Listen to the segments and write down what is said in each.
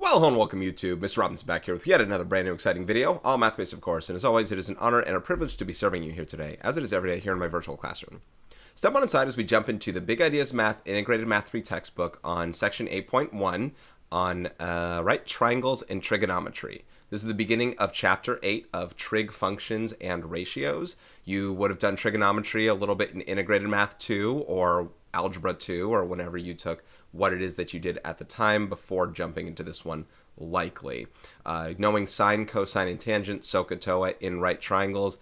Well, hello and welcome YouTube. Mr. Robinson back here with yet another brand new exciting video, all math-based of course, and as always, it is an honor and a privilege to be serving you here today, as it is every day here in my virtual classroom. Step one inside as we jump into the Big Ideas Math Integrated Math 3 textbook on section 8.1 on right triangles and trigonometry. This is the beginning of chapter 8 of trig functions and ratios. You would have done trigonometry a little bit in integrated math 2 or algebra 2 or whenever you took what it is that you did at the time before jumping into this one likely. Knowing sine, cosine, and tangent, SOHCAHTOA in right triangles,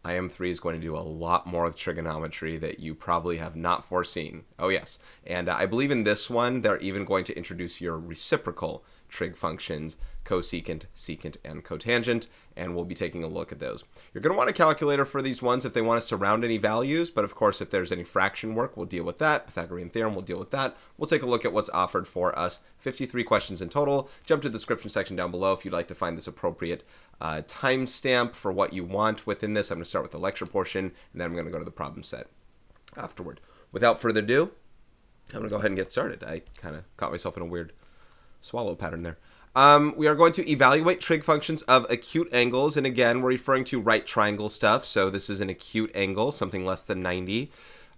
IM3 is going to do a lot more with trigonometry that you probably have not foreseen. Oh yes, and I believe in this one they're even going to introduce your reciprocal trig functions, cosecant, secant, and cotangent, and we'll be taking a look at those. You're going to want a calculator for these ones if they want us to round any values, but of course if there's any fraction work, we'll deal with that. Pythagorean theorem, we'll deal with that. We'll take a look at what's offered for us. 53 questions in total. Jump to the description section down below if you'd like to find this appropriate timestamp for what you want within this. I'm going to start with the lecture portion, and then I'm going to go to the problem set afterward. Without further ado, I'm going to go ahead and get started. I kind of caught myself in a weird swallow pattern there. We are going to evaluate trig functions of acute angles, and again, we're referring to right triangle stuff, so this is an acute angle, something less than 90.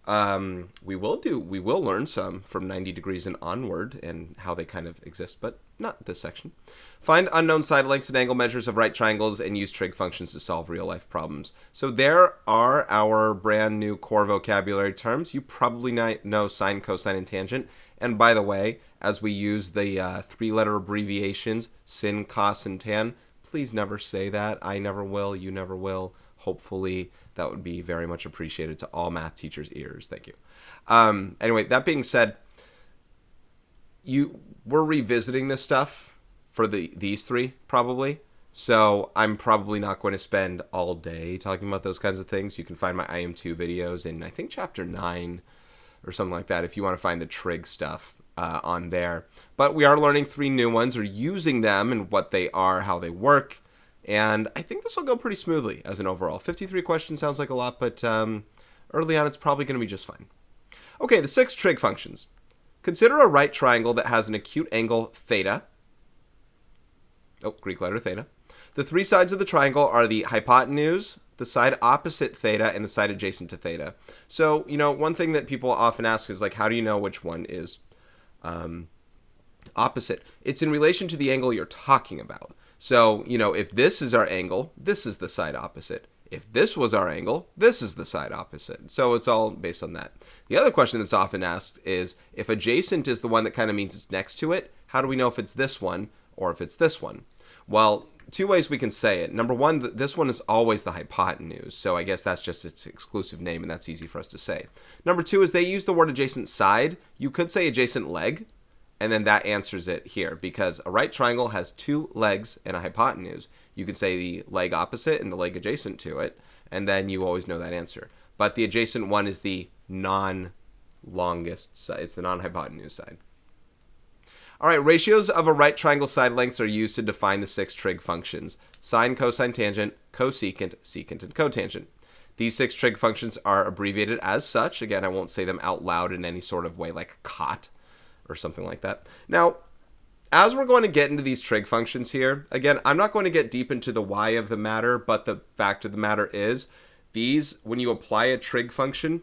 We will learn some from 90 degrees and onward and how they kind of exist, but not this section. Find unknown side lengths and angle measures of right triangles and use trig functions to solve real life problems. So there are our brand new core vocabulary terms. You probably know sine, cosine, and tangent. And by the way, as we use the three-letter abbreviations, sin, cos, and tan, please never say that. I never will. You never will. Hopefully, that would be very much appreciated to all math teachers' ears. Thank you. Anyway, that being said, we're revisiting this stuff for these three, probably. So I'm probably not going to spend all day talking about those kinds of things. You can find my IM2 videos in, I think, chapter 9 or something like that if you want to find the trig stuff on there. But we are learning three new ones, or using them and what they are, how they work. And I think this will go pretty smoothly as an overall. 53 questions sounds like a lot, but early on it's probably going to be just fine. Okay, the 6 trig functions. Consider a right triangle that has an acute angle theta. Oh, Greek letter theta. The three sides of the triangle are the hypotenuse, the side opposite theta, and the side adjacent to theta. So, one thing that people often ask is, like, how do you know which one is opposite? It's in relation to the angle you're talking about. So, if this is our angle, this is the side opposite. If this was our angle, this is the side opposite. So it's all based on that. The other question that's often asked is, if adjacent is the one that kind of means it's next to it, how do we know if it's this one or if it's this one? Well, two ways we can say it. Number one, this one is always the hypotenuse. So I guess that's just its exclusive name, and that's easy for us to say. Number two is they use the word adjacent side. You could say adjacent leg, and then that answers it here, because a right triangle has two legs and a hypotenuse. You could say the leg opposite and the leg adjacent to it, and then you always know that answer. But the adjacent one is the non-longest side. It's the non-hypotenuse side. All right, ratios of a right triangle side lengths are used to define the 6 trig functions: sine, cosine, tangent, cosecant, secant, and cotangent. These 6 trig functions are abbreviated as such. Again, I won't say them out loud in any sort of way like cot or something like that. Now, as we're going to get into these trig functions here, again, I'm not going to get deep into the why of the matter, but the fact of the matter is, these, when you apply a trig function,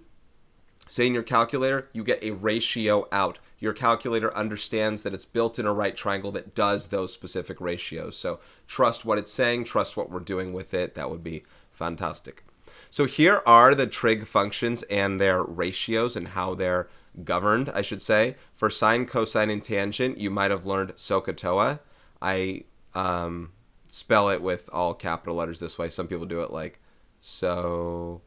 say in your calculator, you get a ratio out. Your calculator understands that it's built in a right triangle that does those specific ratios. So trust what it's saying, trust what we're doing with it. That would be fantastic. So here are the trig functions and their ratios and how they're governed, I should say. For sine, cosine, and tangent, you might have learned SOHCAHTOA. I spell it with all capital letters this way. Some people do it like so.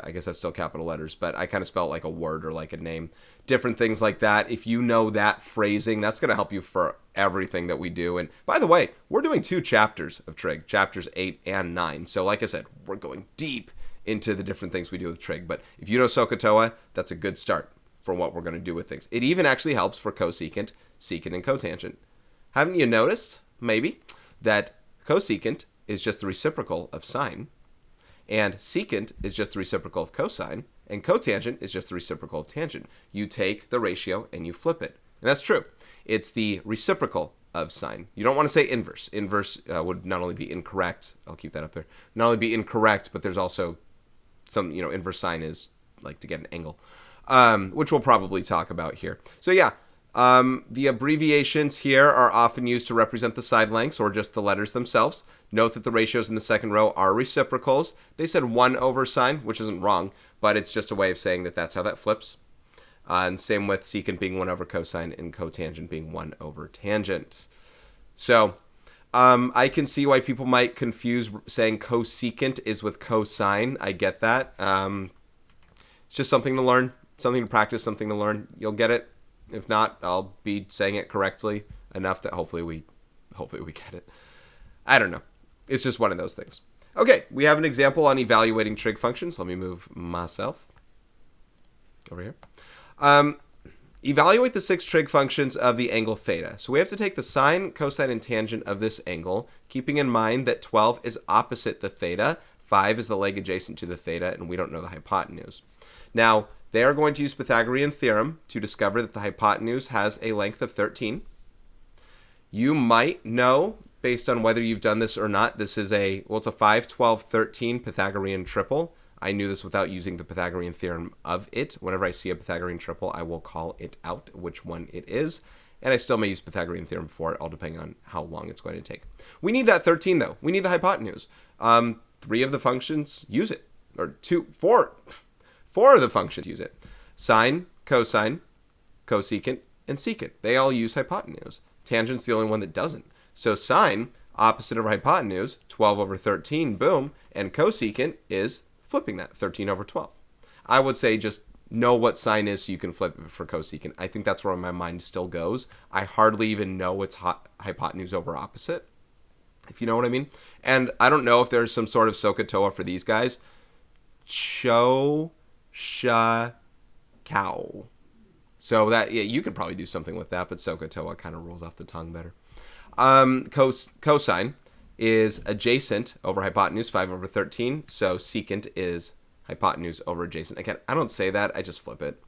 I guess that's still capital letters, but I kind of spell it like a word or like a name. Different things like that. If you know that phrasing, that's going to help you for everything that we do. And by the way, we're doing 2 chapters of trig, chapters 8 and 9. So like I said, we're going deep into the different things we do with trig. But if you know SOHCAHTOA, that's a good start for what we're going to do with things. It even actually helps for cosecant, secant, and cotangent. Haven't you noticed, maybe, that cosecant is just the reciprocal of sine, and secant is just the reciprocal of cosine, and cotangent is just the reciprocal of tangent? You take the ratio and you flip it. And that's true. It's the reciprocal of sine. You don't want to say inverse. Inverse would not only be incorrect, I'll keep that up there, not only be incorrect, but there's also some, inverse sine is like to get an angle, which we'll probably talk about here. So yeah, the abbreviations here are often used to represent the side lengths or just the letters themselves. Note that the ratios in the second row are reciprocals. They said 1 over sine, which isn't wrong, but it's just a way of saying that that's how that flips. And same with secant being 1 over cosine and cotangent being 1 over tangent. So I can see why people might confuse saying cosecant is with cosine. I get that. It's just something to learn, something to practice, something to learn. You'll get it. If not, I'll be saying it correctly enough that hopefully we get it. I don't know. It's just one of those things. Okay, we have an example on evaluating trig functions. Let me move myself over here. Evaluate the 6 trig functions of the angle theta. So we have to take the sine, cosine, and tangent of this angle, keeping in mind that 12 is opposite the theta, 5 is the leg adjacent to the theta, and we don't know the hypotenuse. Now, they are going to use Pythagorean theorem to discover that the hypotenuse has a length of 13. You might know, based on whether you've done this or not, this is it's a 5, 12, 13 Pythagorean triple. I knew this without using the Pythagorean theorem of it. Whenever I see a Pythagorean triple, I will call it out, which one it is. And I still may use Pythagorean theorem for it, all depending on how long it's going to take. We need that 13, though. We need the hypotenuse. 3 of the functions use it. Or 4 of the functions use it. Sine, cosine, cosecant, and secant. They all use hypotenuse. Tangent's the only one that doesn't. So sine, opposite of hypotenuse, 12 over 13, boom. And cosecant is flipping that, 13 over 12. I would say just know what sine is so you can flip it for cosecant. I think that's where my mind still goes. I hardly even know it's hypotenuse over opposite, if you know what I mean. And I don't know if there's some sort of SOHCAHTOA for these guys. SOHCAHTOA. So that, yeah, you could probably do something with that, but SOHCAHTOA kind of rolls off the tongue better. Cosine is adjacent over hypotenuse, 5 over 13. So secant is hypotenuse over adjacent. Again, I don't say that. I just flip it,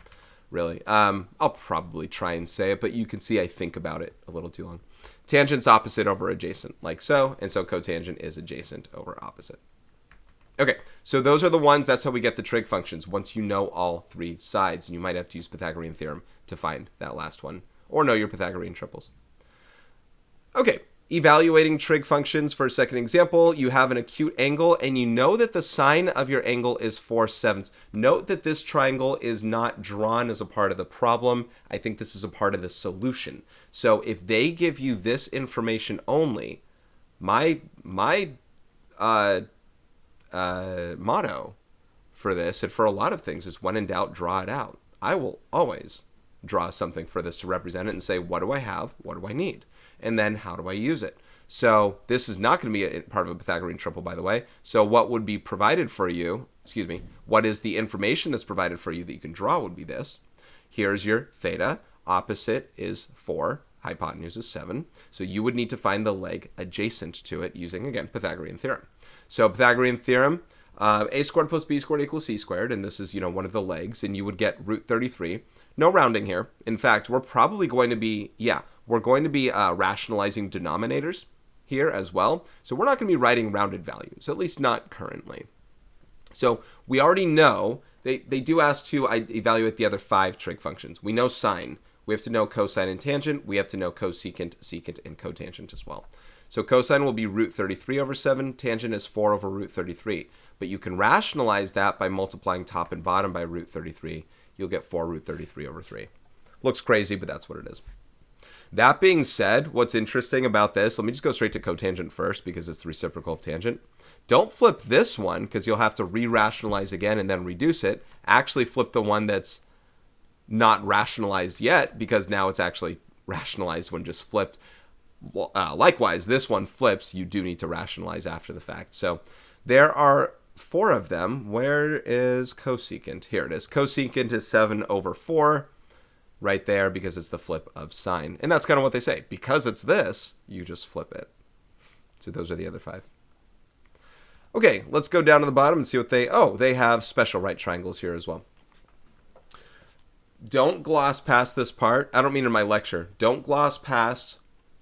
really. I'll probably try and say it, but you can see I think about it a little too long. Tangent's opposite over adjacent, like so. And so cotangent is adjacent over opposite. Okay, so those are the ones. That's how we get the trig functions once you know all 3 sides. And you might have to use Pythagorean theorem to find that last one, or know your Pythagorean triples. Okay, evaluating trig functions for a second example. You have an acute angle, and you know that the sine of your angle is 4/7. Note that this triangle is not drawn as a part of the problem. I think this is a part of the solution. So if they give you this information only, my motto for this, and for a lot of things, is when in doubt, draw it out. I will always draw something for this to represent it and say, what do I have? What do I need? And then how do I use it? So this is not going to be a part of a Pythagorean triple, by the way. So what would be provided for you, what is the information that's provided for you that you can draw would be this. Here's your theta. Opposite is 4. Hypotenuse is 7. So you would need to find the leg adjacent to it using, again, Pythagorean theorem. So Pythagorean theorem, a squared plus b squared equals c squared, and this is, one of the legs, and you would get root 33. No rounding here. In fact, we're probably going to be, rationalizing denominators here as well. So we're not going to be writing rounded values, at least not currently. So we already know, they do ask to evaluate the other 5 trig functions. We know sine. We have to know cosine and tangent. We have to know cosecant, secant, and cotangent as well. So cosine will be root 33 over 7. Tangent is 4 over root 33. But you can rationalize that by multiplying top and bottom by root 33. You'll get 4 root 33 over 3. Looks crazy, but that's what it is. That being said, what's interesting about this, let me just go straight to cotangent first because it's the reciprocal of tangent. Don't flip this one because you'll have to re-rationalize again and then reduce it. Actually flip the one that's not rationalized yet because now it's actually rationalized when just flipped. Well, likewise, this one flips. You do need to rationalize after the fact. So there are 4 of them. Where is cosecant? Here it is. Cosecant is 7 over 4 right there because it's the flip of sine. And that's kind of what they say. Because it's this, you just flip it. So those are the other 5. Okay, let's go down to the bottom and see what they have special right triangles here as well. Don't gloss past this part. I don't mean in my lecture. Don't gloss past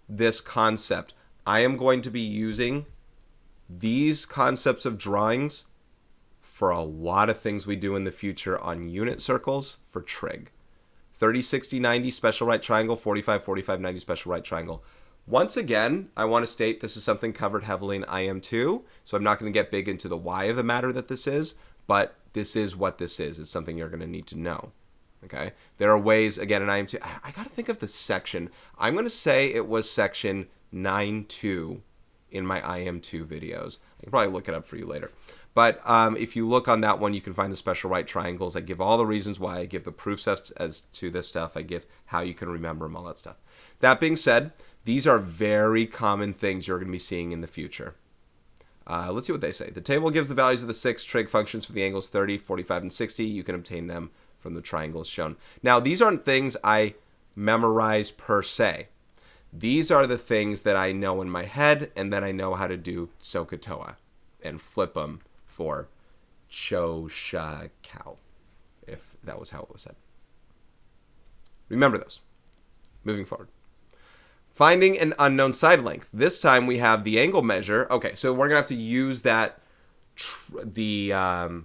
this concept. I am going to be using these concepts of drawings for a lot of things we do in the future on unit circles for trig. 30, 60, 90 special right triangle, 45, 45, 90 special right triangle. Once again, I want to state this is something covered heavily in IM2, so I'm not going to get big into the why of the matter that this is, but this is what this is. It's something you're going to need to know. Okay? There are ways, again, in IM2, I got to think of the section. I'm going to say it was section 9.2 in my IM2 videos. I can probably look it up for you later. But if you look on that one, you can find the special right triangles. I give all the reasons why. I give the proofs as to this stuff. I give how you can remember them, all that stuff. That being said, these are very common things you're going to be seeing in the future. Let's see what they say. The table gives the values of the 6 trig functions for the angles 30, 45, and 60. You can obtain them from the triangles shown. Now, these aren't things I memorize per se. These are the things that I know in my head, and then I know how to do SOHCAHTOA and flip them for SOHCAHTOA, if that was how it was said. Remember those. Moving forward. Finding an unknown side length. This time we have the angle measure. Okay, so we're going to have to use that, the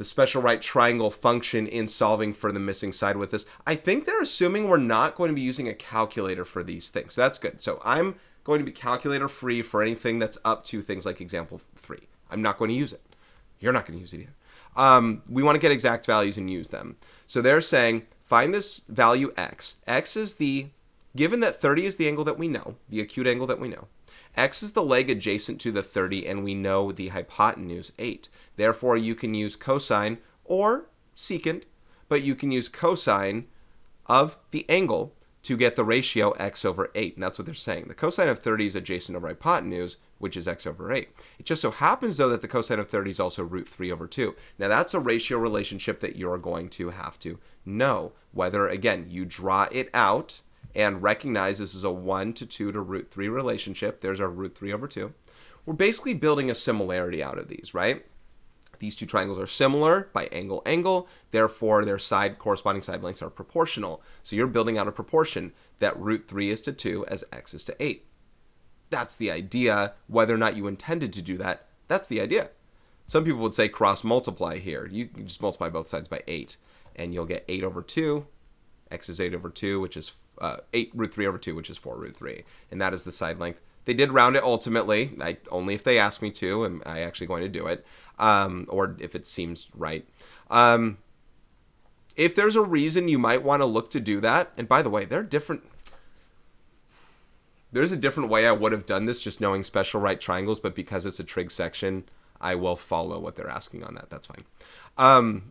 special right triangle function in solving for the missing side with this. I think they're assuming we're not going to be using a calculator for these things. So that's good. So I'm going to be calculator free for anything that's up to things like example 3. I'm not going to use it. You're not going to use it either. We want to get exact values and use them. So they're saying find this value x. X is the, given that 30 is the angle that we know, the acute angle that we know, x is the leg adjacent to the 30, and we know the hypotenuse 8. Therefore, you can use cosine or secant, but you can use cosine of the angle to get the ratio x over 8. And that's what they're saying. The cosine of 30 is adjacent over hypotenuse, which is x over 8. It just so happens, though, that the cosine of 30 is also root 3 over 2. Now, that's a ratio relationship that you're going to have to know. Whether, again, you draw it out and recognize this is a 1 to 2 to root 3 relationship. There's our root 3 over 2. We're basically building a similarity out of these, right? These two triangles are similar by angle. Therefore, their corresponding side lengths are proportional. So you're building out a proportion that root 3 is to 2 as x is to 8. That's the idea. Whether or not you intended to do that, that's the idea. Some people would say cross multiply here. You can just multiply both sides by 8, and you'll get 8 over 2. X is 8 over 2, which is 8 root 3 over 2, which is 4 root 3. And that is the side length. They did round it ultimately, only if they ask me to, and I'm actually going to do it, or if it seems right. If there's a reason you might want to look to do that, and by the way, there's a different way I would have done this, just knowing special right triangles, but because it's a trig section, I will follow what they're asking on that. That's fine.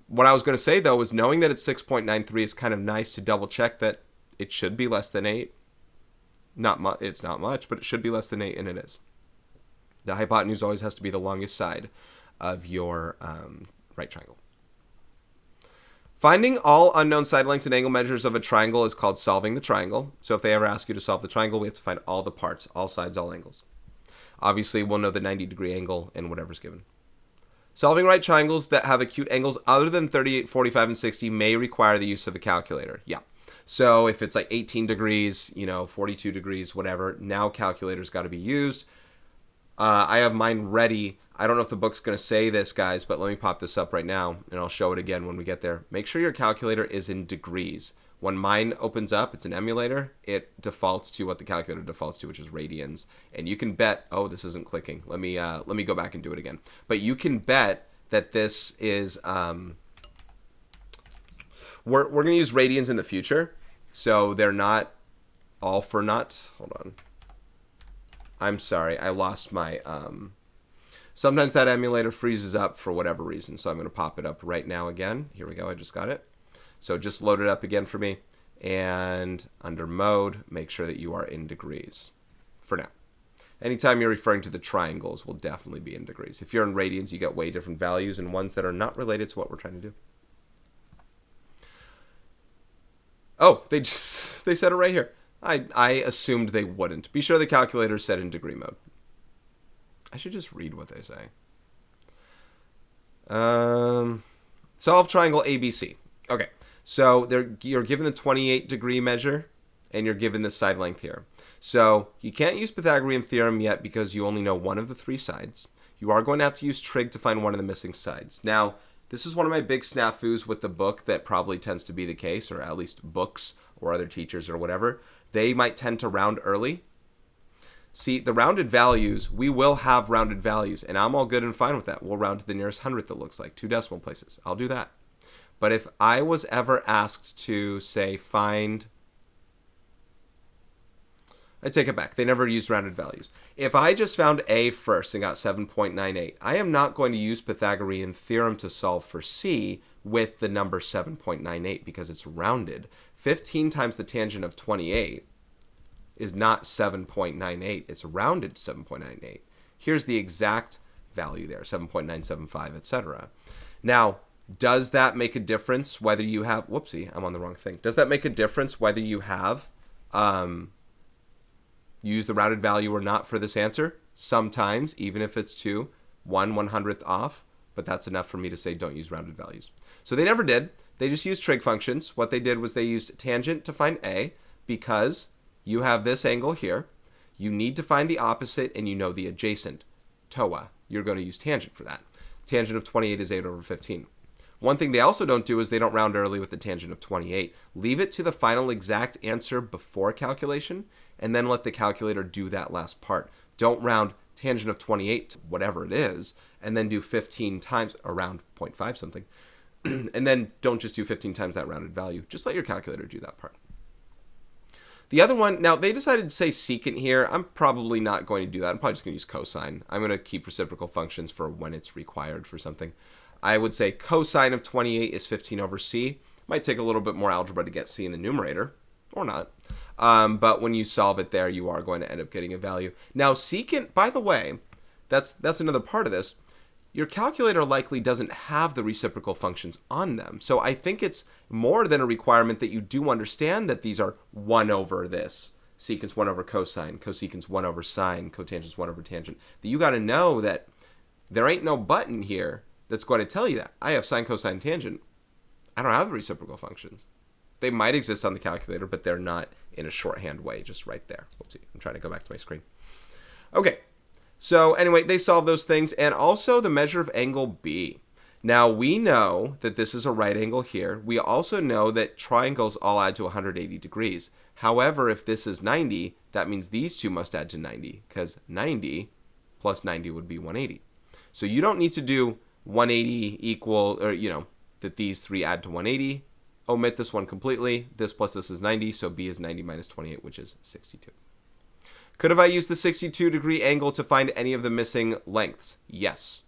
What I was going to say, though, is knowing that it's 6.93 is kind of nice to double check that it should be less than 8. It's not much, but it should be less than 8, and it is. The hypotenuse always has to be the longest side of your right triangle. Finding all unknown side lengths and angle measures of a triangle is called solving the triangle. So if they ever ask you to solve the triangle, we have to find all the parts, all sides, all angles. Obviously, we'll know the 90-degree angle and whatever's given. Solving right triangles that have acute angles other than 38, 45, and 60 may require the use of a calculator. Yeah. So if it's like 18 degrees, 42 degrees, whatever, now calculator's got to be used. I have mine ready. I don't know if the book's going to say this, guys, but let me pop this up right now, and I'll show it again when we get there. Make sure your calculator is in degrees. When mine opens up, it's an emulator. It defaults to what the calculator defaults to, which is radians. And you can bet, oh, this isn't clicking. Let me go back and do it again. But you can bet that this is, we're going to use radians in the future. So they're not all for nuts. Hold on. I'm sorry. I lost my, sometimes that emulator freezes up for whatever reason. So I'm going to pop it up right now again. Here we go. I just got it. So just load it up again for me, and under mode, make sure that you are in degrees for now. Anytime you're referring to the triangles will definitely be in degrees. If you're in radians, you get way different values and ones that are not related to what we're trying to do. Oh, they said it right here. I assumed they wouldn't. Be sure the calculator is set in degree mode. I should just read what they say. Solve triangle ABC. Okay. So you're given the 28-degree measure, and you're given this side length here. So you can't use Pythagorean theorem yet because you only know one of the three sides. You are going to have to use trig to find one of the missing sides. Now, this is one of my big snafus with the book that probably tends to be the case, or at least books or other teachers or whatever. They might tend to round early. See, the rounded values, we will have rounded values, and I'm all good and fine with that. We'll round to the nearest hundredth, it looks like, 2 decimal places. I'll do that. But if I was ever asked to, say, find... I take it back. They never used rounded values. If I just found A first and got 7.98, I am not going to use Pythagorean theorem to solve for C with the number 7.98 because it's rounded. 15 times the tangent of 28 is not 7.98. It's rounded to 7.98. Here's the exact value there, 7.975, etc. Now, does that make a difference whether you have... Whoopsie, I'm on the wrong thing. Does that make a difference whether you have... use the rounded value or not for this answer? Sometimes, even if it's 1/100th off, but that's enough for me to say don't use rounded values. So they never did. They just used trig functions. What they did was they used tangent to find A because you have this angle here. You need to find the opposite and you know the adjacent. TOA. You're going to use tangent for that. Tangent of 28 is 8 over 15. One thing they also don't do is they don't round early with the tangent of 28. Leave it to the final exact answer before calculation, and then let the calculator do that last part. Don't round tangent of 28 to whatever it is, and then do 15 times, around 0.5 something, and then don't just do 15 times that rounded value. Just let your calculator do that part. The other one, now they decided to say secant here. I'm probably not going to do that. I'm probably just going to use cosine. I'm going to keep reciprocal functions for when it's required for something. I would say cosine of 28 is 15 over c. Might take a little bit more algebra to get c in the numerator, or not. But when you solve it there, you are going to end up getting a value. Now, secant, by the way, that's another part of this. Your calculator likely doesn't have the reciprocal functions on them. So I think it's more than a requirement that you do understand that these are 1 over this. Secant's 1 over cosine, cosecant's 1 over sine, cotangent's 1 over tangent. That you got to know that there ain't no button here that's going to tell you that. I have sine, cosine, tangent. I don't have the reciprocal functions. They might exist on the calculator, but they're not in a shorthand way, just right there. Whoopsie, I'm trying to go back to my screen. Okay, so anyway, they solve those things, and also the measure of angle B. Now, we know that this is a right angle here. We also know that triangles all add to 180 degrees. However, if this is 90, that means these two must add to 90, because 90 plus 90 would be 180. So you don't need to do 180 equal, or, that these three add to 180. Omit this one completely. This plus this is 90, so B is 90 minus 28, which is 62. Could have I used the 62-degree angle to find any of the missing lengths? Yes.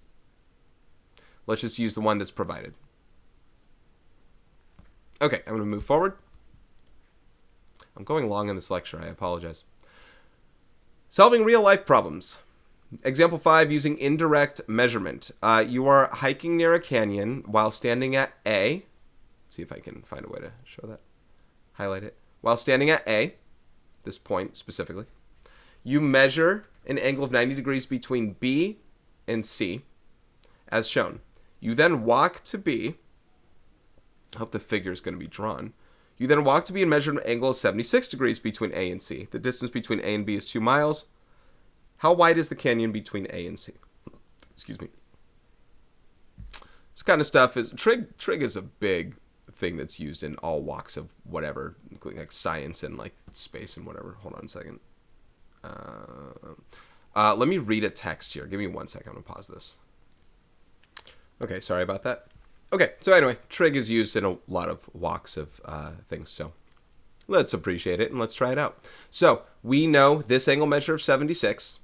Let's just use the one that's provided. Okay, I'm going to move forward. I'm going long in this lecture. I apologize. Solving real-life problems. Example 5, using indirect measurement. You are hiking near a canyon while standing at A. Let's see if I can find a way to show that. Highlight it. While standing at A, this point specifically, you measure an angle of 90 degrees between B and C, as shown. You then walk to B. I hope the figure is going to be drawn. You then walk to B and measure an angle of 76 degrees between A and C. The distance between A and B is 2 miles. How wide is the canyon between A and C? Excuse me. This kind of stuff is... Trig is a big thing that's used in all walks of whatever, including like science and like space and whatever. Hold on a second. Let me read a text here. Give me 1 second. I'm going to pause this. Okay, sorry about that. Okay, so anyway, trig is used in a lot of walks of things, so let's appreciate it and let's try it out. So we know this angle measure of 76.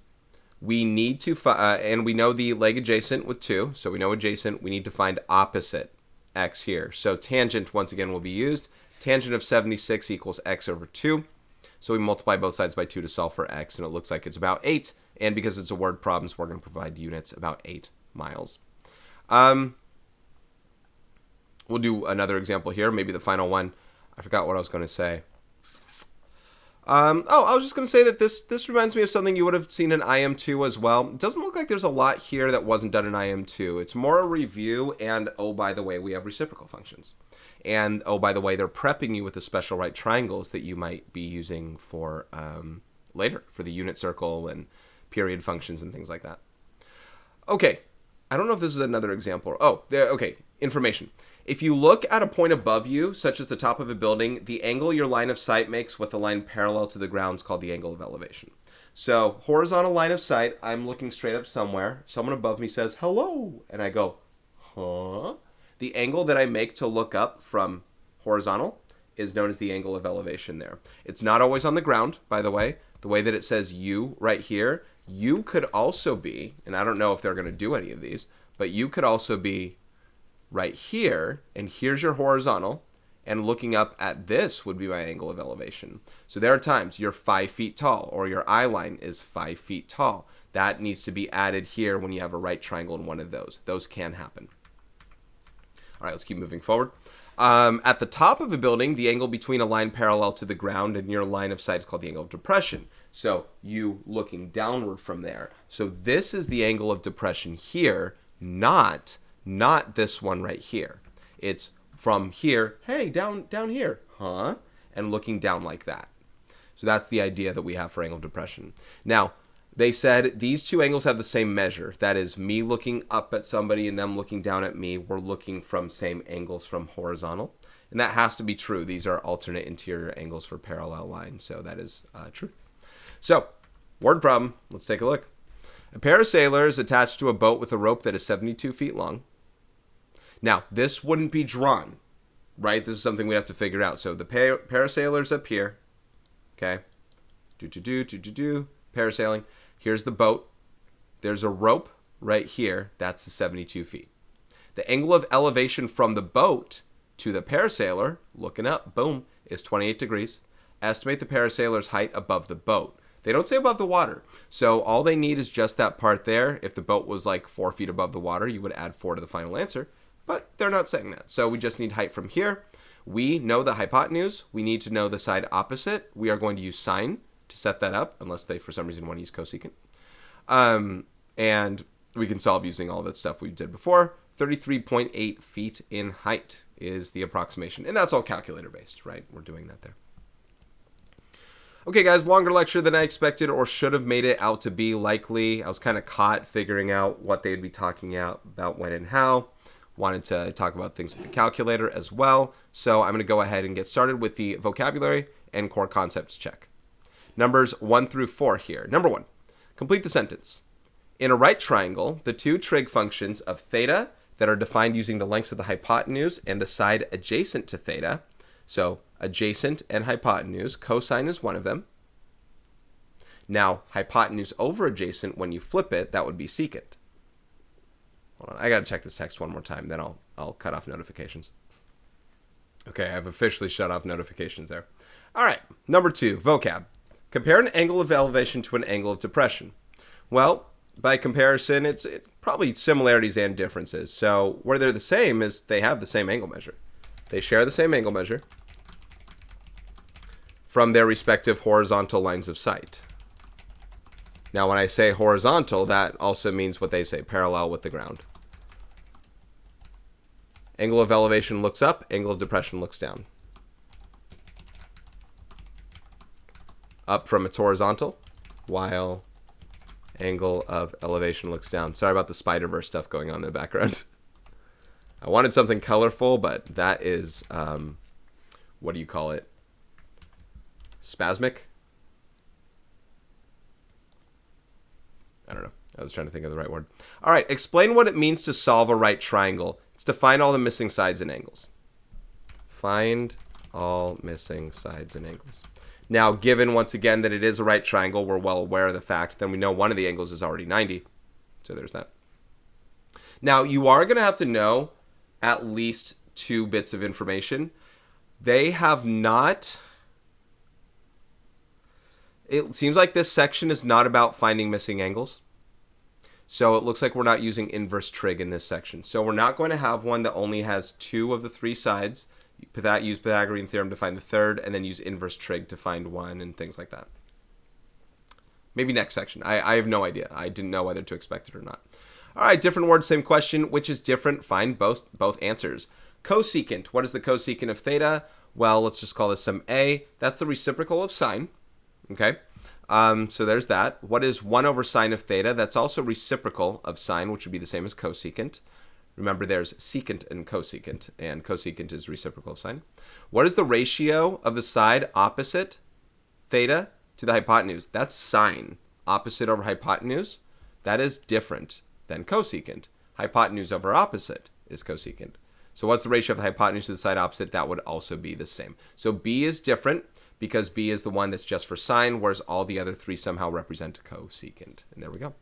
We need to and we know the leg adjacent with 2, so we know adjacent. We need to find opposite, x here. So tangent, once again, will be used. Tangent of 76 equals x over 2. So we multiply both sides by 2 to solve for x, and it looks like it's about 8. And because it's a word problem, so we're going to provide units about 8 miles. We'll do another example here, maybe the final one. I forgot what I was going to say. I was just going to say that this reminds me of something you would have seen in IM2 as well. It doesn't look like there's a lot here that wasn't done in IM2. It's more a review, and oh, by the way, we have reciprocal functions. And, oh, by the way, they're prepping you with the special right triangles that you might be using for later, for the unit circle and period functions and things like that. Okay, I don't know if this is another example. Oh, there. Okay, information. If you look at a point above you, such as the top of a building, the angle your line of sight makes with the line parallel to the ground is called the angle of elevation. So, horizontal line of sight, I'm looking straight up somewhere. Someone above me says, hello, and I go, huh? The angle that I make to look up from horizontal is known as the angle of elevation there. It's not always on the ground, by the way. The way that it says you right here, you could also be, and I don't know if they're going to do any of these, but you could also be right here, and here's your horizontal, and looking up at this would be my angle of elevation. So there are times you're 5 feet tall, or your eye line is 5 feet tall. That needs to be added here when you have a right triangle in one of those. Those can happen. All right, let's keep moving forward. At the top of a building, the angle between a line parallel to the ground and your line of sight is called the angle of depression. So you looking downward from there. So this is the angle of depression here, not this one right here. It's from here, hey, down here, huh? And looking down like that. So that's the idea that we have for angle of depression. Now, they said these two angles have the same measure. That is, me looking up at somebody and them looking down at me. We're looking from same angles from horizontal. And that has to be true. These are alternate interior angles for parallel lines. So that is true. So, word problem. Let's take a look. A pair of sailors attached to a boat with a rope that is 72 feet long. Now, this wouldn't be drawn, right? This is something we have to figure out. So the parasailers up here, okay? Parasailing. Here's the boat. There's a rope right here. That's the 72 feet. The angle of elevation from the boat to the parasailer, looking up, boom, is 28 degrees. Estimate the parasailer's height above the boat. They don't say above the water. So all they need is just that part there. If the boat was like 4 feet above the water, you would add 4 to the final answer. But they're not saying that. So we just need height from here. We know the hypotenuse. We need to know the side opposite. We are going to use sine to set that up, unless they, for some reason, want to use cosecant. And we can solve using all that stuff we did before. 33.8 feet in height is the approximation. And that's all calculator-based, right? We're doing that there. Okay, guys, longer lecture than I expected or should have made it out to be likely. I was kind of caught figuring out what they'd be talking about when and how. Wanted to talk about things with the calculator as well. So I'm going to go ahead and get started with the vocabulary and core concepts check. Numbers 1 through 4 here. Number 1, complete the sentence. In a right triangle, the two trig functions of theta that are defined using the lengths of the hypotenuse and the side adjacent to theta. So adjacent and hypotenuse, cosine is one of them. Now, hypotenuse over adjacent, when you flip it, that would be secant. Hold on, I gotta check this text one more time, then I'll cut off notifications. Okay, I've officially shut off notifications there. All right, number 2, vocab. Compare an angle of elevation to an angle of depression. Well, by comparison, it's probably similarities and differences. So where they're the same is they have the same angle measure. They share the same angle measure from their respective horizontal lines of sight. Now, when I say horizontal, that also means what they say, parallel with the ground. Angle of elevation looks up, angle of depression looks down. Up from its horizontal, while angle of elevation looks down. Sorry about the Spider-Verse stuff going on in the background. I wanted something colorful, but that is, what do you call it? Spasmic? I don't know. I was trying to think of the right word. All right, explain what it means to solve a right triangle. It's to find all the missing sides and angles. Find all missing sides and angles. Now, given once again that it is a right triangle, we're well aware of the fact, then we know one of the angles is already 90. So there's that. Now, you are going to have to know at least 2 bits of information. They have not... It seems like this section is not about finding missing angles. So it looks like we're not using inverse trig in this section. So we're not going to have one that only has 2 of the 3 sides. Use Pythagorean theorem to find the third, and then use inverse trig to find 1 and things like that. Maybe next section. I have no idea. I didn't know whether to expect it or not. All right, different word, same question. Which is different? Find both answers. Cosecant. What is the cosecant of theta? Well, let's just call this some a. That's the reciprocal of sine. Okay. So there's that. What is 1 over sine of theta? That's also reciprocal of sine, which would be the same as cosecant. Remember, there's secant and cosecant is reciprocal of sine. What is the ratio of the side opposite theta to the hypotenuse? That's sine. Opposite over hypotenuse, that is different than cosecant. Hypotenuse over opposite is cosecant. So what's the ratio of the hypotenuse to the side opposite? That would also be the same. So B is different because B is the one that's just for sine, whereas all the other three somehow represent cosecant. And there we go.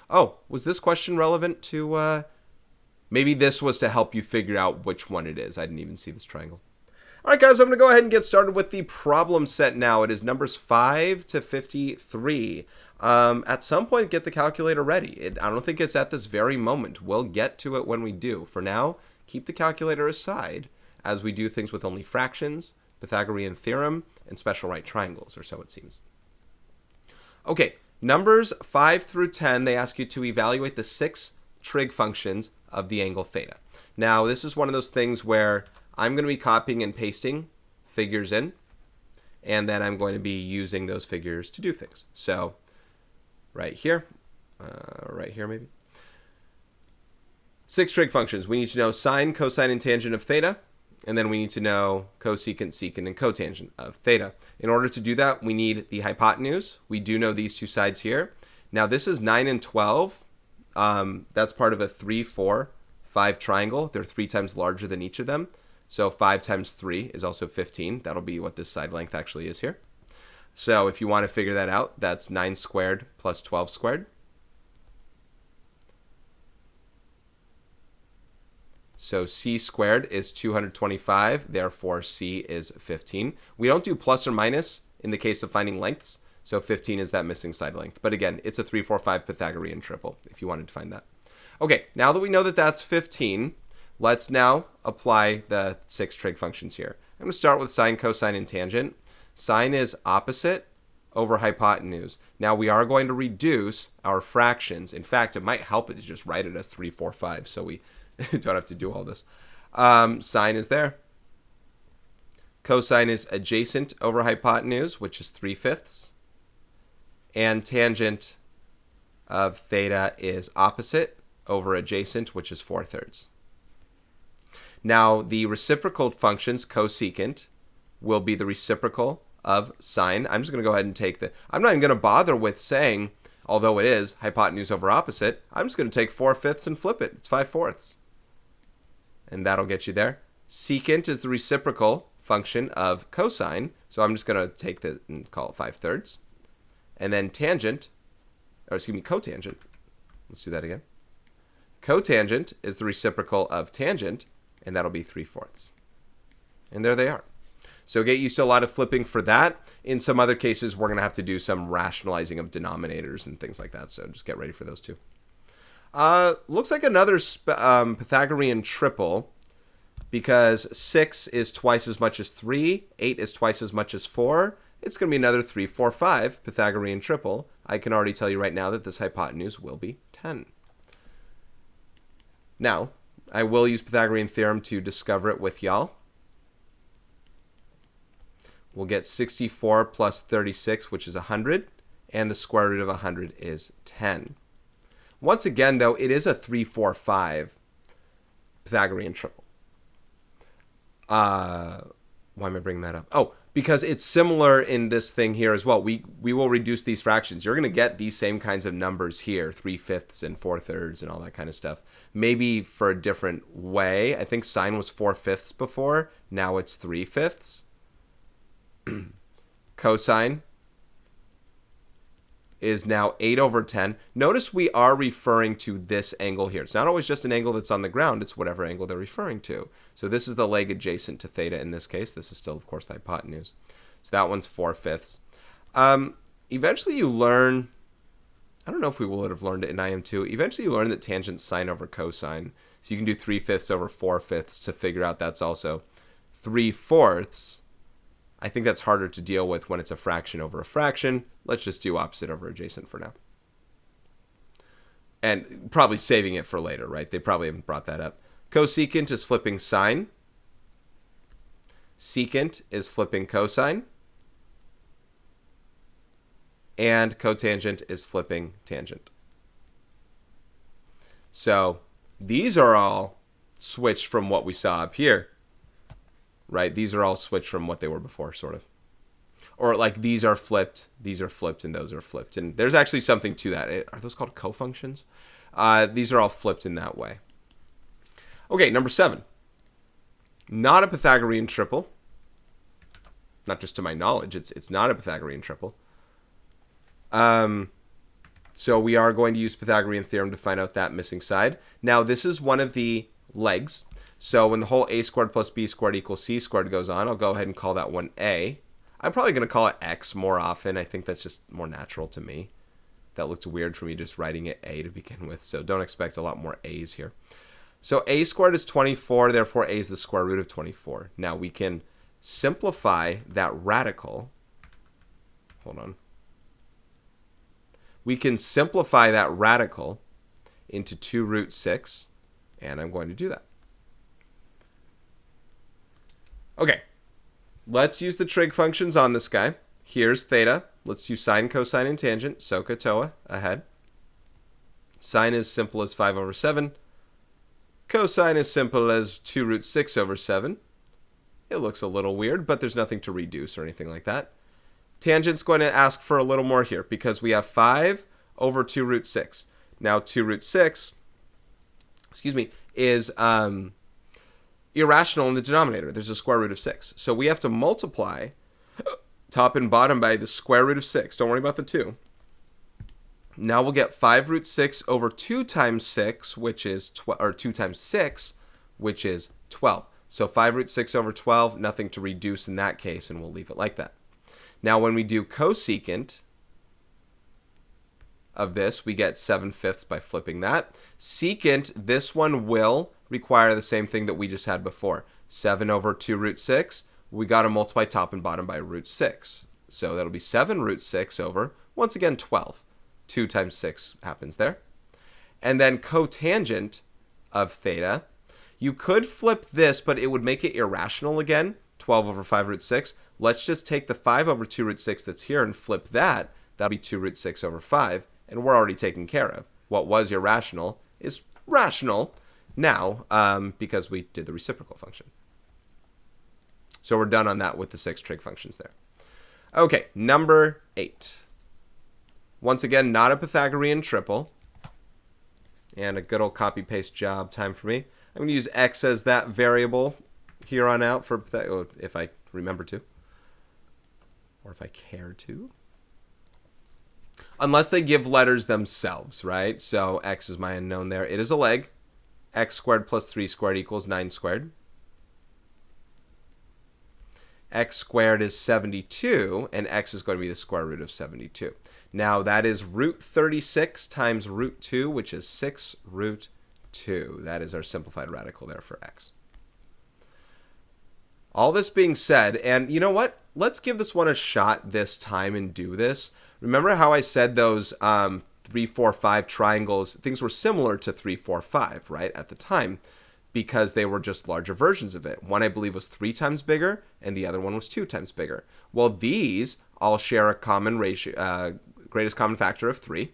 Oh, was this question relevant to... maybe this was to help you figure out which one it is. I didn't even see this triangle. All right, guys, I'm going to go ahead and get started with the problem set now. It is numbers 5 to 53. At some point, get the calculator ready. I don't think it's at this very moment. We'll get to it when we do. For now, keep the calculator aside as we do things with only fractions, Pythagorean theorem, and special right triangles, or so it seems. Okay, numbers 5 through 10, they ask you to evaluate the 6 trig functions of the angle theta. Now, this is one of those things where I'm going to be copying and pasting figures in, and then I'm going to be using those figures to do things. So, right here maybe. 6 trig functions. We need to know sine, cosine, and tangent of theta, and then we need to know cosecant, secant, and cotangent of theta. In order to do that, we need the hypotenuse. We do know these two sides here. Now, this is 9 and 12. That's part of a 3, 4, 5 triangle. They're 3 times larger than each of them. So 5 times 3 is also 15. That'll be what this side length actually is here. So if you want to figure that out, that's 9 squared plus 12 squared. So c squared is 225. Therefore, c is 15. We don't do plus or minus in the case of finding lengths. So 15 is that missing side length. But again, it's a 3, 4, 5 Pythagorean triple if you wanted to find that. Okay, now that we know that that's 15, let's now apply the 6 trig functions here. I'm going to start with sine, cosine, and tangent. Sine is opposite over hypotenuse. Now we are going to reduce our fractions. In fact, it might help it to just write it as 3, 4, 5 so we don't have to do all this. Sine is there. Cosine is adjacent over hypotenuse, which is 3/5. And tangent of theta is opposite over adjacent, which is 4/3. Now, the reciprocal functions, cosecant, will be the reciprocal of sine. I'm just going to go ahead and take I'm not even going to bother with saying, although it is hypotenuse over opposite, I'm just going to take 4/5 and flip it. It's 5/4. And that'll get you there. Secant is the reciprocal function of cosine, so I'm just going to take that and call it 5/3. And then tangent, or excuse me, cotangent. Let's do that again. Cotangent is the reciprocal of tangent, and that'll be 3/4. And there they are. So get used to a lot of flipping for that. In some other cases, we're going to have to do some rationalizing of denominators and things like that. So just get ready for those too. Looks like another Pythagorean triple, because 6 is twice as much as 3, 8 is twice as much as 4. It's going to be another 3, 4, 5 Pythagorean triple. I can already tell you right now that this hypotenuse will be 10. Now, I will use Pythagorean theorem to discover it with y'all. We'll get 64 plus 36, which is 100, and the square root of 100 is 10. Once again, though, it is a 3, 4, 5 Pythagorean triple. Why am I bringing that up? Oh, because it's similar in this thing here as well. We will reduce these fractions. You're going to get these same kinds of numbers here, 3/5 and 4/3 and all that kind of stuff. Maybe for a different way. I think sine was 4/5 before. Now it's 3/5. Cosine is now 8 over 10. Notice we are referring to this angle here. It's not always just an angle that's on the ground. It's whatever angle they're referring to. So this is the leg adjacent to theta in this case. This is still, of course, the hypotenuse. So that one's 4/5. Eventually you learn, I don't know if we would have learned it in IM2. Eventually you learn that tangent's sine over cosine. So you can do 3/5 over 4/5 to figure out that's also 3/4. I think that's harder to deal with when it's a fraction over a fraction. Let's just do opposite over adjacent for now. And probably saving it for later, right? They probably haven't brought that up. Cosecant is flipping sine. Secant is flipping cosine. And cotangent is flipping tangent. So these are all switched from what we saw up here, right? These are all switched from what they were before, sort of. Or like these are flipped, and those are flipped. And there's actually something to that. Are those called cofunctions? These are all flipped in that way. Okay, number 7. Not a Pythagorean triple. Not just to my knowledge, it's not a Pythagorean triple. So we are going to use Pythagorean theorem to find out that missing side. Now, this is one of the legs. So when the whole a squared plus b squared equals c squared goes on, I'll go ahead and call that one a. I'm probably going to call it x more often. I think that's just more natural to me. That looks weird for me just writing it a to begin with. So don't expect a lot more a's here. So a squared is 24. Therefore, a is the square root of 24. Now, we can simplify that radical. Hold on. We can simplify that radical into 2 root 6, and I'm going to do that. Okay, let's use the trig functions on this guy. Here's theta. Let's do sine, cosine, and tangent. SOHCAHTOA ahead. Sine is simple as 5 over 7. Cosine is simple as 2 root 6 over 7. It looks a little weird, but there's nothing to reduce or anything like that. Tangent's going to ask for a little more here because we have 5 over 2 root 6. Now 2 root 6, is irrational in the denominator. There's a square root of 6. So we have to multiply top and bottom by the square root of 6. Don't worry about the 2. Now we'll get 5 root 6 over 2 times 6, which is 2 times 6, which is 12. So 5 root 6 over 12, nothing to reduce in that case, and we'll leave it like that. Now, when we do cosecant of this, we get 7/5 by flipping that. Secant, this one will require the same thing that we just had before. 7 over 2 root 6, we got to multiply top and bottom by root 6. So that'll be 7 root 6 over, once again, 12. 2 times 6 happens there. And then cotangent of theta, you could flip this, but it would make it irrational again, 12 over 5 root 6. Let's just take the 5 over 2 root 6 that's here and flip that. That'll be 2 root 6 over 5, and we're already taken care of. What was irrational is rational now because we did the reciprocal function. So we're done on that with the 6 trig functions there. Okay, number 8. Once again, not a Pythagorean triple. And a good old copy-paste job time for me. I'm going to use x as that variable here on out for if I remember to. Or if I care to. Unless they give letters themselves, right? So x is my unknown there. It is a leg. X squared plus 3 squared equals 9 squared. X squared is 72, and x is going to be the square root of 72. Now that is root 36 times root 2, which is 6 root 2. That is our simplified radical there for x. All this being said, and you know what? Let's give this one a shot this time and do this. Remember how I said those 3, 4, 5 triangles, things were similar to 3, 4, 5, right, at the time, because they were just larger versions of it. One, I believe, was 3 times bigger, and the other one was 2 times bigger. Well, these all share a common ratio, greatest common factor of 3.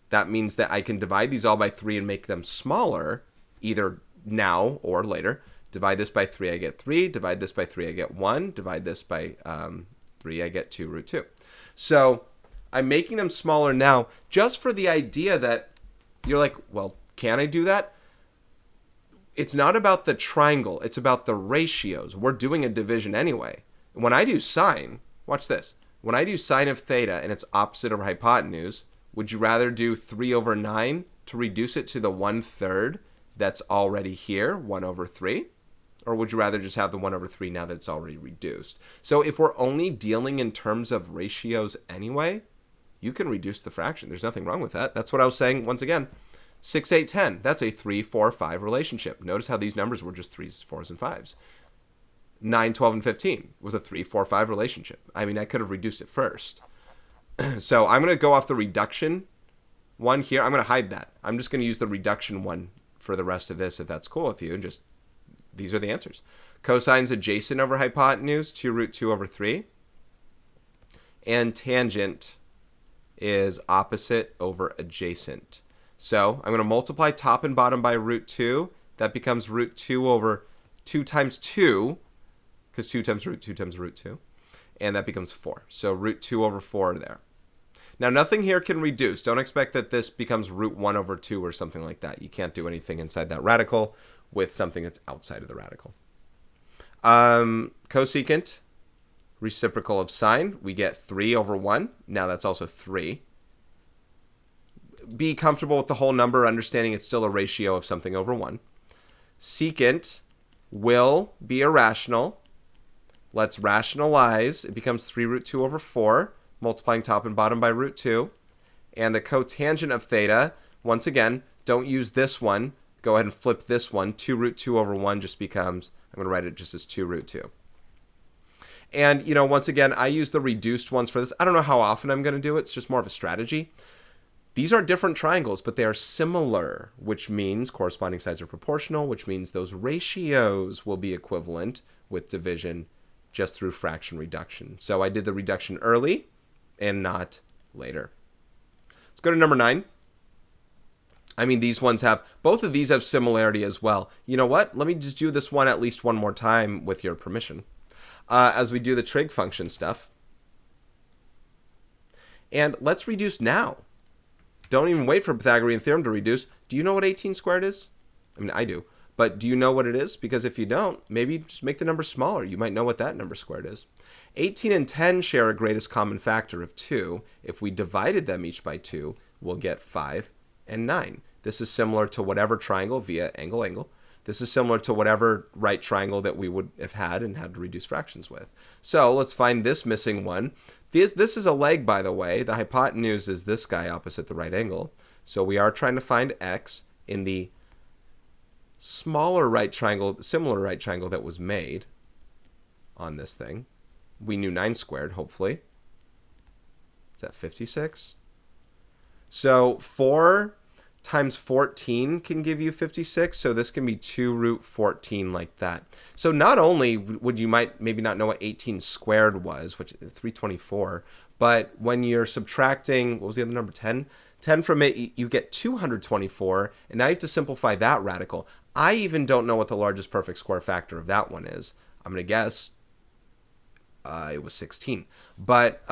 That means that I can divide these all by 3 and make them smaller, either now or later. Divide this by 3, I get 3. Divide this by 3, I get 1. Divide this by 3, I get 2 root 2. So I'm making them smaller now just for the idea that you're like, well, can I do that? It's not about the triangle. It's about the ratios. We're doing a division anyway. When I do sine, watch this. When I do sine of theta and it's opposite over hypotenuse, would you rather do 3 over 9 to reduce it to the 1/3 that's already here, 1 over 3? Or would you rather just have the 1 over 3 now that it's already reduced? So if we're only dealing in terms of ratios anyway, you can reduce the fraction. There's nothing wrong with that. That's what I was saying once again. 6, 8, 10. That's a 3, 4, 5 relationship. Notice how these numbers were just 3s, 4s, and 5s. 9, 12, and 15 was a 3, 4, 5 relationship. I mean, I could have reduced it first. So I'm going to go off the reduction one here. I'm going to hide that. I'm just going to use the reduction one for the rest of this if that's cool with you. And just, these are the answers. Cosine's adjacent over hypotenuse, 2 root 2 over 3. And tangent is opposite over adjacent. So I'm going to multiply top and bottom by root 2. That becomes root 2 over 2 times 2, because 2 times root 2. And that becomes 4. So root 2 over 4 there. Now, nothing here can reduce. Don't expect that this becomes root 1 over 2 or something like that. You can't do anything inside that radical with something that's outside of the radical. Cosecant, reciprocal of sine, we get 3 over 1. Now that's also 3. Be comfortable with the whole number, understanding it's still a ratio of something over 1. Secant will be irrational. Let's rationalize. It becomes 3 root 2 over 4, multiplying top and bottom by root 2. And the cotangent of theta, once again, don't use this one. Go ahead and flip this one. 2 root 2 over 1 just becomes, I'm going to write it just as 2 root 2. And, you know, once again, I use the reduced ones for this. I don't know how often I'm going to do it. It's just more of a strategy. These are different triangles, but they are similar, which means corresponding sides are proportional, which means those ratios will be equivalent with division just through fraction reduction. So I did the reduction early and not later. Let's go to number 9. I mean, these ones have, both of these have similarity as well. You know what? Let me just do this one at least one more time with your permission. As we do the trig function stuff. And let's reduce now. Don't even wait for Pythagorean theorem to reduce. Do you know what 18 squared is? I mean, I do. But do you know what it is? Because if you don't, maybe just make the number smaller. You might know what that number squared is. 18 and 10 share a greatest common factor of 2. If we divided them each by 2, we'll get 5 and 9. This is similar to whatever triangle via angle. This is similar to whatever right triangle that we would have had and had to reduce fractions with. So let's find this missing one. This is a leg, by the way. The hypotenuse is this guy opposite the right angle. So we are trying to find x in the smaller right triangle, similar right triangle that was made on this thing. We knew 9 squared, hopefully. Is that 56? So 4 times 14 can give you 56, so this can be 2 root 14 like that. So not only would you might maybe not know what 18 squared was, which is 324, but when you're subtracting, what was the other number, 10? 10 from it, you get 224, and now you have to simplify that radical. I even don't know what the largest perfect square factor of that one is. I'm going to guess it was 16. But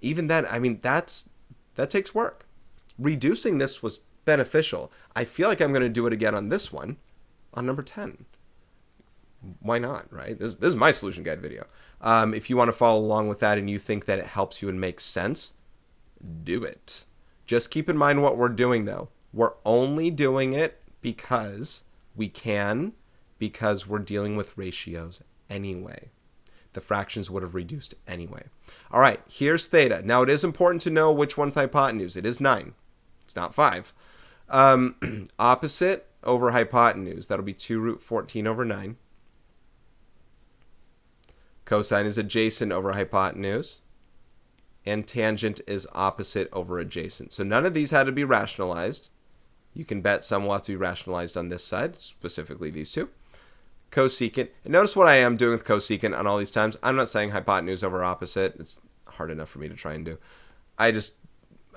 even then, I mean, that takes work. Reducing this was beneficial. I feel like I'm going to do it again on this one, on number 10. Why not, right? This is my solution guide video. If you want to follow along with that and you think that it helps you and makes sense, do it. Just keep in mind what we're doing, though. We're only doing it because we can, because we're dealing with ratios anyway. The fractions would have reduced anyway. All right, here's theta. Now, it is important to know which one's the hypotenuse. It is 9. It's not 5. Opposite over hypotenuse. That'll be 2 root 14 over 9. Cosine is adjacent over hypotenuse. And tangent is opposite over adjacent. So none of these had to be rationalized. You can bet some will have to be rationalized on this side, specifically these two. Cosecant. And notice what I am doing with cosecant on all these times. I'm not saying hypotenuse over opposite. It's hard enough for me to try and do. I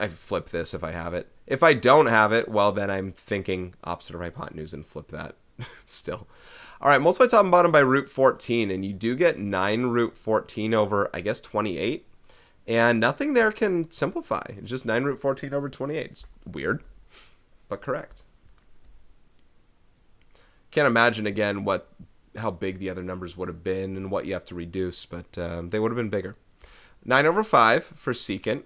flip this if I have it. If I don't have it, well, then I'm thinking opposite of hypotenuse and flip that still. All right, multiply top and bottom by root 14, and you do get 9 root 14 over, I guess, 28. And nothing there can simplify. It's just 9 root 14 over 28. It's weird, but correct. Can't imagine, again, how big the other numbers would have been and what you have to reduce, but they would have been bigger. 9 over 5 for secant.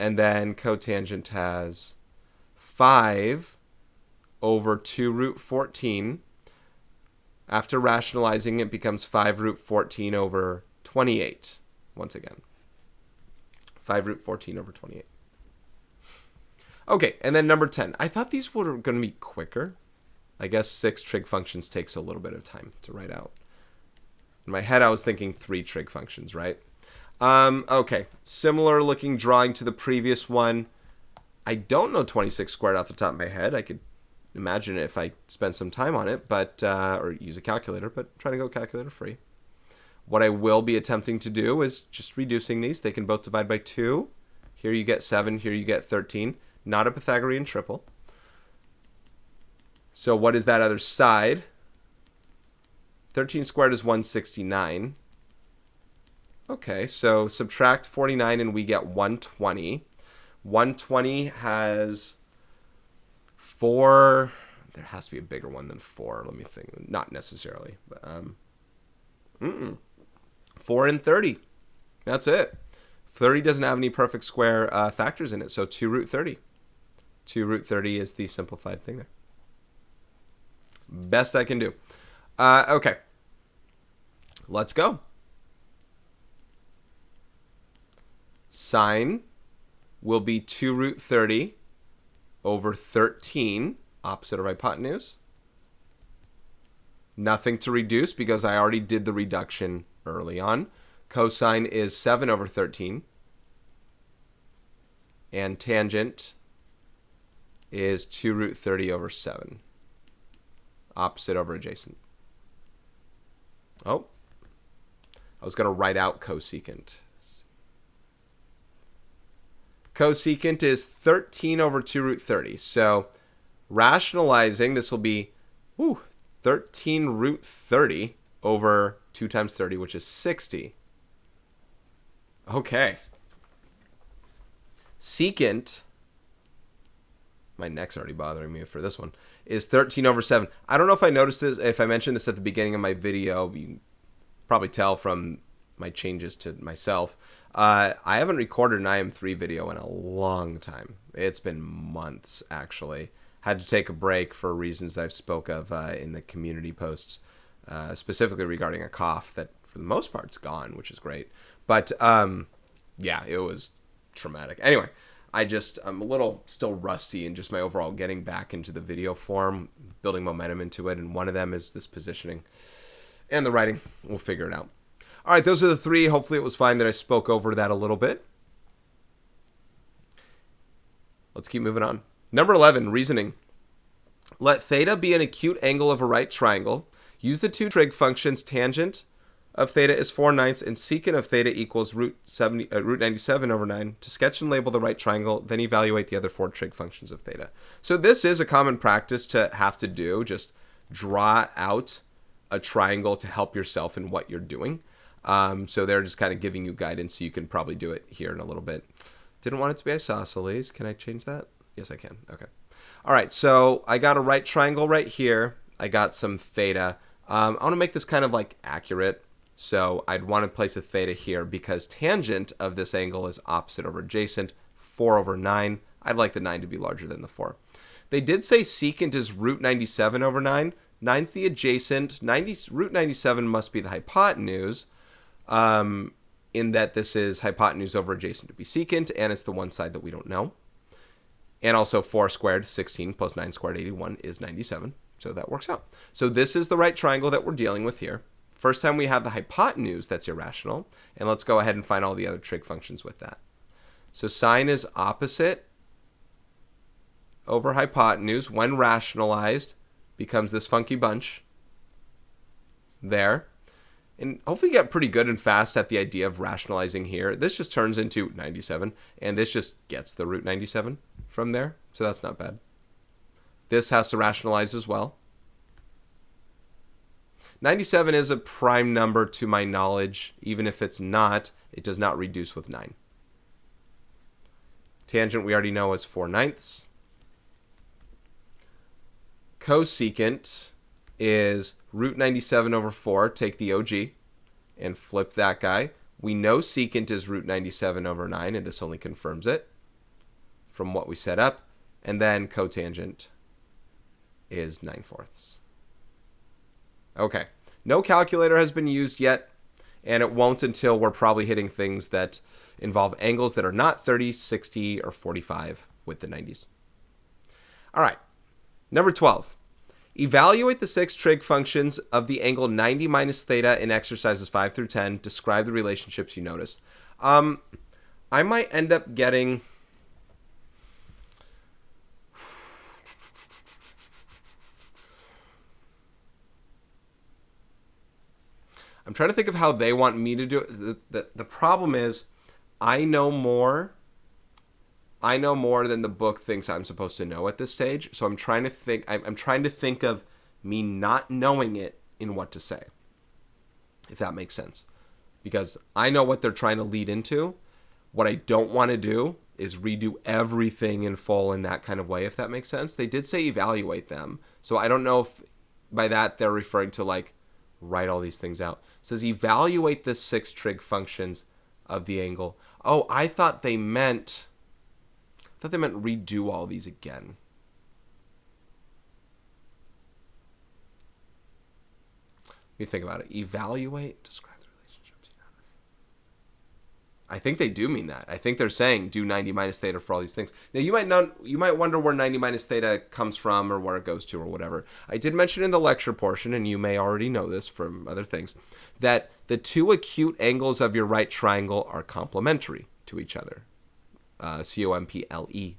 And then cotangent has 5 over 2 root 14. After rationalizing, it becomes 5 root 14 over 28. Once again, 5 root 14 over 28. Okay, and then number 10. I thought these were going to be quicker. I guess 6 trig functions takes a little bit of time to write out. In my head, I was thinking 3 trig functions, right? Okay, similar looking drawing to the previous one. I don't know 26 squared off the top of my head. I could imagine it if I spend some time on it, but or use a calculator, but try to go calculator free. What I will be attempting to do is just reducing these. They can both divide by 2. Here you get 7, here you get 13. Not a Pythagorean triple. So what is that other side? 13 squared is 169. Okay, so subtract 49 and we get 120. 120 has 4. There has to be a bigger one than 4. Let me think. Not necessarily. But, 4 and 30. That's it. 30 doesn't have any perfect square factors in it, so 2 root 30. 2 root 30 is the simplified thing there. Best I can do. Okay. Let's go. Sine will be 2 root 30 over 13, opposite of hypotenuse. Nothing to reduce because I already did the reduction early on. Cosine is 7 over 13. And tangent is 2 root 30 over 7. Opposite over adjacent. Oh. I was going to write out cosecant. Cosecant is 13 over 2 root 30. So rationalizing, this will be 13 root 30 over 2 times 30, which is 60. Okay. Secant, my neck's already bothering me for this one, is 13 over 7. I don't know if I noticed this, if I mentioned this at the beginning of my video. You can probably tell from my changes to myself. I haven't recorded an IM3 video in a long time. It's been months, actually. Had to take a break for reasons that I've spoke of in the community posts, specifically regarding a cough that, for the most part, is gone, which is great. But, yeah, it was traumatic. Anyway, I'm a little still rusty in just my overall getting back into the video form, building momentum into it, and one of them is this positioning and the writing. We'll figure it out. All right, those are the 3. Hopefully it was fine that I spoke over that a little bit. Let's keep moving on. Number 11, reasoning. Let theta be an acute angle of a right triangle. Use the 2 trig functions. Tangent of theta is 4/9 and secant of theta equals root 97 over 9 to sketch and label the right triangle, then evaluate the other 4 trig functions of theta. So this is a common practice to have to do. Just draw out a triangle to help yourself in what you're doing. So they're just kind of giving you guidance, so you can probably do it here in a little bit. Didn't want it to be isosceles. Can I change that? Yes, I can. Okay. All right, so I got a right triangle right here. I got some theta. I want to make this kind of like accurate. So I'd want to place a theta here because tangent of this angle is opposite over adjacent, 4 over 9. I'd like the 9 to be larger than the 4. They did say secant is root 97 over 9. 9's the adjacent. Root 97 must be the hypotenuse. In that this is hypotenuse over adjacent to be secant, and it's the one side that we don't know. And also 4 squared, 16, plus 9 squared, 81, is 97. So that works out. So this is the right triangle that we're dealing with here. First time we have the hypotenuse that's irrational. And let's go ahead and find all the other trig functions with that. So sine is opposite over hypotenuse. When rationalized, becomes this funky bunch there. And hopefully get pretty good and fast at the idea of rationalizing here. This just turns into 97, and this just gets the root 97 from there. So that's not bad. This has to rationalize as well. 97 is a prime number to my knowledge. Even if it's not, it does not reduce with 9. Tangent we already know is 4/9. Cosecant is root 97 over 4. Take the OG and flip that guy. We know secant is root 97 over 9, and this only confirms it from what we set up. And then cotangent is 9/4. Okay. No calculator has been used yet, and it won't until we're probably hitting things that involve angles that are not 30, 60, or 45 with the 90s. All right. Number 12. Evaluate the 6 trig functions of the angle 90 minus theta in exercises 5 through 10. Describe the relationships you notice. I might end up getting... trying to think of how they want me to do it. The problem is I know more than the book thinks I'm supposed to know at this stage. So I'm trying to think. I'm trying to think of me not knowing it in what to say, if that makes sense. Because I know what they're trying to lead into. What I don't want to do is redo everything in full in that kind of way, if that makes sense. They did say evaluate them. So I don't know if by that they're referring to like write all these things out. It says evaluate the 6 trig functions of the angle. Oh, I thought they meant redo all these again. Let me think about it. Evaluate, describe the relationships. I think they do mean that. I think they're saying do 90 minus theta for all these things. Now you might wonder where 90 minus theta comes from or where it goes to or whatever. I did mention in the lecture portion, and you may already know this from other things, that the 2 acute angles of your right triangle are complementary to each other. COMPLEMENTRY.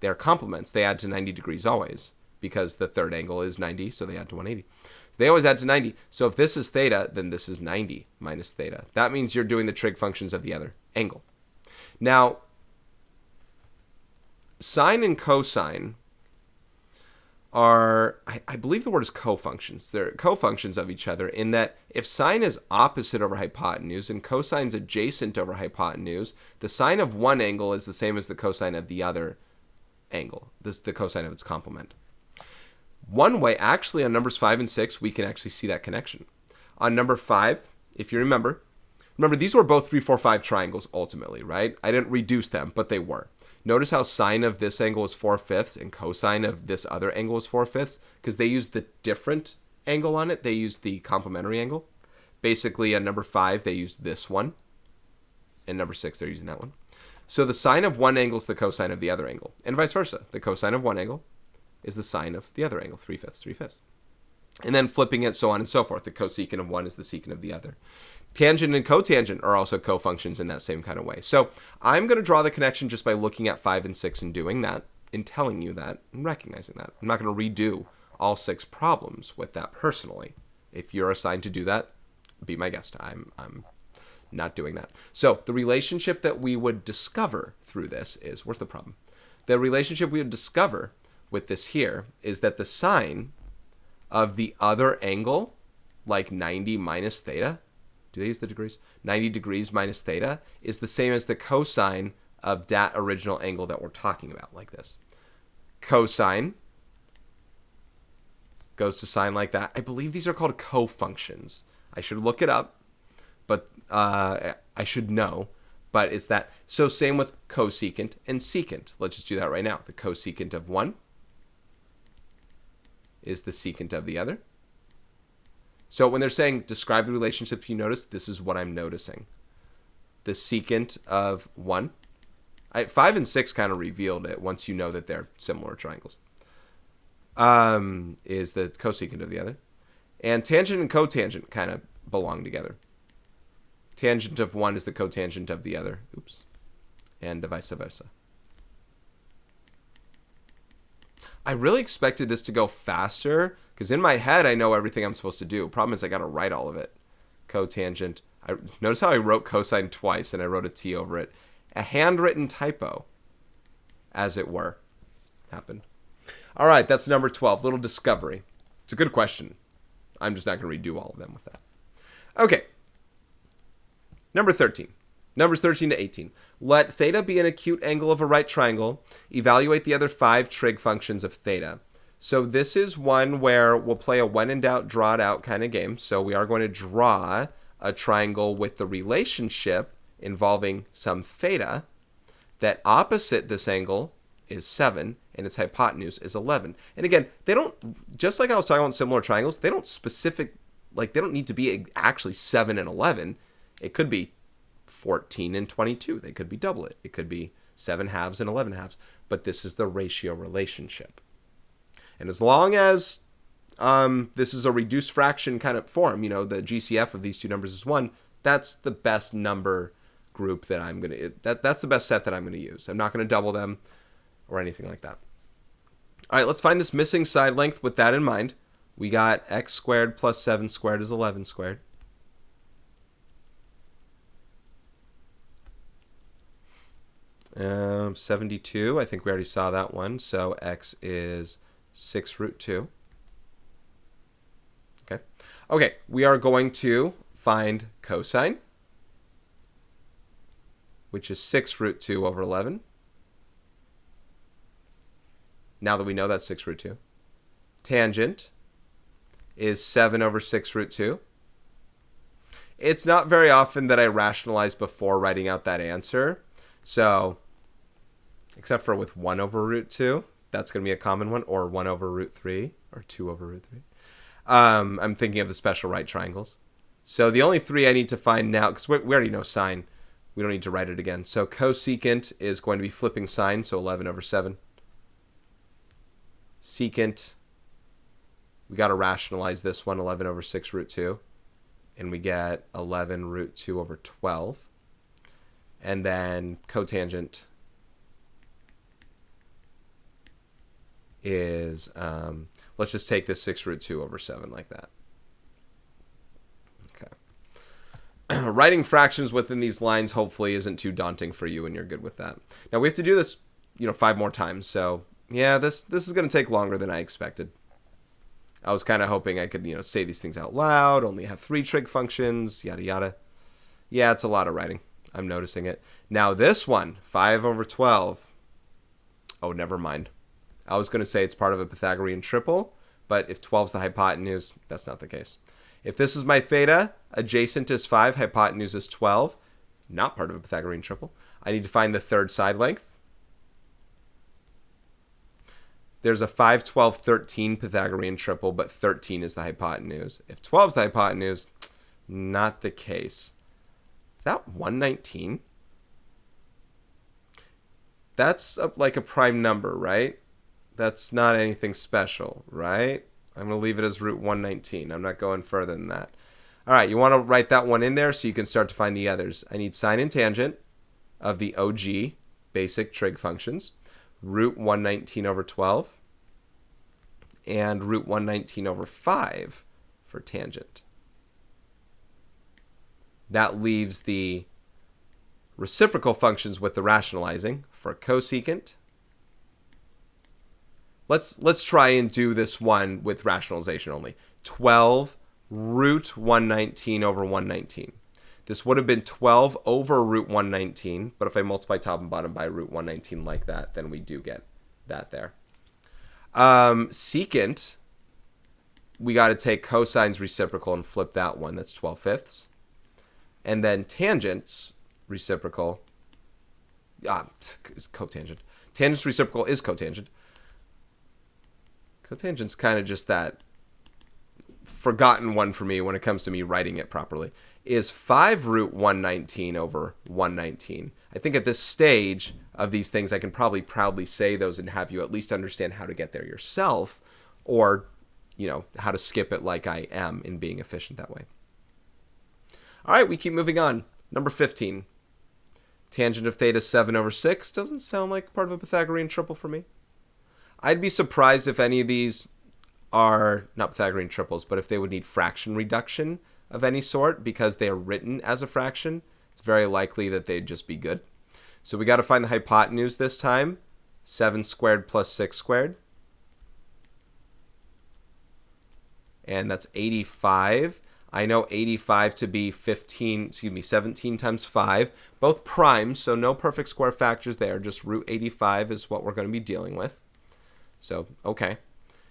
They're complements. They add to 90 degrees always because the third angle is 90, so they add to 180. They always add to 90. So if this is theta, then this is 90 minus theta. That means you're doing the trig functions of the other angle. Now, sine and cosine are, I believe the word is cofunctions. They're cofunctions of each other in that if sine is opposite over hypotenuse and cosine is adjacent over hypotenuse, the sine of one angle is the same as the cosine of the other angle. This is the cosine of its complement. One way, actually, on numbers 5 and 6, we can actually see that connection. On number 5, if you remember, these were both 3, 4, 5 triangles ultimately, right? I didn't reduce them, but they were. Notice how sine of this angle is 4/5 and cosine of this other angle is 4/5 because they used the different angle on it. They used the complementary angle. Basically, on number 5, they used this one. And number 6, they're using that one. So the sine of one angle is the cosine of the other angle, and vice versa. The cosine of one angle is the sine of the other angle, 3/5, 3/5. And then flipping it, so on and so forth. The cosecant of one is the secant of the other. Tangent and cotangent are also cofunctions in that same kind of way. So I'm going to draw the connection just by looking at 5 and 6 and doing that, and telling you that, and recognizing that. I'm not going to redo all 6 problems with that personally. If you're assigned to do that, be my guest. I'm not doing that. So the relationship that we would discover through this is, where's the problem? The relationship we would discover with this here is that the sine of the other angle, like 90 minus theta, do they use the degrees? 90 degrees minus theta is the same as the cosine of that original angle that we're talking about, like this. Cosine goes to sine like that. I believe these are called cofunctions. I should look it up, but I should know. But it's that. So same with cosecant and secant. Let's just do that right now. The cosecant of one is the secant of the other. So when they're saying describe the relationship, you notice this is what I'm noticing. The secant of 1. 5 and 6 kind of revealed it once you know that they're similar triangles. Is the cosecant of the other. And tangent and cotangent kind of belong together. Tangent of 1 is the cotangent of the other. Oops. And vice versa. I really expected this to go faster because in my head I know everything I'm supposed to do. Problem is I got to write all of it. Cotangent. Notice how I wrote cosine twice and I wrote a T over it. A handwritten typo, as it were, happened. All right, that's number 12. Little discovery. It's a good question. I'm just not going to redo all of them with that. Okay. Number 13. Numbers 13 to 18. Let theta be an acute angle of a right triangle. Evaluate the other 5 trig functions of theta. So this is one where we'll play a when in doubt, draw it out kind of game. So we are going to draw a triangle with the relationship involving some theta that opposite this angle is 7 and its hypotenuse is 11. And again, they don't, just like I was talking about similar triangles, they don't they don't need to be actually 7 and 11. It could be 14 and 22. They could be double it. It could be 7 halves and 11 halves. But this is the ratio relationship. And as long as this is a reduced fraction kind of form, the GCF of these two numbers is 1, that's the best number group that I'm going to, that's the best set that I'm going to use. I'm not going to double them or anything like that. All right, let's find this missing side length with that in mind. We got x squared plus 7 squared is 11 squared. Um, 72, I think we already saw that one. So x is 6 root 2. Okay. Okay, we are going to find cosine, which is 6 root 2 over 11. Now that we know that's 6 root 2. Tangent is 7 over 6 root 2. It's not very often that I rationalize before writing out that answer. So, except for with 1 over root 2, that's going to be a common one, or 1 over root 3, or 2 over root 3. I'm thinking of the special right triangles. So the only three I need to find now, because we already know sine, we don't need to write it again. So cosecant is going to be flipping sine, so 11 over 7. Secant, we got to rationalize this one, 11 over 6 root 2. And we get 11 root 2 over 12. And then cotangent is, let's just take this 6 root 2 over 7 like that. Okay. Writing fractions within these lines hopefully isn't too daunting for you and you're good with that. Now we have to do this, 5 more times. So yeah, this is going to take longer than I expected. I was kind of hoping I could, say these things out loud, only have 3 trig functions, yada yada. Yeah, it's a lot of writing. I'm noticing it. Now this one, 5 over 12. Oh, never mind. I was going to say it's part of a Pythagorean triple, but if 12 is the hypotenuse, that's not the case. If this is my theta, adjacent is 5, hypotenuse is 12, not part of a Pythagorean triple. I need to find the third side length. There's a 5, 12, 13 Pythagorean triple, but 13 is the hypotenuse. If 12 is the hypotenuse, not the case. Is that 119? That's like a prime number, right? That's not anything special, right? I'm going to leave it as root 119. I'm not going further than that. All right, you want to write that one in there so you can start to find the others. I need sine and tangent of the OG, basic trig functions, root 119 over 12, and root 119 over 5 for tangent. That leaves the reciprocal functions with the rationalizing for cosecant. Let's try and do this one with rationalization only. 12 root 119 over 119. This would have been 12 over root 119, but if I multiply top and bottom by root 119 like that, then we do get that there. Secant, we got to take cosine's reciprocal and flip that one. That's 12 fifths. And then tangent's reciprocal is cotangent. Tangent's reciprocal is cotangent. Cotangent's kind of just that forgotten one for me when it comes to me writing it properly. Is 5 root 119 over 119. I think at this stage of these things, I can probably proudly say those and have you at least understand how to get there yourself, or, how to skip it like I am in being efficient that way. All right, we keep moving on. Number 15. Tangent of theta 7 over 6 doesn't sound like part of a Pythagorean triple for me. I'd be surprised if any of these are not Pythagorean triples, but if they would need fraction reduction of any sort because they are written as a fraction. It's very likely that they'd just be good. So we got to find the hypotenuse this time. 7 squared plus 6 squared. And that's 85. I know 85 to be 17 times 5. Both primes, so no perfect square factors there. Just root 85 is what we're going to be dealing with. So, okay.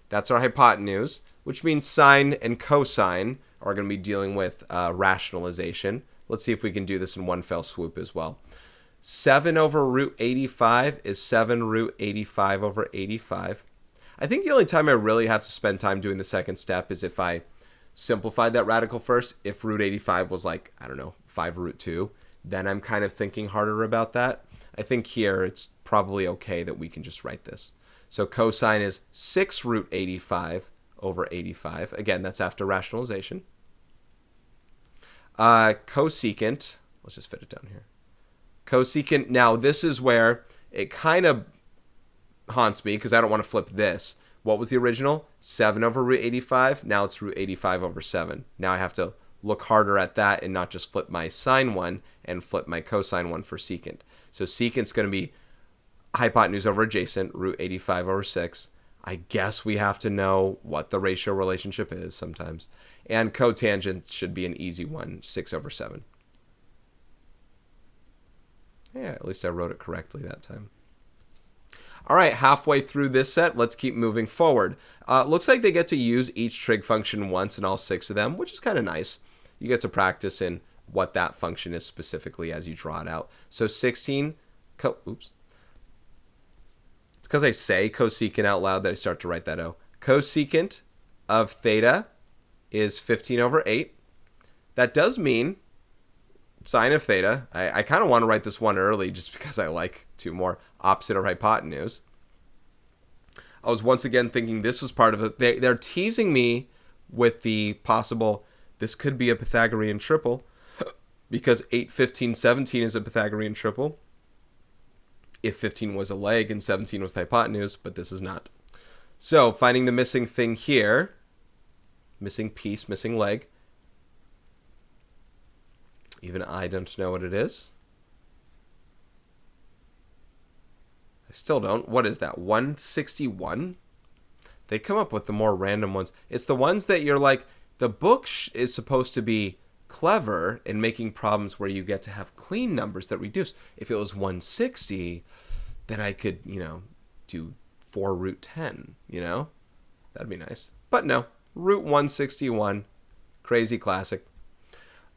That's our hypotenuse, which means sine and cosine are going to be dealing with rationalization. Let's see if we can do this in one fell swoop as well. 7 over root 85 is 7 root 85 over 85. I think the only time I really have to spend time doing the second step is if I simplified that radical first. If root 85 was like, 5 root 2, then I'm kind of thinking harder about that. I think here it's probably okay that we can just write this. So cosine is 6 root 85 over 85. Again, that's after rationalization. Cosecant, let's just fit it down here. Cosecant, now this is where it kind of haunts me because I don't want to flip this. What was the original? 7 over root 85. Now it's root 85 over 7. Now I have to look harder at that and not just flip my sine 1 and flip my cosine 1 for secant. So secant's going to be hypotenuse over adjacent, root 85 over 6. I guess we have to know what the ratio relationship is sometimes. And cotangent should be an easy one, 6 over 7. Yeah, at least I wrote it correctly that time. All right, halfway through this set, let's keep moving forward. Looks like they get to use each trig function once in all 6 of them, which is kind of nice. You get to practice in what that function is specifically as you draw it out. So 16, oops. It's because I say cosecant out loud that I start to write that O. Cosecant of theta is 15 over 8. That does mean sine of theta. I kind of want to write this one early just because I like 2 more. Opposite of hypotenuse. I was once again thinking this was part of it. They're teasing me with the possible, this could be a Pythagorean triple because 8, 15, 17 is a Pythagorean triple. If 15 was a leg and 17 was the hypotenuse, but this is not. So finding the missing thing here, missing piece, missing leg. Even I don't know what it is. I still don't. What is that? 161? They come up with the more random ones. It's the ones that you're like, the book is supposed to be clever in making problems where you get to have clean numbers that reduce. If it was 160, then I could, do 4 root 10, That'd be nice. But no, root 161, crazy classic.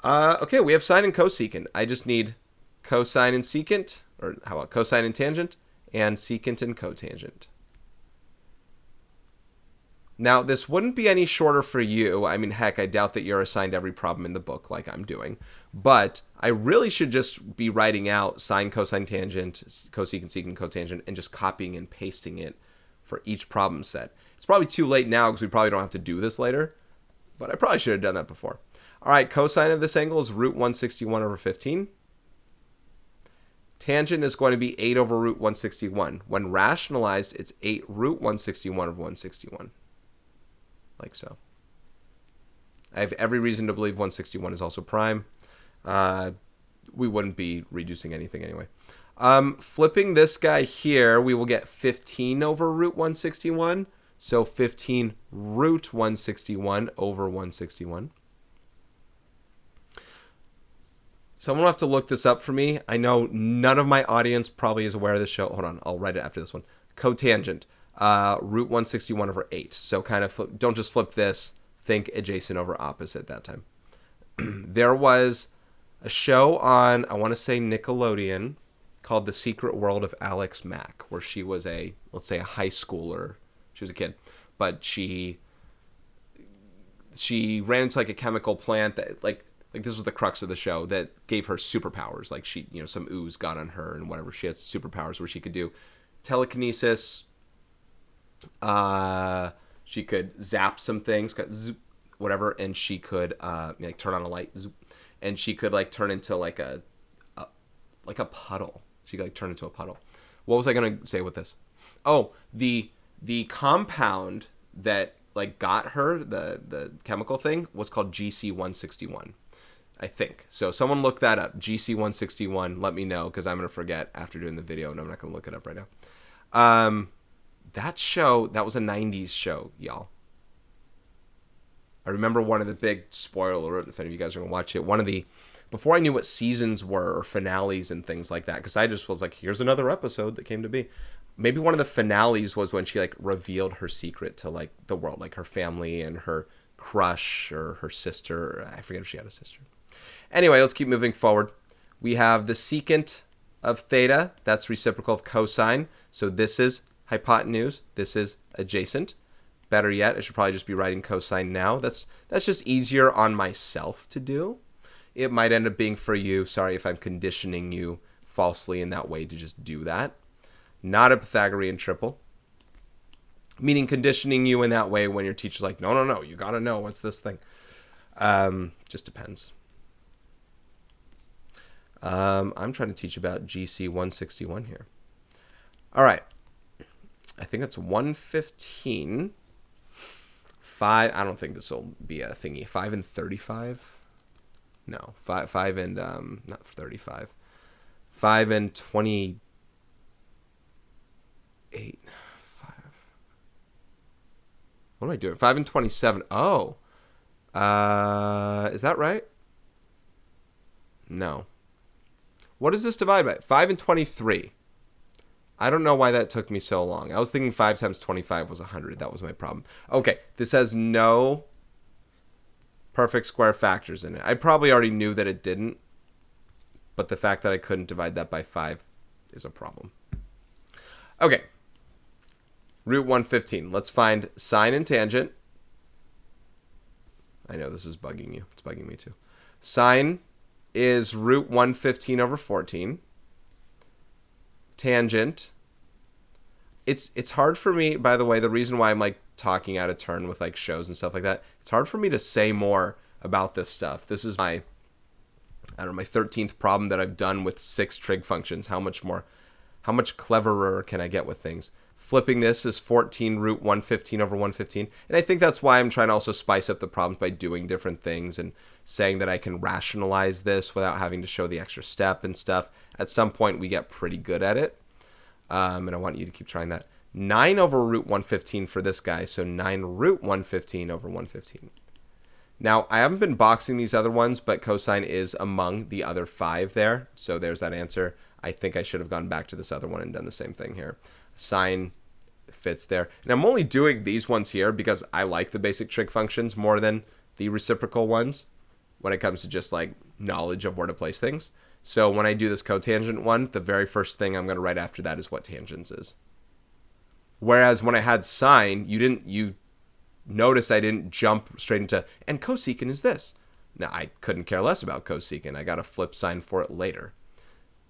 Okay, we have sine and cosecant. I just need cosine and secant, or how about cosine and tangent, and secant and cotangent. Now, this wouldn't be any shorter for you. I mean, heck, I doubt that you're assigned every problem in the book like I'm doing. But I really should just be writing out sine, cosine, tangent, cosecant, secant, cotangent, and just copying and pasting it for each problem set. It's probably too late now because we probably don't have to do this later. But I probably should have done that before. All right, cosine of this angle is root 161 over 15. Tangent is going to be 8 over root 161. When rationalized, it's 8 root 161 over 161. Like so. I have every reason to believe 161 is also prime. We wouldn't be reducing anything anyway. Flipping this guy here, we will get 15 over root 161. So 15 root 161 over 161. Someone will have to look this up for me. I know none of my audience probably is aware of this show. Hold on, I'll write it after this one. Cotangent. Root 161 over 8. So kind of don't just flip this. Think adjacent over opposite that time. There was a show on, I want to say Nickelodeon, called The Secret World of Alex Mack, where she was let's say a high schooler. She was a kid, but she ran into like a chemical plant that like this was the crux of the show that gave her superpowers. Like she, some ooze got on her and whatever. She had superpowers where she could do telekinesis. She could zap some things, whatever, and she could turn on a light, and she could like turn into like a puddle. She could like turn into a puddle. What was I gonna say with this? Oh, the compound that like got her the chemical thing was called GC161. I think. So someone look that up. GC161. Let me know because I'm gonna forget after doing the video, and I'm not gonna look it up right now. That show, that was a 90s show, y'all. I remember one of the big, spoiler alert, if any of you guys are going to watch it, before I knew what seasons were or finales and things like that, because I just was like, here's another episode that came to be. Maybe one of the finales was when she like revealed her secret to like the world, like her family and her crush or her sister. I forget if she had a sister. Anyway, let's keep moving forward. We have the secant of theta. That's reciprocal of cosine. So this is hypotenuse. This is adjacent. Better yet, I should probably just be writing cosine now. That's just easier on myself to do. It might end up being for you. Sorry if I'm conditioning you falsely in that way to just do that. Not a Pythagorean triple. Meaning conditioning you in that way when your teacher's like, no, you got to know what's this thing. Just depends. I'm trying to teach about GC161 here. All right. I think that's 115. 5, I don't think this will be a thingy. 5 and 35? No, 5 and, not 35. 5 and 28. 5. What am I doing? 5 and 27. Oh. Is that right? No. What does this divide by? 5 and 23. I don't know why that took me so long. I was thinking 5 times 25 was 100. That was my problem. Okay, this has no perfect square factors in it. I probably already knew that it didn't, but the fact that I couldn't divide that by 5 is a problem. Okay, root 115. Let's find sine and tangent. I know this is bugging you. It's bugging me too. Sine is root 115 over 14. Tangent. It's hard for me, by the way, the reason why I'm like talking out of turn with like shows and stuff like that, it's hard for me to say more about this stuff. This is my, I don't know, my 13th problem that I've done with 6 trig functions. How much cleverer can I get with things? Flipping this is 14 root 115 over 115. And I think that's why I'm trying to also spice up the problems by doing different things and saying that I can rationalize this without having to show the extra step and stuff. At some point, we get pretty good at it. And I want you to keep trying that. 9 over root 115 for this guy. So 9 root 115 over 115. Now, I haven't been boxing these other ones, but cosine is among the other 5 there. So there's that answer. I think I should have gone back to this other one and done the same thing here. Sine fits there. And I'm only doing these ones here because I like the basic trig functions more than the reciprocal ones when it comes to just like knowledge of where to place things. So when I do this cotangent one, the very first thing I'm going to write after that is what tangents is. Whereas when I had sine, you notice I didn't jump straight into, and cosecant is this. Now, I couldn't care less about cosecant. I got to flip sine for it later.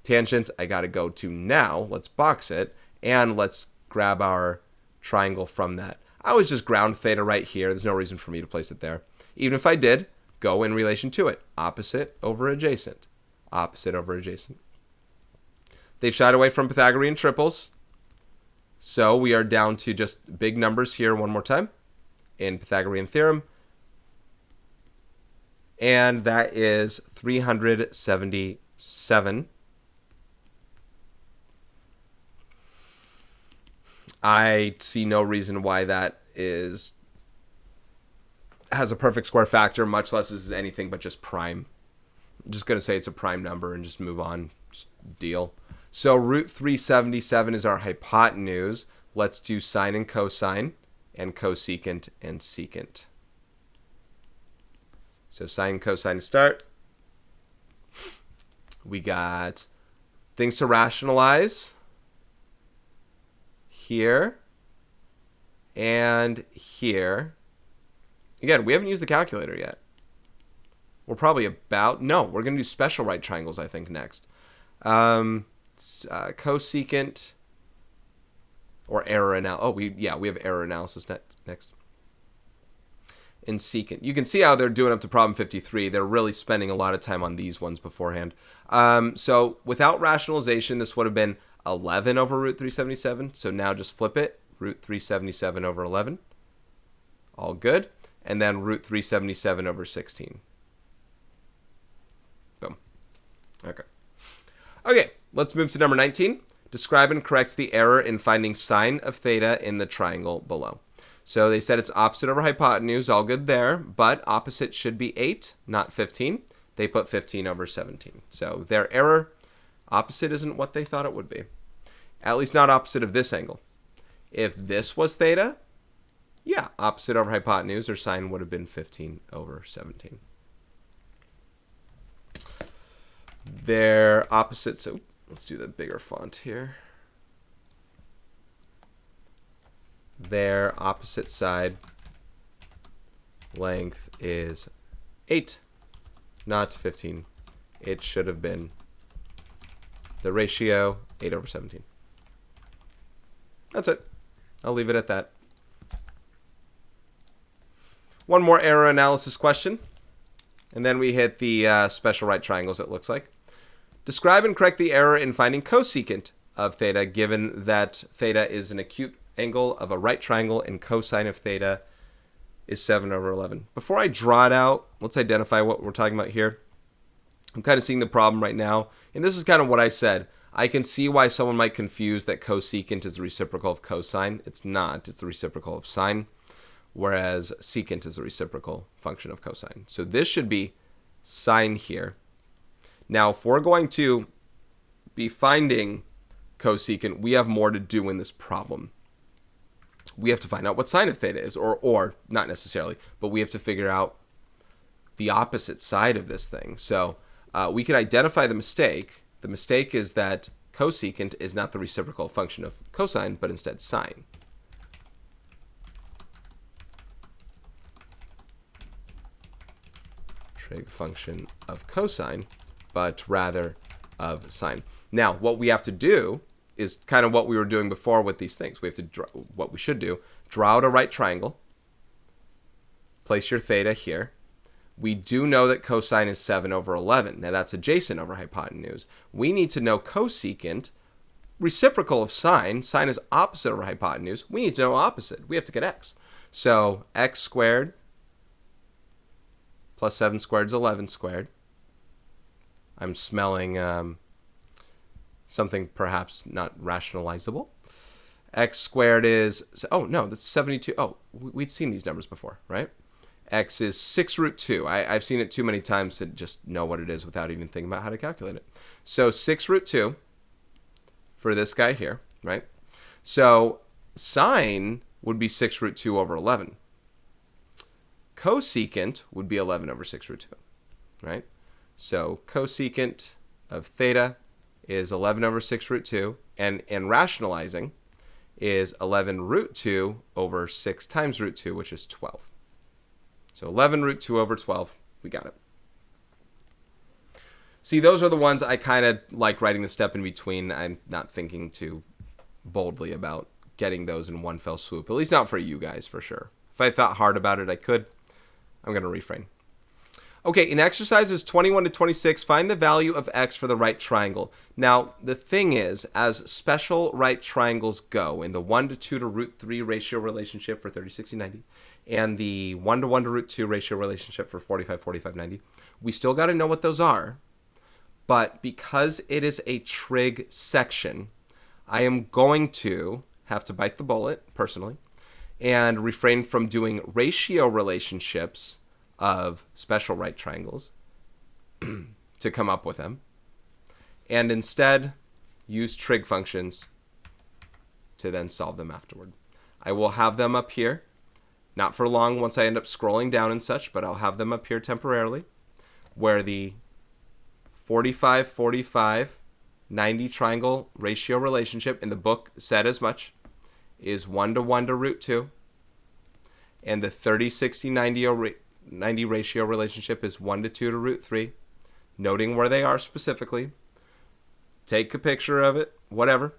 Tangent, I got to go to now. Let's box it. And let's grab our triangle from that. I was just ground theta right here. There's no reason for me to place it there. Even if I did, go in relation to it. Opposite over adjacent. Opposite over adjacent. They've shied away from Pythagorean triples. So we are down to just big numbers here one more time in Pythagorean theorem. And that is 377. I see no reason why that has a perfect square factor, much less is anything but just prime. I'm just going to say it's a prime number and just move on. Just deal. So root 377 is our hypotenuse. Let's do sine and cosine and cosecant and secant. So sine, cosine to start. We got things to rationalize here and here. Again, we haven't used the calculator yet. We're probably about, no, we're going to do special right triangles, I think, next. Cosecant or error analysis. Oh, we have error analysis next. In secant. You can see how they're doing up to problem 53. They're really spending a lot of time on these ones beforehand. So without rationalization, this would have been 11 over root 377. So now just flip it. Root 377 over 11. All good. And then root 377 over 16. Boom. Okay. Okay, let's move to number 19. Describe and correct the error in finding sine of theta in the triangle below. So they said it's opposite over hypotenuse, all good there, but opposite should be 8, not 15. They put 15 over 17. So their error, opposite isn't what they thought it would be. At least not opposite of this angle. If this was theta, yeah, opposite over hypotenuse or sine would have been 15 over 17. Their opposite, so let's do the bigger font here. Their opposite side length is 8, not 15. It should have been the ratio 8 over 17. That's it. I'll leave it at that. One more error analysis question, and then we hit the special right triangles, it looks like. Describe and correct the error in finding cosecant of theta, given that theta is an acute angle of a right triangle and cosine of theta is 7 over 11. Before I draw it out, let's identify what we're talking about here. I'm kind of seeing the problem right now, and this is kind of what I said. I can see why someone might confuse that cosecant is the reciprocal of cosine. It's not. It's the reciprocal of sine, whereas secant is the reciprocal function of cosine. So this should be sine here. Now, if we're going to be finding cosecant, we have more to do in this problem. We have to find out what sine of theta is, or not necessarily, but we have to figure out the opposite side of this thing. So we can identify the mistake. The mistake is that cosecant is not the reciprocal function of cosine, but instead sine. Trig function of cosine, but rather of sine. Now, what we have to do is kind of what we were doing before with these things. We have to draw, what we should do, draw out a right triangle, place your theta here. We do know that cosine is 7 over 11. Now that's adjacent over hypotenuse. We need to know cosecant, reciprocal of sine. Sine is opposite over hypotenuse. We need to know opposite. We have to get x. So x squared plus 7 squared is 11 squared. I'm smelling something perhaps not rationalizable. X squared is, oh no, that's 72. Oh, we'd seen these numbers before, right? X is 6 root 2. I've seen it too many times to just know what it is without even thinking about how to calculate it. So 6 root 2 for this guy here, right? So sine would be 6 root 2 over 11. Cosecant would be 11 over 6 root 2, right? So cosecant of theta is 11 over 6 root 2, and rationalizing is 11 root 2 over 6 times root 2, which is 12. So 11 root 2 over 12, we got it. See, those are the ones I kind of like writing the step in between. I'm not thinking too boldly about getting those in one fell swoop, at least not for you guys, for sure. If I thought hard about it, I could. I'm going to refrain. Okay, in exercises 21 to 26, find the value of x for the right triangle. Now, the thing is, as special right triangles go, in the 1 to 2 to root 3 ratio relationship for 30, 60, 90, and the 1 to 1 to root 2 ratio relationship for 45, 45, 90, we still got to know what those are. But because it is a trig section, I am going to have to bite the bullet, personally, and refrain from doing ratio relationships of special right triangles to come up with them, and instead use trig functions to then solve them afterward. I will have them up here, not for long once I end up scrolling down and such, but I'll have them up here temporarily, where the 45, 45, 90 triangle ratio relationship in the book said as much is 1 to 1 to root 2, and the 30, 60, 90 ratio relationship is 1 to 2 to root 3, noting where they are specifically. Take a picture of it, whatever.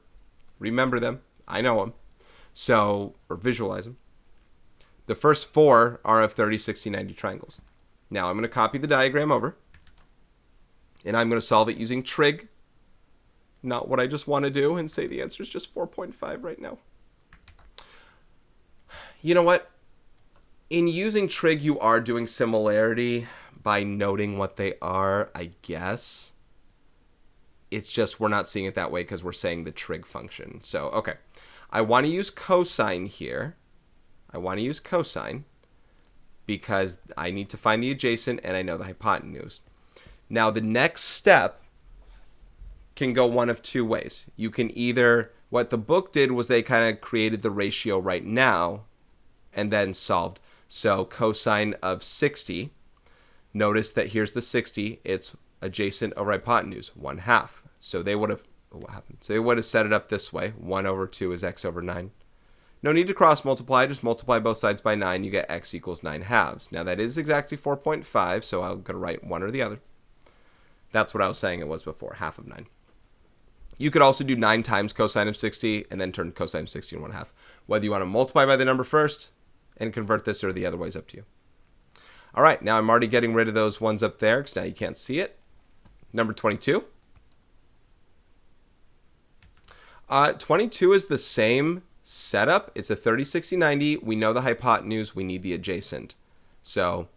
Remember them. I know them. So, or visualize them. The first 4 are of 30, 60, 90 triangles. Now I'm going to copy the diagram over, and I'm going to solve it using trig, not what I just want to do and say the answer is just 4.5 right now. You know what? In using trig, you are doing similarity by noting what they are, I guess. It's just we're not seeing it that way because we're saying the trig function. So, okay. I want to use cosine here. I want to use cosine because I need to find the adjacent and I know the hypotenuse. Now, the next step can go one of two ways. You can either, what the book did was they kind of created the ratio right now and then solved. So cosine of 60, notice that here's the 60, it's adjacent over hypotenuse, 1/2. So they would have, what happened? So they would have set it up this way, 1 over 2 is x over 9. No need to cross multiply, just multiply both sides by 9, you get x equals 9/2. Now that is exactly 4.5, so I'm going to write one or the other. That's what I was saying it was before, half of 9. You could also do 9 times cosine of 60 and then turn cosine of 60 into 1/2. Whether you want to multiply by the number first and convert this or the other way is up to you. All right, now I'm already getting rid of those ones up there because now you can't see it. Number 22. 22 is the same setup, it's a 30, 60, 90. We know the hypotenuse, we need the adjacent. So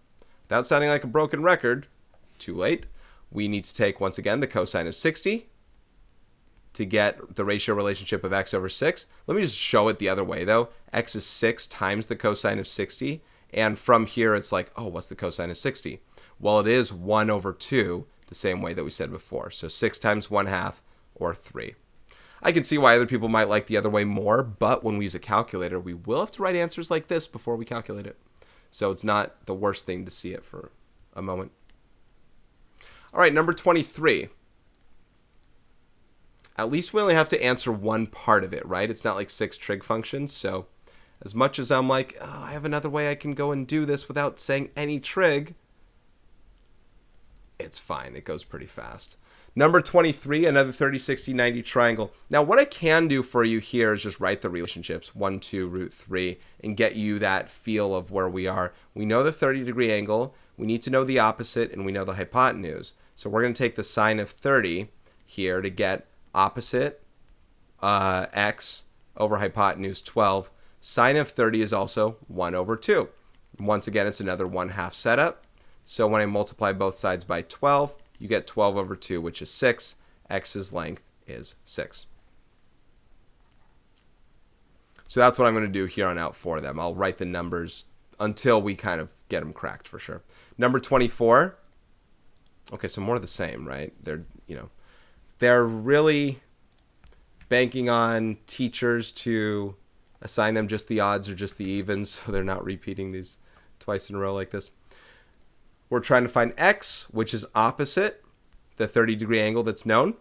without sounding like a broken record, too late, we need to take, once again, the cosine of 60 to get the ratio relationship of x over 6. Let me just show it the other way, though. X is 6 times the cosine of 60. And from here, it's like, oh, what's the cosine of 60? Well, it is 1 over 2, the same way that we said before. So 6 times 1/2, or 3. I can see why other people might like the other way more, but when we use a calculator, we will have to write answers like this before we calculate it. So it's not the worst thing to see it for a moment. All right, number 23. At least we only have to answer one part of it, right? It's not like 6 trig functions. So as much as I'm like, oh, I have another way I can go and do this without saying any trig, it's fine. It goes pretty fast. Number 23, another 30, 60, 90 triangle. Now, what I can do for you here is just write the relationships, 1, 2, root 3, and get you that feel of where we are. We know the 30-degree angle. We need to know the opposite, and we know the hypotenuse. So we're going to take the sine of 30 here to get opposite x over hypotenuse 12. Sine of 30 is also 1 over 2. Once again, it's another 1/2 setup. So when I multiply both sides by 12, you get 12 over 2, which is 6. X's length is 6. So that's what I'm going to do here on out for them. I'll write the numbers until we kind of get them cracked for sure. Number 24. Okay, so more of the same, right? They're really banking on teachers to assign them just the odds or just the evens, so they're not repeating these twice in a row like this. We're trying to find x, which is opposite the 30-degree angle that's known.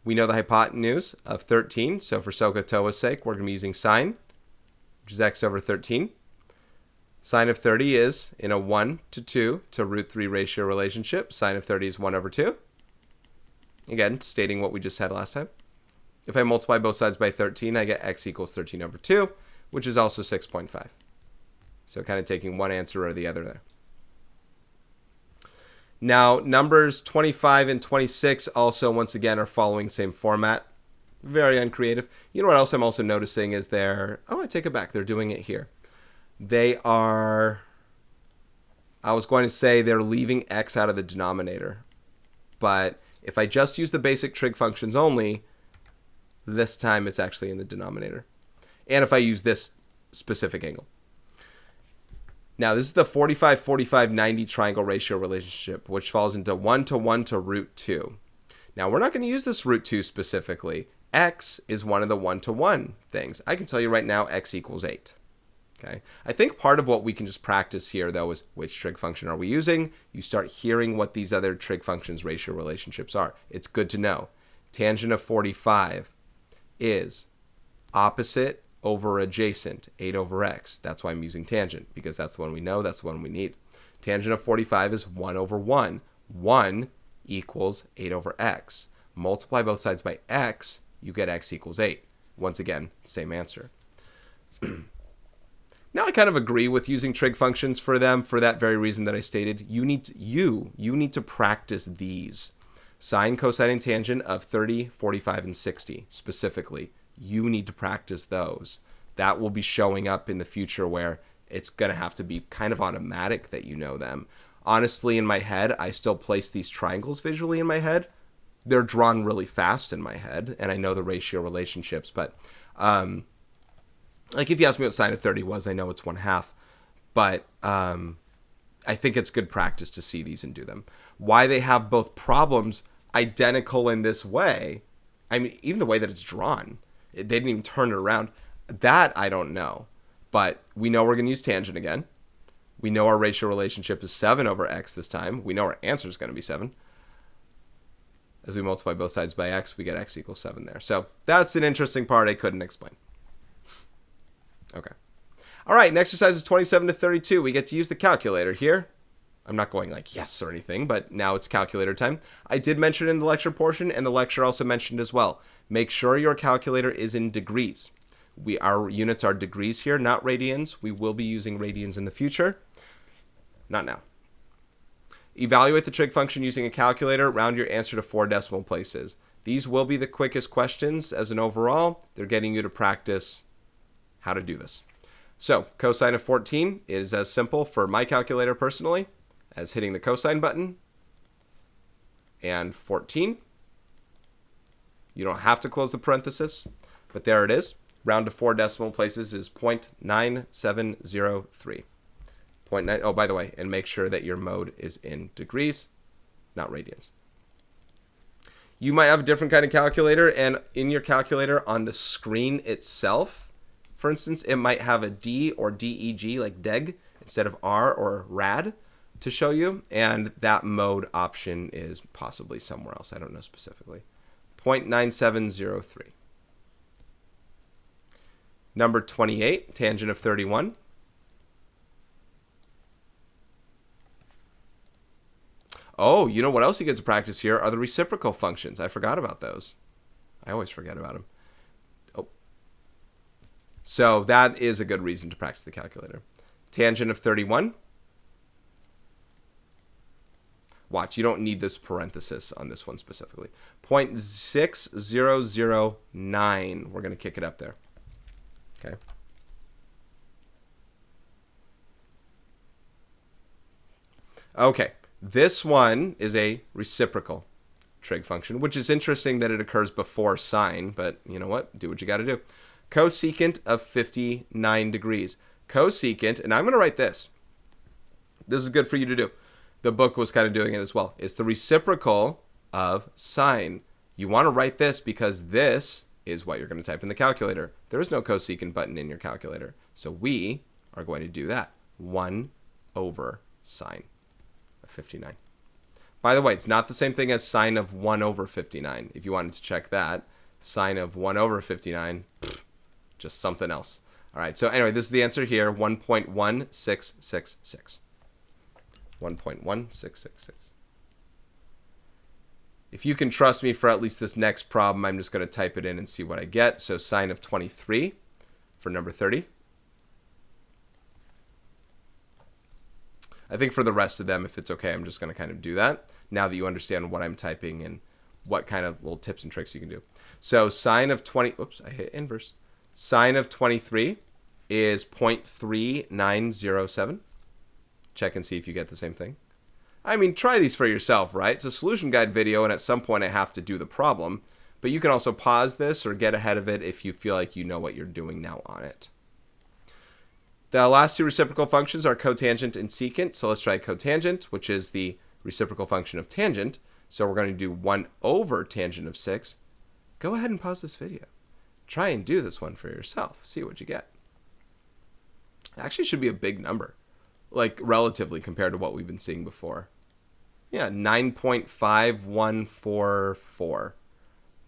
We know the hypotenuse of 13, so for SOHCAHTOA's sake, we're going to be using sine, which is x over 13. Sine of 30 is in a 1 to 2 to root 3 ratio relationship. Sine of 30 is 1 over 2. Again, stating what we just had last time. If I multiply both sides by 13, I get x equals 13 over 2, which is also 6.5. So kind of taking one answer or the other there. Now, numbers 25 and 26 also, once again, are following same format. Very uncreative. You know what else I'm also noticing is I take it back. They're doing it here. I was going to say they're leaving x out of the denominator. But if I just use the basic trig functions only, this time it's actually in the denominator. And if I use this specific angle. Now, this is the 45, 45, 90 triangle ratio relationship, which falls into 1 to 1 to root 2. Now, we're not going to use this root 2 specifically. X is one of the 1 to 1 things. I can tell you right now, x equals 8. Okay. I think part of what we can just practice here, though, is which trig function are we using? You start hearing what these other trig functions ratio relationships are. It's good to know. Tangent of 45 is opposite over adjacent, 8 over x. That's why I'm using tangent, because that's the one we know, that's the one we need. Tangent of 45 is 1 over 1. 1 equals 8 over x. Multiply both sides by x, you get x equals 8. Once again, same answer. Now I kind of agree with using trig functions for them for that very reason that I stated. You need to practice these. Sine, cosine, and tangent of 30, 45, and 60 specifically. You need to practice those. That will be showing up in the future where it's going to have to be kind of automatic that you know them. Honestly, in my head, I still place these triangles visually in my head. They're drawn really fast in my head, and I know the ratio relationships. But like if you ask me what sine of 30 was, I know it's 1/2. But I think it's good practice to see these and do them. Why they have both problems identical in this way, I mean, even the way that it's drawn, they didn't even turn it around. That I don't know. But we know we're going to use tangent again. We know our ratio relationship is 7 over x this time. We know our answer is going to be 7. As we multiply both sides by x, we get x equals 7 there. So that's an interesting part I couldn't explain. Okay. All right, next exercise is 27 to 32. We get to use the calculator here. I'm not going like yes or anything, but now it's calculator time. I did mention it in the lecture portion, and the lecture also mentioned as well. Make sure your calculator is in degrees. Our units are degrees here, not radians. We will be using radians in the future. Not now. Evaluate the trig function using a calculator. Round your answer to 4 decimal places. These will be the quickest questions as an overall. They're getting you to practice how to do this. So cosine of 14 is as simple for my calculator personally as hitting the cosine button and 14. You don't have to close the parenthesis, but there it is. Round to 4 decimal places is 0.9703. 0.9. Oh, by the way, and make sure that your mode is in degrees, not radians. You might have a different kind of calculator, and in your calculator on the screen itself, for instance, it might have a D or DEG, like DEG, instead of R or RAD to show you, and that mode option is possibly somewhere else. I don't know specifically. 0.9703. Number 28, tangent of 31. Oh, you know what else you get to practice here are the reciprocal functions. I forgot about those. I always forget about them. Oh. So that is a good reason to practice the calculator. Tangent of 31. Watch, you don't need this parenthesis on this one specifically. 0.6009. We're going to kick it up there. Okay. Okay. This one is a reciprocal trig function, which is interesting that it occurs before sine, but you know what? Do what you got to do. Cosecant of 59 degrees. Cosecant, and I'm going to write this. This is good for you to do. The book was kind of doing it as well. It's the reciprocal of sine. You want to write this because this is what you're going to type in the calculator. There is no cosecant button in your calculator. So we are going to do that. 1 over sine. 59. By the way, it's not the same thing as sine of 1 over 59. If you wanted to check that, sine of 1 over 59, just something else. All right, so anyway, this is the answer here, 1.1666. 1.1666. If you can trust me for at least this next problem, I'm just going to type it in and see what I get. So sine of 23 for number 30. I think for the rest of them, if it's okay, I'm just going to kind of do that now that you understand what I'm typing and what kind of little tips and tricks you can do. So sine of 20, oops, I hit inverse. Sine of 23 is 0.3907. Check and see if you get the same thing. I mean, try these for yourself, right? It's a solution guide video, and at some point I have to do the problem. But you can also pause this or get ahead of it if you feel like you know what you're doing now on it. The last two reciprocal functions are cotangent and secant. So let's try cotangent, which is the reciprocal function of tangent. So we're going to do 1 over tangent of 6. Go ahead and pause this video. Try and do this one for yourself. See what you get. It actually should be a big number, like relatively compared to what we've been seeing before. Yeah, 9.5144.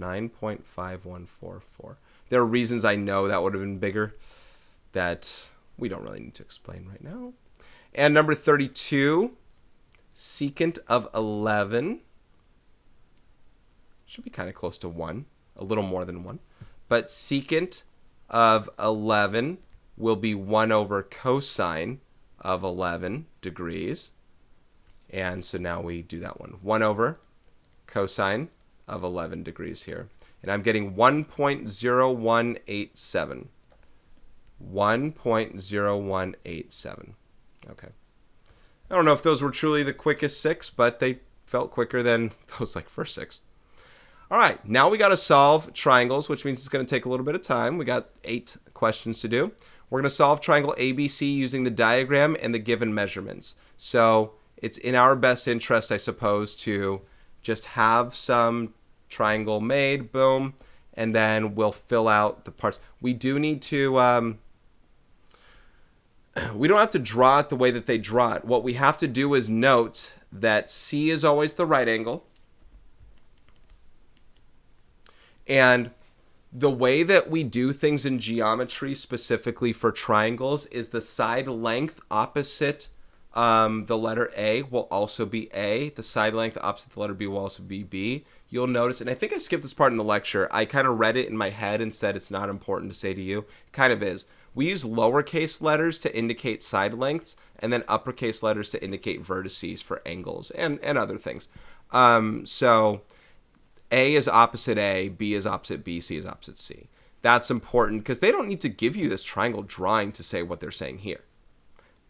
9.5144. There are reasons I know that would have been bigger that we don't really need to explain right now. And number 32, secant of 11. Should be kind of close to 1, a little more than 1. But secant of 11 will be 1 over cosine of 11 degrees. And so now we do that one. 1 over cosine of 11 degrees here. And I'm getting 1.0187. 1.0187. Okay. I don't know if those were truly the quickest 6, but they felt quicker than those like first 6. All right, now we got to solve triangles, which means it's going to take a little bit of time. We got 8 questions to do. We're going to solve triangle ABC using the diagram and the given measurements. So it's in our best interest, I suppose, to just have some triangle made, boom, and then we'll fill out the parts. We do need to, we don't have to draw it the way that they draw it. What we have to do is note that C is always the right angle. And the way that we do things in geometry, specifically for triangles, is the side length opposite the letter A will also be A. The side length opposite the letter B will also be B. You'll notice, and I think I skipped this part in the lecture, I kind of read it in my head and said it's not important to say to you. It kind of is. We use lowercase letters to indicate side lengths and then uppercase letters to indicate vertices for angles and other things. So A is opposite A, B is opposite B, C is opposite C. That's important because they don't need to give you this triangle drawing to say what they're saying here.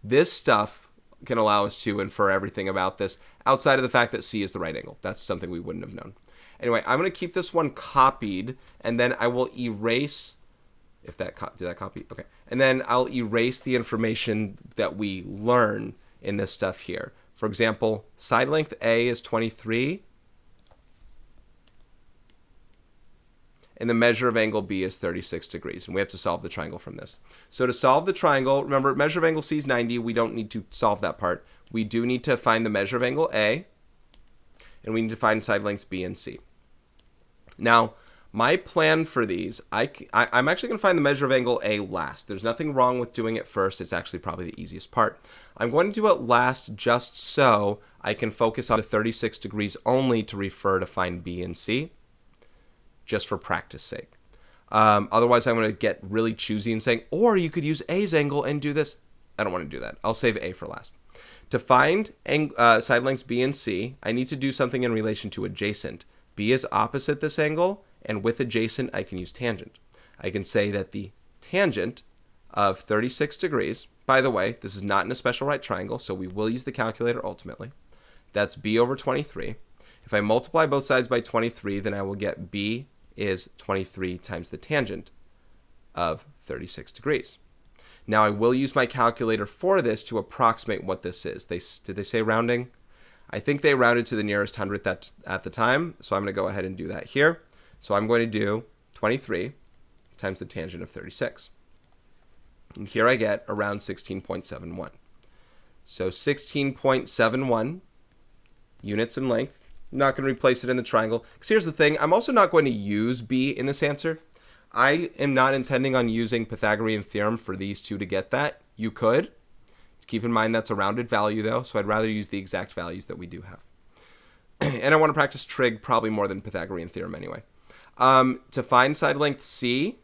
This stuff can allow us to infer everything about this outside of the fact that C is the right angle. That's something we wouldn't have known. Anyway, I'm going to keep this one copied, and then I will erase, did that copy? Okay. And then I'll erase the information that we learn in this stuff here. For example, side length A is 23, and the measure of angle B is 36 degrees, and we have to solve the triangle from this. So to solve the triangle, remember, measure of angle C is 90. We don't need to solve that part. We do need to find the measure of angle A, and we need to find side lengths B and C. Now, my plan for these, I'm actually going to find the measure of angle A last. There's nothing wrong with doing it first. It's actually probably the easiest part. I'm going to do it last just so I can focus on the 36 degrees only to refer to find B and C, just for practice sake. Otherwise, I'm going to get really choosy and saying, or you could use A's angle and do this. I don't want to do that. I'll save A for last. To find side lengths B and C, I need to do something in relation to adjacent. B is opposite this angle, and with adjacent, I can use tangent. I can say that the tangent of 36 degrees, by the way, this is not in a special right triangle, so we will use the calculator ultimately. That's B over 23. If I multiply both sides by 23, then I will get B is 23 times the tangent of 36 degrees. Now I will use my calculator for this to approximate what this is. Did they say rounding? I think they rounded to the nearest hundredth at the time, so I'm going to go ahead and do that here. So I'm going to do 23 times the tangent of 36. And here I get around 16.71. So 16.71 units in length. I'm not going to replace it in the triangle. Because here's the thing, I'm also not going to use B in this answer. I am not intending on using Pythagorean theorem for these two to get that. You could. Keep in mind that's a rounded value though, so I'd rather use the exact values that we do have. And I want to practice trig probably more than Pythagorean theorem anyway. To find side length C,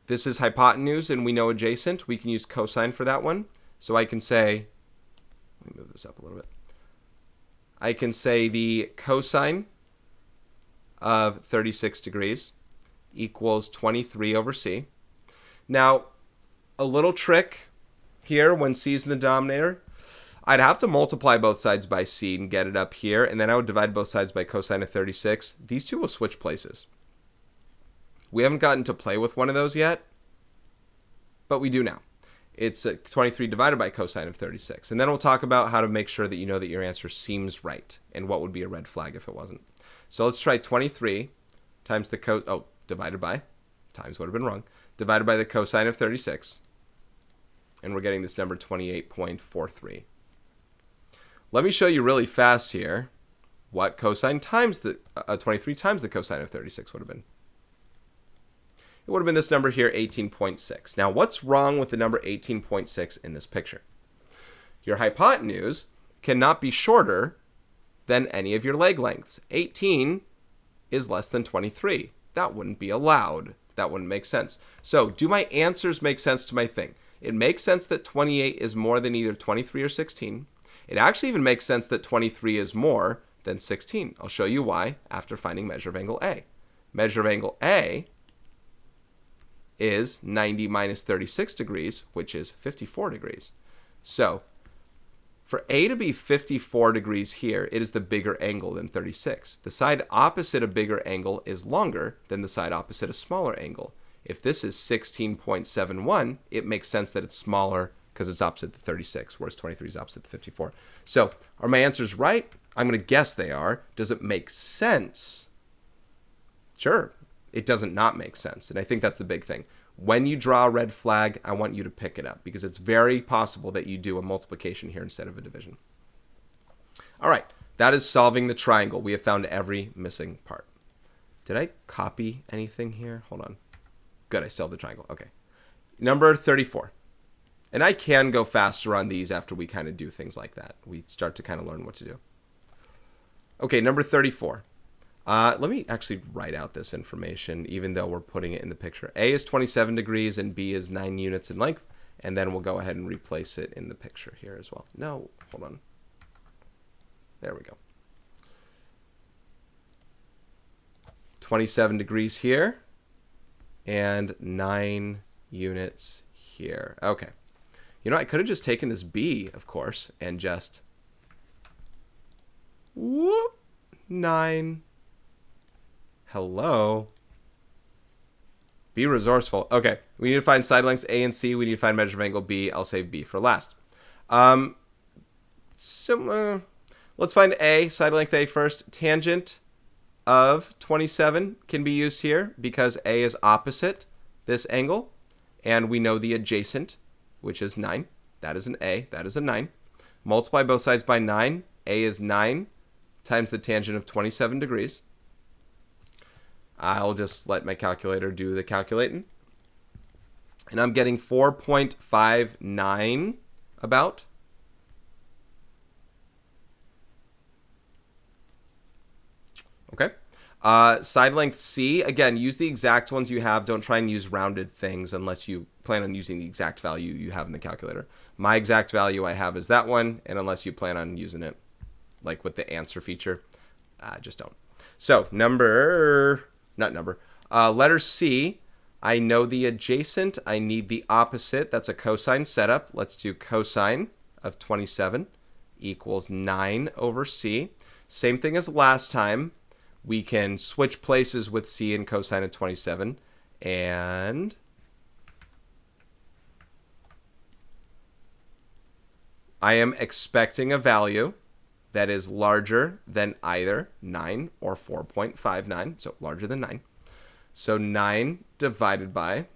this is hypotenuse and we know adjacent. We can use cosine for that one. So I can say, let me move this up a little bit. I can say the cosine of 36 degrees equals 23 over C. Now, a little trick here when C is in the denominator, I'd have to multiply both sides by C and get it up here, and then I would divide both sides by cosine of 36. These two will switch places. We haven't gotten to play with one of those yet, but we do now. It's 23 divided by cosine of 36. And then we'll talk about how to make sure that you know that your answer seems right and what would be a red flag if it wasn't. So let's try 23 times the divided by, times would have been wrong, divided by the cosine of 36. And we're getting this number 28.43. Let me show you really fast here what cosine times the 23 times the cosine of 36 would have been. It would have been this number here, 18.6. Now, what's wrong with the number 18.6 in this picture? Your hypotenuse cannot be shorter than any of your leg lengths. 18 is less than 23. That wouldn't be allowed. That wouldn't make sense. So, do my answers make sense to my thing? It makes sense that 28 is more than either 23 or 16. It actually even makes sense that 23 is more than 16. I'll show you why after finding measure of angle A. Measure of angle A is 90 minus 36 degrees, which is 54 degrees. So, for A to be 54 degrees here, it is the bigger angle than 36. The side opposite a bigger angle is longer than the side opposite a smaller angle. If this is 16.71, it makes sense that it's smaller because it's opposite the 36, whereas 23 is opposite the 54. So, are my answers right? I'm going to guess they are. Does it make sense? Sure. It doesn't not make sense. And I think that's the big thing. When you draw a red flag, I want you to pick it up because it's very possible that you do a multiplication here instead of a division. All right, that is solving the triangle. We have found every missing part. Did I copy anything here? Hold on. Good, I still have the triangle. Okay. Number 34. And I can go faster on these after we kind of do things like that. We start to kind of learn what to do. Okay, number 34. Let me actually write out this information, even though we're putting it in the picture. A is 27 degrees and B is 9 units in length. And then we'll go ahead and replace it in the picture here as well. No, hold on. There we go. 27 degrees here. and 9 units here. Okay. You know, I could have just taken this b, of course, and just whoop, 9. Hello. Be resourceful. Okay, we need to find side lengths A and C. We need to find measure of angle B. I'll save B for last. Let's find A, side length A first. Tangent of 27 can be used here because A is opposite this angle, and we know the adjacent, which is 9. That is an A. That is a 9. Multiply both sides by 9. A is 9 times the tangent of 27 degrees. I'll just let my calculator do the calculating. And I'm getting 4.59 about. Okay. Side length C, again, use the exact ones you have. Don't try and use rounded things unless you plan on using the exact value you have in the calculator. My exact value I have is that one, and unless you plan on using it, like with the answer feature, just don't. So letter C, I know the adjacent. I need the opposite. That's a cosine setup. Let's do cosine of 27 equals 9 over C. Same thing as last time. We can switch places with C and cosine of 27. And I am expecting a value that is larger than either 9 or 4.59, so larger than 9. So 9 divided by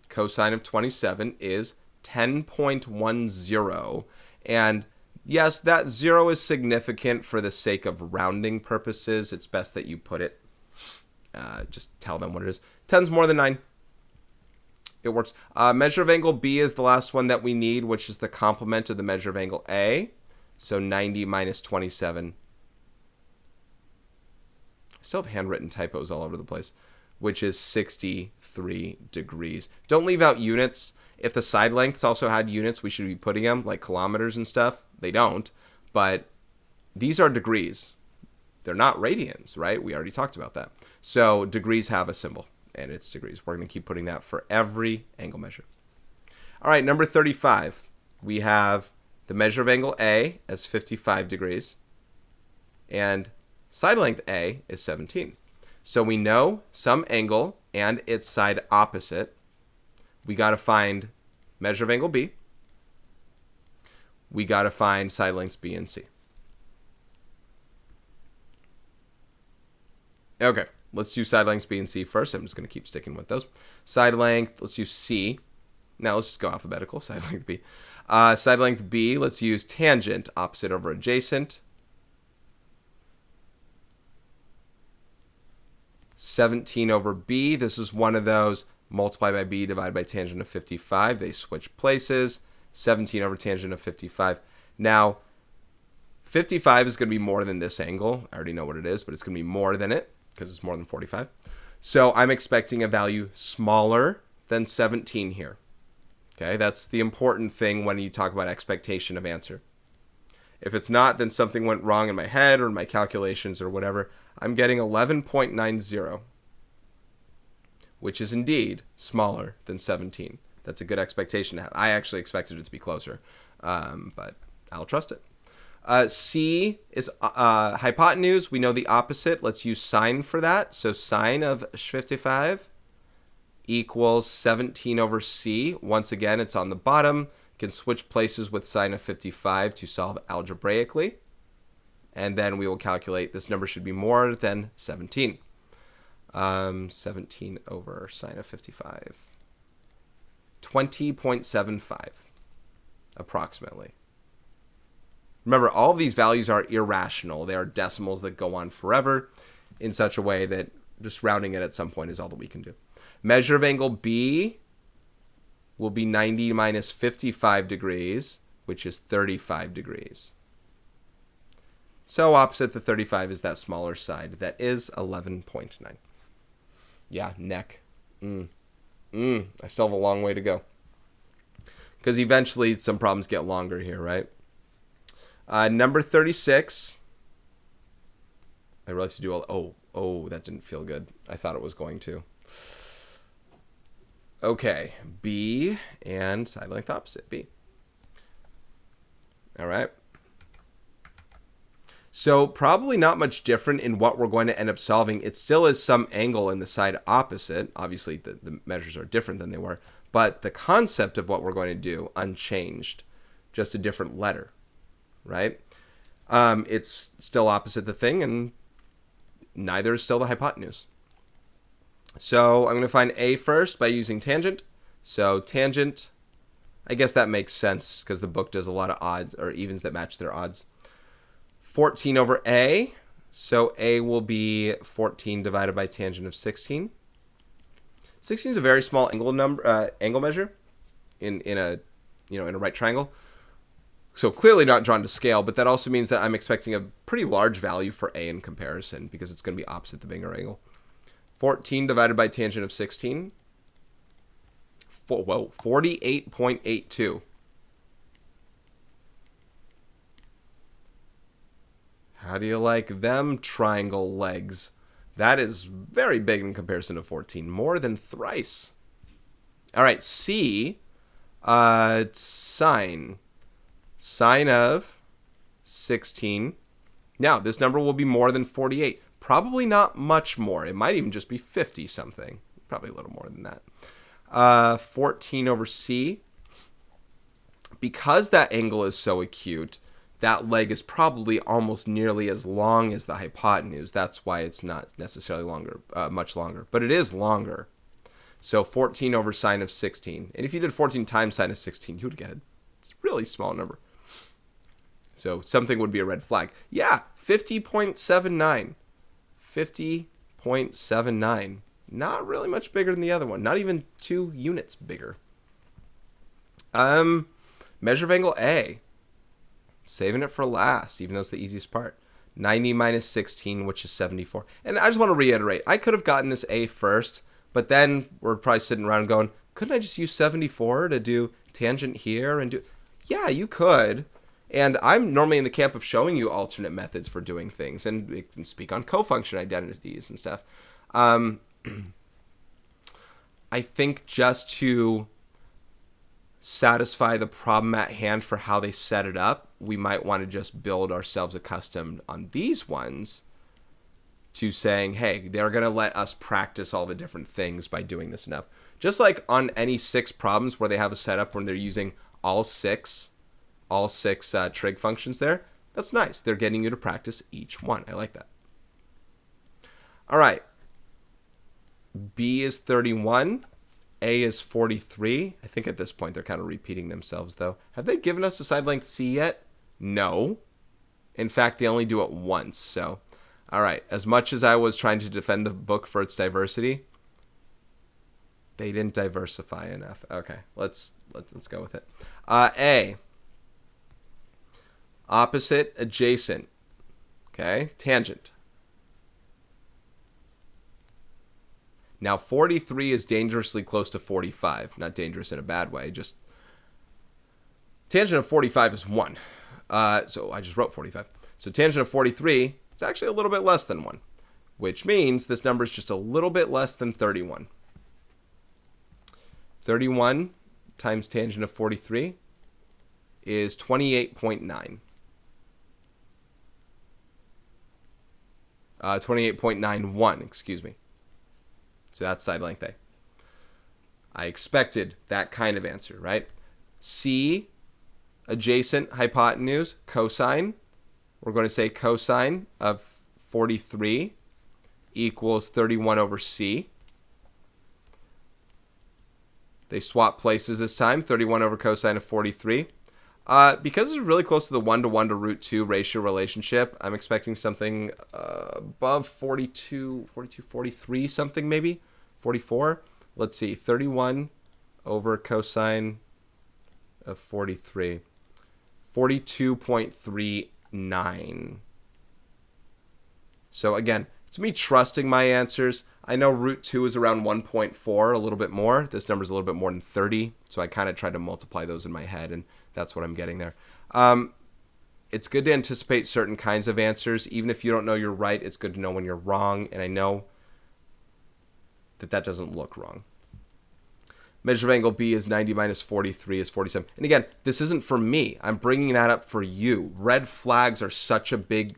cosine of 27 is 10.10. And yes, that 0 is significant for the sake of rounding purposes. It's best that you put it, just tell them what it is. 10's more than 9. It works. Measure of angle B is the last one that we need, which is the complement of the measure of angle A. So 90 minus 27. I still have handwritten typos all over the place, which is 63 degrees. Don't leave out units. If the side lengths also had units, we should be putting them, like kilometers and stuff. They don't, but these are degrees. They're not radians, right? We already talked about that. So degrees have a symbol, and it's degrees. We're going to keep putting that for every angle measure. All right, number 35. We have the measure of angle A as 55 degrees, and side length A is 17. So we know some angle and its side opposite. We got to find measure of angle B. We got to find side lengths B and C. Okay, let's do side lengths B and C first. I'm just going to keep sticking with those. Side length, let's use C. Now let's just go alphabetical. Side length B. Side length B, let's use tangent, opposite over adjacent. 17 over B. This is one of those. Multiply by B, divide by tangent of 55. They switch places. 17 over tangent of 55. Now, 55 is going to be more than this angle. I already know what it is, but it's going to be more than it because it's more than 45. So I'm expecting a value smaller than 17 here. Okay, that's the important thing when you talk about expectation of answer. If it's not, then something went wrong in my head or in my calculations or whatever. I'm getting 11.90, which is indeed smaller than 17. That's a good expectation to have. I actually expected it to be closer, but I'll trust it. C is hypotenuse. We know the opposite. Let's use sine for that. So sine of 55 equals 17 over C. Once again, it's on the bottom. You can switch places with sine of 55 to solve algebraically. And then we will calculate this number should be more than 17. 17 over sine of 55. 20.75 approximately. Remember, all of these values are irrational. They are decimals that go on forever in such a way that just rounding it at some point is all that we can do. Measure of angle B will be 90 minus 55 degrees, which is 35 degrees. So opposite the 35 is that smaller side. That is 11.9. Yeah, neck. I still have a long way to go. Because eventually some problems get longer here, right? Number 36. I really have to do Oh, that didn't feel good. I thought it was going to. Okay, B and side length opposite, B. All right. So probably not much different in what we're going to end up solving. It still is some angle in the side opposite. Obviously, the measures are different than they were. But the concept of what we're going to do, unchanged. Just a different letter, right? It's still opposite the thing, and neither is still the hypotenuse. So I'm going to find A first by using tangent. So tangent, I guess that makes sense because the book does a lot of odds or evens that match their odds. 14 over A. So A will be 14 divided by tangent of 16. 16 is a very small angle measure in a right triangle. So clearly not drawn to scale, but that also means that I'm expecting a pretty large value for A in comparison because it's going to be opposite the bigger angle. 14 divided by tangent of 16. 48.82. How do you like them triangle legs? That is very big in comparison to 14. More than thrice. All right, C, sine. Sine of 16. Now, this number will be more than 48. Probably not much more. It might even just be 50 something. Probably a little more than that. 14 over C. Because that angle is so acute, that leg is probably almost nearly as long as the hypotenuse. That's why it's not necessarily longer, much longer. But it is longer. So 14 over sine of 16. And if you did 14 times sine of 16, you would get a really small number. So something would be a red flag. Yeah, 50.79. 50.79. Not really much bigger than the other one. Not even 2 units bigger. Measure of angle A. Saving it for last, even though it's the easiest part. 90 minus 16, which is 74. And I just want to reiterate, I could have gotten this A first, but then we're probably sitting around going, couldn't I just use 74 to do tangent here and do... Yeah, you could. And I'm normally in the camp of showing you alternate methods for doing things, and we can speak on cofunction identities and stuff. I think just to satisfy the problem at hand for how they set it up, we might want to just build ourselves accustomed on these ones to saying, hey, they're going to let us practice all the different things by doing this enough. Just like on any 6 problems where they have a setup when they're using all six trig functions there. That's nice. They're getting you to practice each one. I like that. All right. B is 31. A is 43. I think at this point they're kind of repeating themselves, though. Have they given us a side length C yet? No. In fact, they only do it once. So, all right. As much as I was trying to defend the book for its diversity, they didn't diversify enough. Okay, let's go with it. A. Opposite, adjacent. Okay, tangent. Now, 43 is dangerously close to 45. Not dangerous in a bad way, just... Tangent of 45 is 1. So I just wrote 45. So tangent of 43, it's actually a little bit less than 1. Which means this number is just a little bit less than 31. 31 times tangent of 43 is 28.9. 28.91, excuse me. So that's side length A. I expected that kind of answer, right? C, adjacent, hypotenuse, cosine. We're going to say cosine of 43 equals 31 over C. They swap places this time, 31 over cosine of 43. Because it's really close to the 1-to-1 to root 2 ratio relationship, I'm expecting something above 42, 43 something maybe, 44. Let's see, 31 over cosine of 43, 42.39. So again, it's me trusting my answers. I know root 2 is around 1.4, a little bit more. This number is a little bit more than 30, so I kind of tried to multiply those in my head, and that's what I'm getting there. it's good to anticipate certain kinds of answers. Even if you don't know you're right, it's good to know when you're wrong. And I know that doesn't look wrong. Measure of angle B is 90 minus 43 is 47. And again, this isn't for me. I'm bringing that up for you. Red flags are such a big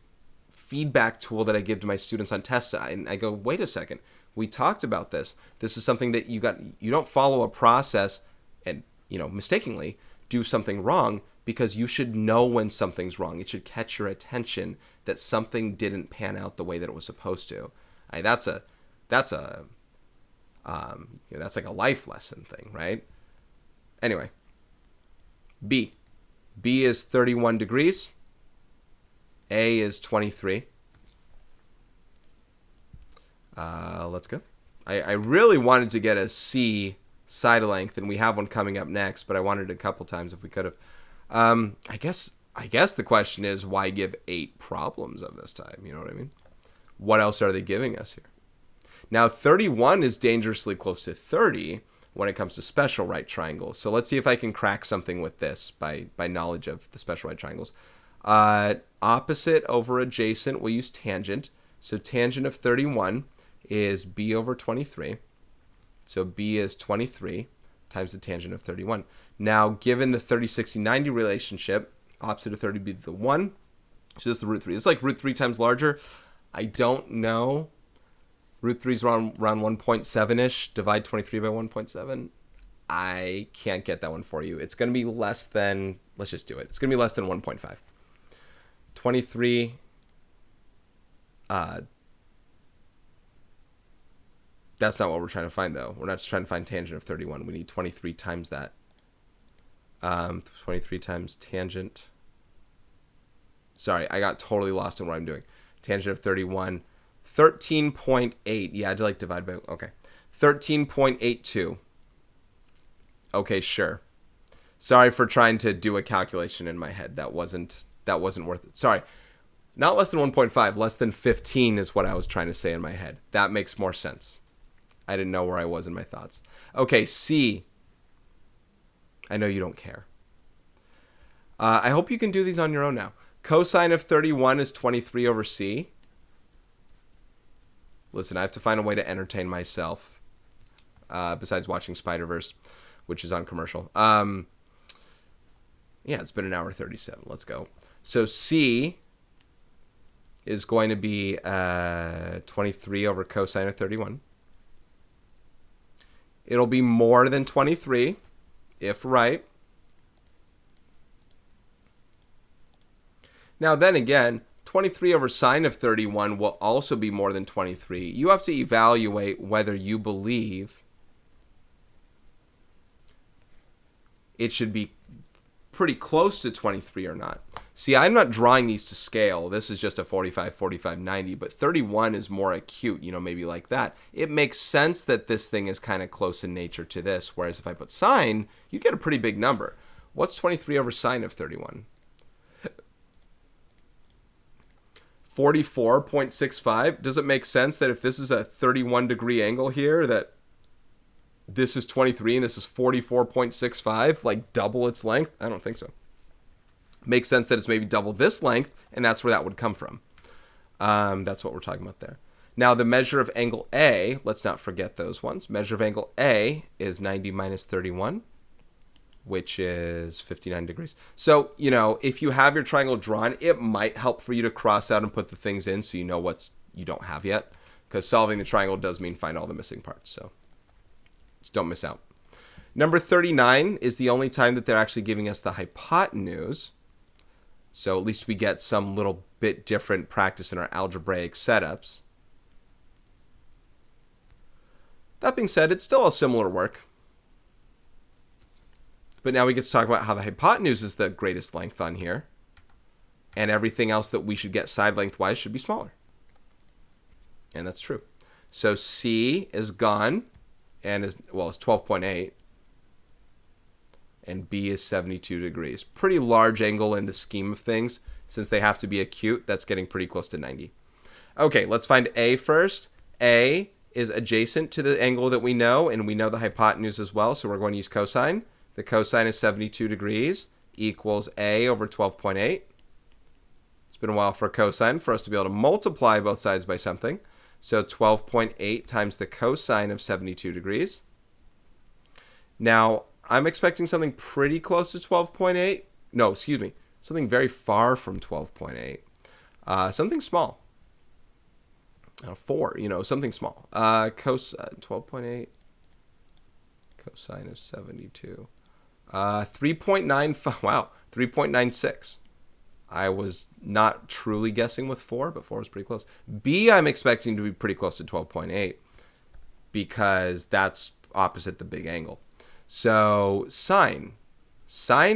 feedback tool that I give to my students on tests. And I go, wait a second. We talked about this. This is something that you don't follow a process and, mistakenly do something wrong, because you should know when something's wrong. It should catch your attention that something didn't pan out the way that it was supposed to. That's like a life lesson thing, right? Anyway, B is 31 degrees. A is 23. Let's go. I really wanted to get a C side length, and we have one coming up next, but I wanted it a couple times if we could have. I guess the question is, why give 8 problems of this time? You know what I mean? What else are they giving us here? Now, 31 is dangerously close to 30 when it comes to special right triangles. So let's see if I can crack something with this by knowledge of the special right triangles. Opposite over adjacent, we'll use tangent. So tangent of 31 is B over 23. So B is 23 times the tangent of 31. Now, given the 30, 60, 90 relationship, opposite of 30 would be the 1. So this is the root 3. It's like root 3 times larger. I don't know. Root 3 is around 1.7-ish. Divide 23 by 1.7. I can't get that one for you. It's going to be less than, let's just do it. It's going to be less than 1.5. 23, that's not what we're trying to find, though. We're not just trying to find tangent of 31. We need 23 times that. 23 times tangent. Sorry, I got totally lost in what I'm doing. Tangent of 31. 13.8. Yeah, I like divide by, okay. 13.82. Okay, sure. Sorry for trying to do a calculation in my head. That wasn't worth it. Sorry. Not less than 1.5. Less than 15 is what I was trying to say in my head. That makes more sense. I didn't know where I was in my thoughts. Okay, C. I know you don't care. I hope you can do these on your own now. Cosine of 31 is 23 over C. Listen, I have to find a way to entertain myself besides watching Spider-Verse, which is on commercial. Yeah, it's been an hour 37. Let's go. So C is going to be 23 over cosine of 31. It'll be more than 23, if right. Now then again, 23 over sine of 31 will also be more than 23. You have to evaluate whether you believe it should be pretty close to 23 or not. See, I'm not drawing these to scale. This is just a 45, 45, 90, but 31 is more acute, maybe like that. It makes sense that this thing is kind of close in nature to this, whereas if I put sine, you get a pretty big number. What's 23 over sine of 31? 44.65. Does it make sense that if this is a 31 degree angle here, that this is 23 and this is 44.65, like double its length? I don't think so. Makes sense that it's maybe double this length, and that's where that would come from. That's what we're talking about there. Now, the measure of angle A, let's not forget those ones. Measure of angle A is 90 minus 31, which is 59 degrees. So, if you have your triangle drawn, it might help for you to cross out and put the things in so you know what's you don't have yet, because solving the triangle does mean find all the missing parts. So just don't miss out. Number 39 is the only time that they're actually giving us the hypotenuse. So at least we get some little bit different practice in our algebraic setups. That being said, it's still a similar work. But now we get to talk about how the hypotenuse is the greatest length on here. And everything else that we should get side lengthwise should be smaller. And that's true. So C is gone and it's 12.8. And B is 72 degrees. Pretty large angle in the scheme of things. Since they have to be acute, that's getting pretty close to 90. Okay, let's find A first. A is adjacent to the angle that we know, and we know the hypotenuse as well, so we're going to use cosine. The cosine is 72 degrees equals A over 12.8. been a while for cosine, for us to be able to multiply both sides by something. So 12.8 times the cosine of 72 degrees. Now, I'm expecting something pretty close to 12.8. No, excuse me. Something very far from 12.8. Something small. 4, something small. 12.8 cosine of 72. 3.95. Wow, 3.96. I was not truly guessing with 4, but 4 was pretty close. B, I'm expecting to be pretty close to 12.8 because that's opposite the big angle. So sine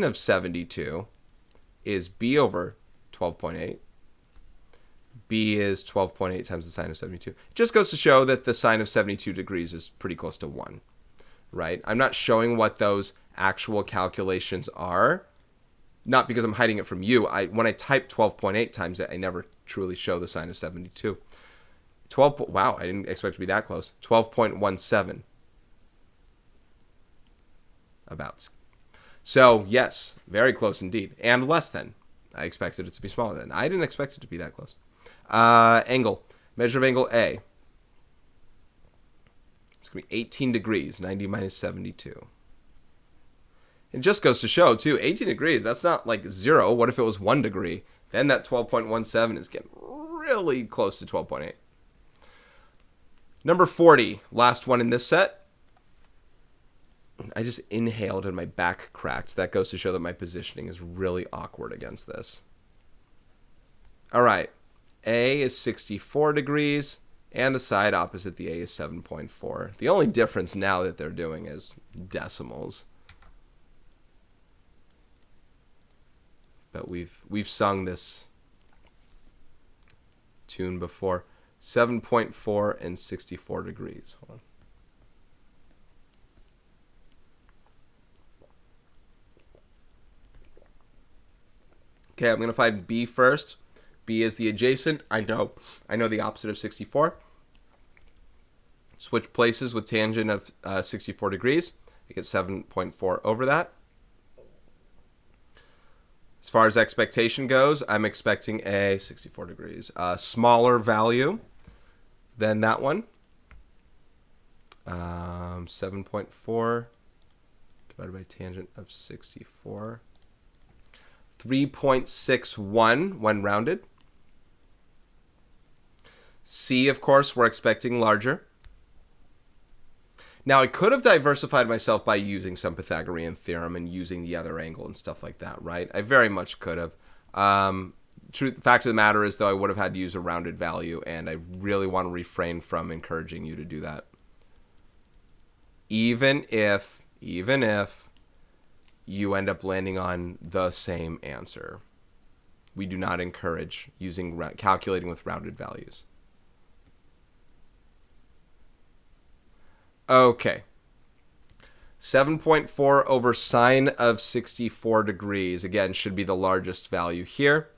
of 72 is B over 12.8. B is 12.8 times the sine of 72. It just goes to show that the sine of 72 degrees is pretty close to 1, right? I'm not showing what those actual calculations are, not because I'm hiding it from you. When I type 12.8 times it, I never truly show the sine of 72. Wow, I didn't expect it to be that close. 12.17. About. So, yes, very close indeed. And less than. I expected it to be smaller than. I didn't expect it to be that close. Angle. Measure of angle A. It's going to be 18 degrees. 90 minus 72. It just goes to show, too, 18 degrees, that's not like 0. What if it was 1 degree? Then that 12.17 is getting really close to 12.8. Number 40, last one in this set. I just inhaled and my back cracked. That goes to show that my positioning is really awkward against this. All right, A is 64 degrees, and the side opposite the A is 7.4. The only difference now that they're doing is decimals. But we've sung this tune before. 7.4 and 64 degrees. Hold on. Okay, I'm going to find B first. B is the adjacent. I know the opposite of 64. Switch places with tangent of 64 degrees. I get 7.4 over that. As far as expectation goes, I'm expecting a 64 degrees, smaller value than that one. 7.4 divided by tangent of 64. 3.61 when rounded. C, of course, we're expecting larger. Now, I could have diversified myself by using some Pythagorean theorem and using the other angle and stuff like that, right? I very much could have. The fact of the matter is, though, I would have had to use a rounded value, and I really want to refrain from encouraging you to do that. Even if you end up landing on the same answer, we do not encourage calculating with rounded values. Okay. 7.4 over sine of 64 degrees, again, should be the largest value here.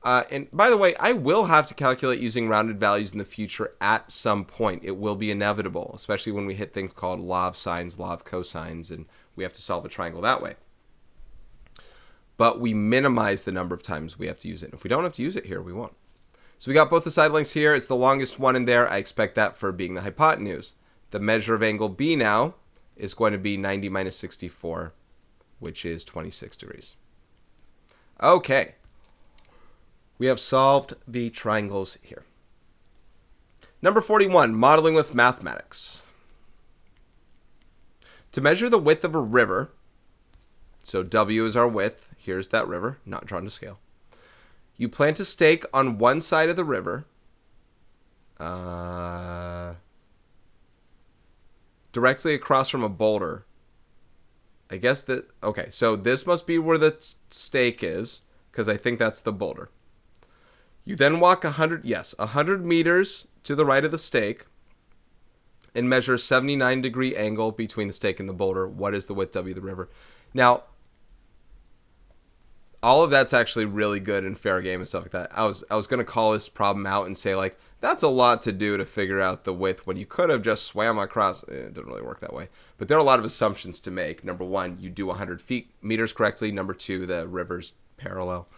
And by the way, I will have to calculate using rounded values in the future at some point. It will be inevitable, especially when we hit things called law of sines, law of cosines, and we have to solve a triangle that way. But we minimize the number of times we have to use it. If we don't have to use it here, we won't. So we got both the side lengths here. It's the longest one in there. I expect that for being the hypotenuse. The measure of angle B now is going to be 90 minus 64, which is 26 degrees. Okay. We have solved the triangles here. Number 41, modeling with mathematics. To measure the width of a river, so W is our width, here's that river, not drawn to scale. You plant a stake on one side of the river, directly across from a boulder. I guess that, okay, so this must be where the stake is, because I think that's the boulder. You then walk 100 meters to the right of the stake and measure a 79-degree angle between the stake and the boulder. What is the width W of the river? Now, all of that's actually really good and fair game and stuff like that. I was going to call this problem out and say, like, that's a lot to do to figure out the width when you could have just swam across. It didn't really work that way. But there are a lot of assumptions to make. Number one, you do 100 meters correctly. Number two, the river's parallel.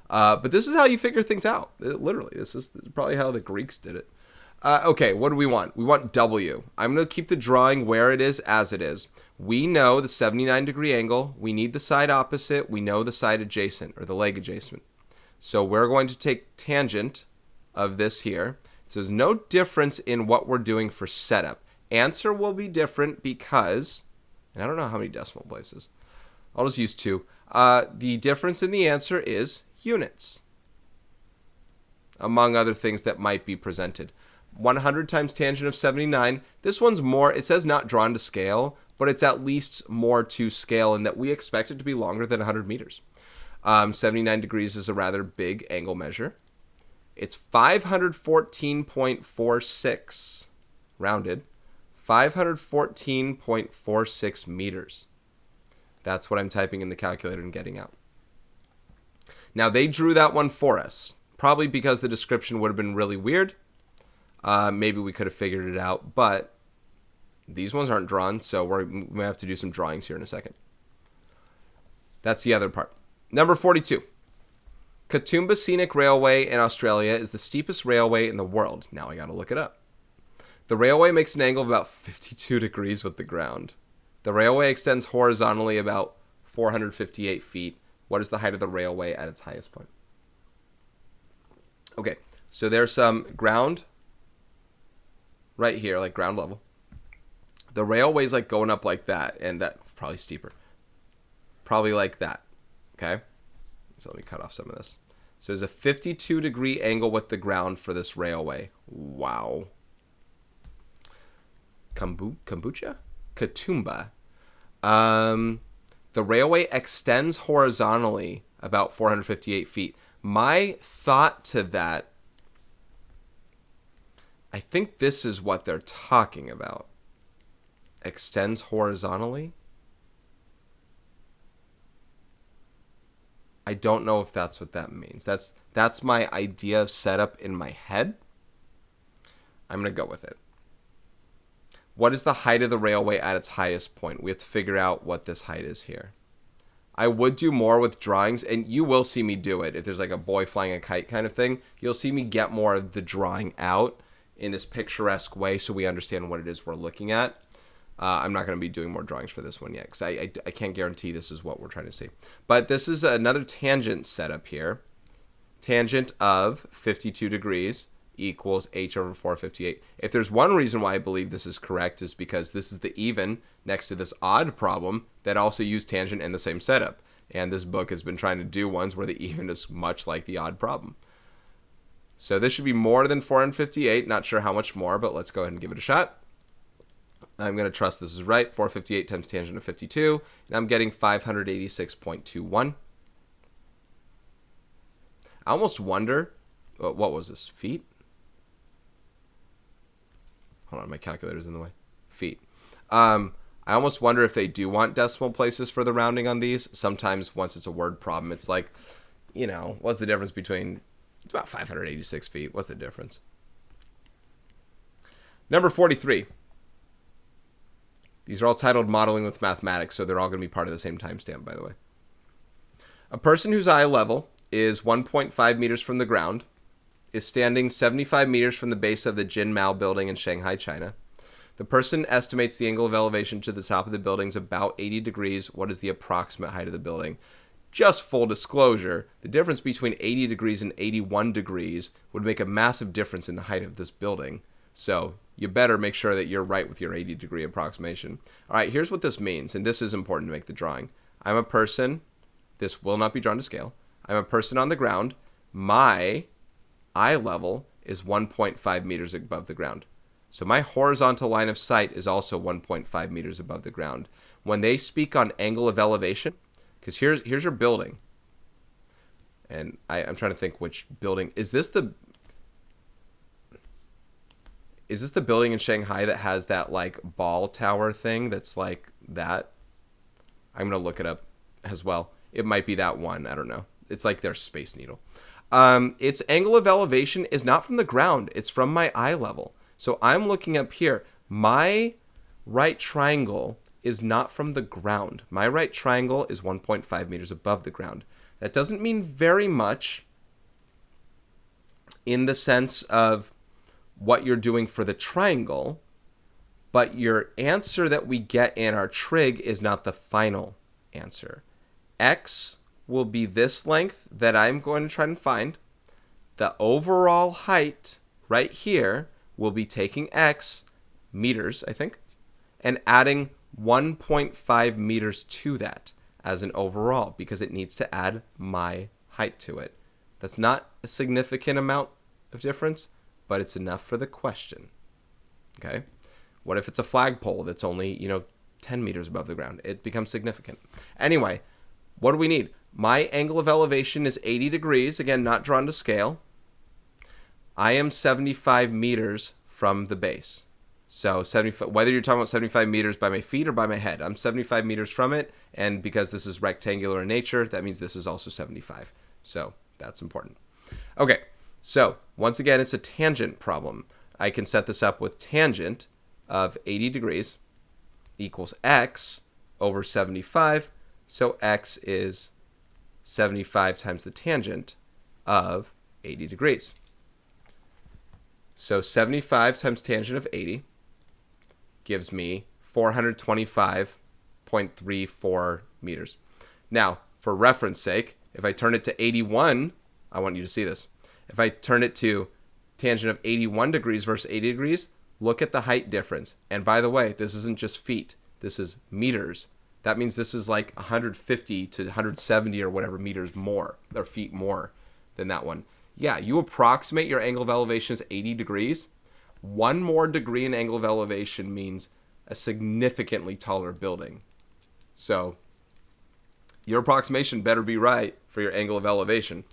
But this is how you figure things out. Literally, this is probably how the Greeks did it. Okay, what do we want? We want W. I'm going to keep the drawing where it is as it is. We know the 79-degree angle. We need the side opposite. We know the side adjacent, or the leg adjacent. So we're going to take tangent of this here. So there's no difference in what we're doing for setup. Answer will be different because, and I don't know how many decimal places. I'll just use 2. The difference in the answer is units, among other things that might be presented. 100 times tangent of 79. This one's more, it says not drawn to scale, but it's at least more to scale in that we expect it to be longer than 100 meters. 79 degrees is a rather big angle measure. It's 514.46, rounded, 514.46 meters. That's what I'm typing in the calculator and getting out. Now, they drew that one for us, probably because the description would have been really weird. Maybe we could have figured it out, but these ones aren't drawn, so we may have to do some drawings here in a second. That's the other part. Number 42. Katoomba Scenic Railway in Australia is the steepest railway in the world. Now I got to look it up. The railway makes an angle of about 52 degrees with the ground. The railway extends horizontally about 458 feet. What is the height of the railway at its highest point? Okay, so there's some ground right here, like ground level. The railway's like going up like that, and that probably steeper. Probably like that. Okay? So let me cut off some of this. So there's a 52-degree angle with the ground for this railway. Wow. Kombucha? Katoomba. The railway extends horizontally about 458 feet. My thought to that, I think this is what they're talking about. Extends horizontally? I don't know if that's what that means. That's my idea of setup in my head. I'm going to go with it. What is the height of the railway at its highest point? We have to figure out what this height is here. I would do more with drawings, and you will see me do it. If there's like a boy flying a kite kind of thing, you'll see me get more of the drawing out in this picturesque way so we understand what it is we're looking at. I'm not going to be doing more drawings for this one yet because I can't guarantee this is what we're trying to see. But this is another tangent setup here. Tangent of 52 degrees equals h over 458. If there's one reason why I believe this is correct is because this is the even next to this odd problem that also use tangent in the same setup. And this book has been trying to do ones where the even is much like the odd problem. So this should be more than 458. Not sure how much more, but let's go ahead and give it a shot. I'm going to trust this is right. 458 times tangent of 52. And I'm getting 586.21. I almost wonder, what was this? Feet? Hold on, my calculator's in the way. Feet. I almost wonder if they do want decimal places for the rounding on these. Sometimes once it's a word problem, it's like, you know, what's the difference between, it's about 586 feet. What's the difference? Number 43. These are all titled Modeling with Mathematics, so they're all going to be part of the same timestamp, by the way. A person whose eye level is 1.5 meters from the ground is standing 75 meters from the base of the Jin Mao building in Shanghai, China. The person estimates the angle of elevation to the top of the building is about 80 degrees. What is the approximate height of the building? Just full disclosure, the difference between 80 degrees and 81 degrees would make a massive difference in the height of this building. So you better make sure that you're right with your 80-degree approximation. All right, here's what this means, and this is important to make the drawing. I'm a person. This will not be drawn to scale. I'm a person on the ground. My eye level is 1.5 meters above the ground. So my horizontal line of sight is also 1.5 meters above the ground. When they speak on angle of elevation, because here's your building, and I'm trying to think which building. Is this the building in Shanghai that has that like ball tower thing that's like that? I'm going to look it up as well. It might be that one. I don't know. It's like their Space Needle. Its angle of elevation is not from the ground. It's from my eye level. So I'm looking up here. My right triangle is not from the ground. My right triangle is 1.5 meters above the ground. That doesn't mean very much in the sense of what you're doing for the triangle, but your answer that we get in our trig is not the final answer. X will be this length that I'm going to try and find. The overall height right here will be taking X, meters, I think, and adding 1.5 meters to that as an overall, because it needs to add my height to it. That's not a significant amount of difference, but it's enough for the question. Okay? What if it's a flagpole that's only, 10 meters above the ground? It becomes significant. Anyway, what do we need? My angle of elevation is 80 degrees, again, not drawn to scale. I am 75 meters from the base. So whether you're talking about 75 meters by my feet or by my head, I'm 75 meters from it, and because this is rectangular in nature, that means this is also 75. So that's important. Okay, so once again, it's a tangent problem. I can set this up with tangent of 80 degrees equals x over 75. So x is 75 times the tangent of 80 degrees. So 75 times tangent of 80 gives me 425.34 meters. Now, for reference sake, if I turn it to 81, I want you to see this. If I turn it to tangent of 81 degrees versus 80 degrees, look at the height difference. And by the way, this isn't just feet. This is meters. That means this is like 150 to 170 or whatever meters more, or feet more than that one. Yeah, you approximate your angle of elevation as 80 degrees. One more degree in angle of elevation means a significantly taller building. So your approximation better be right for your angle of elevation,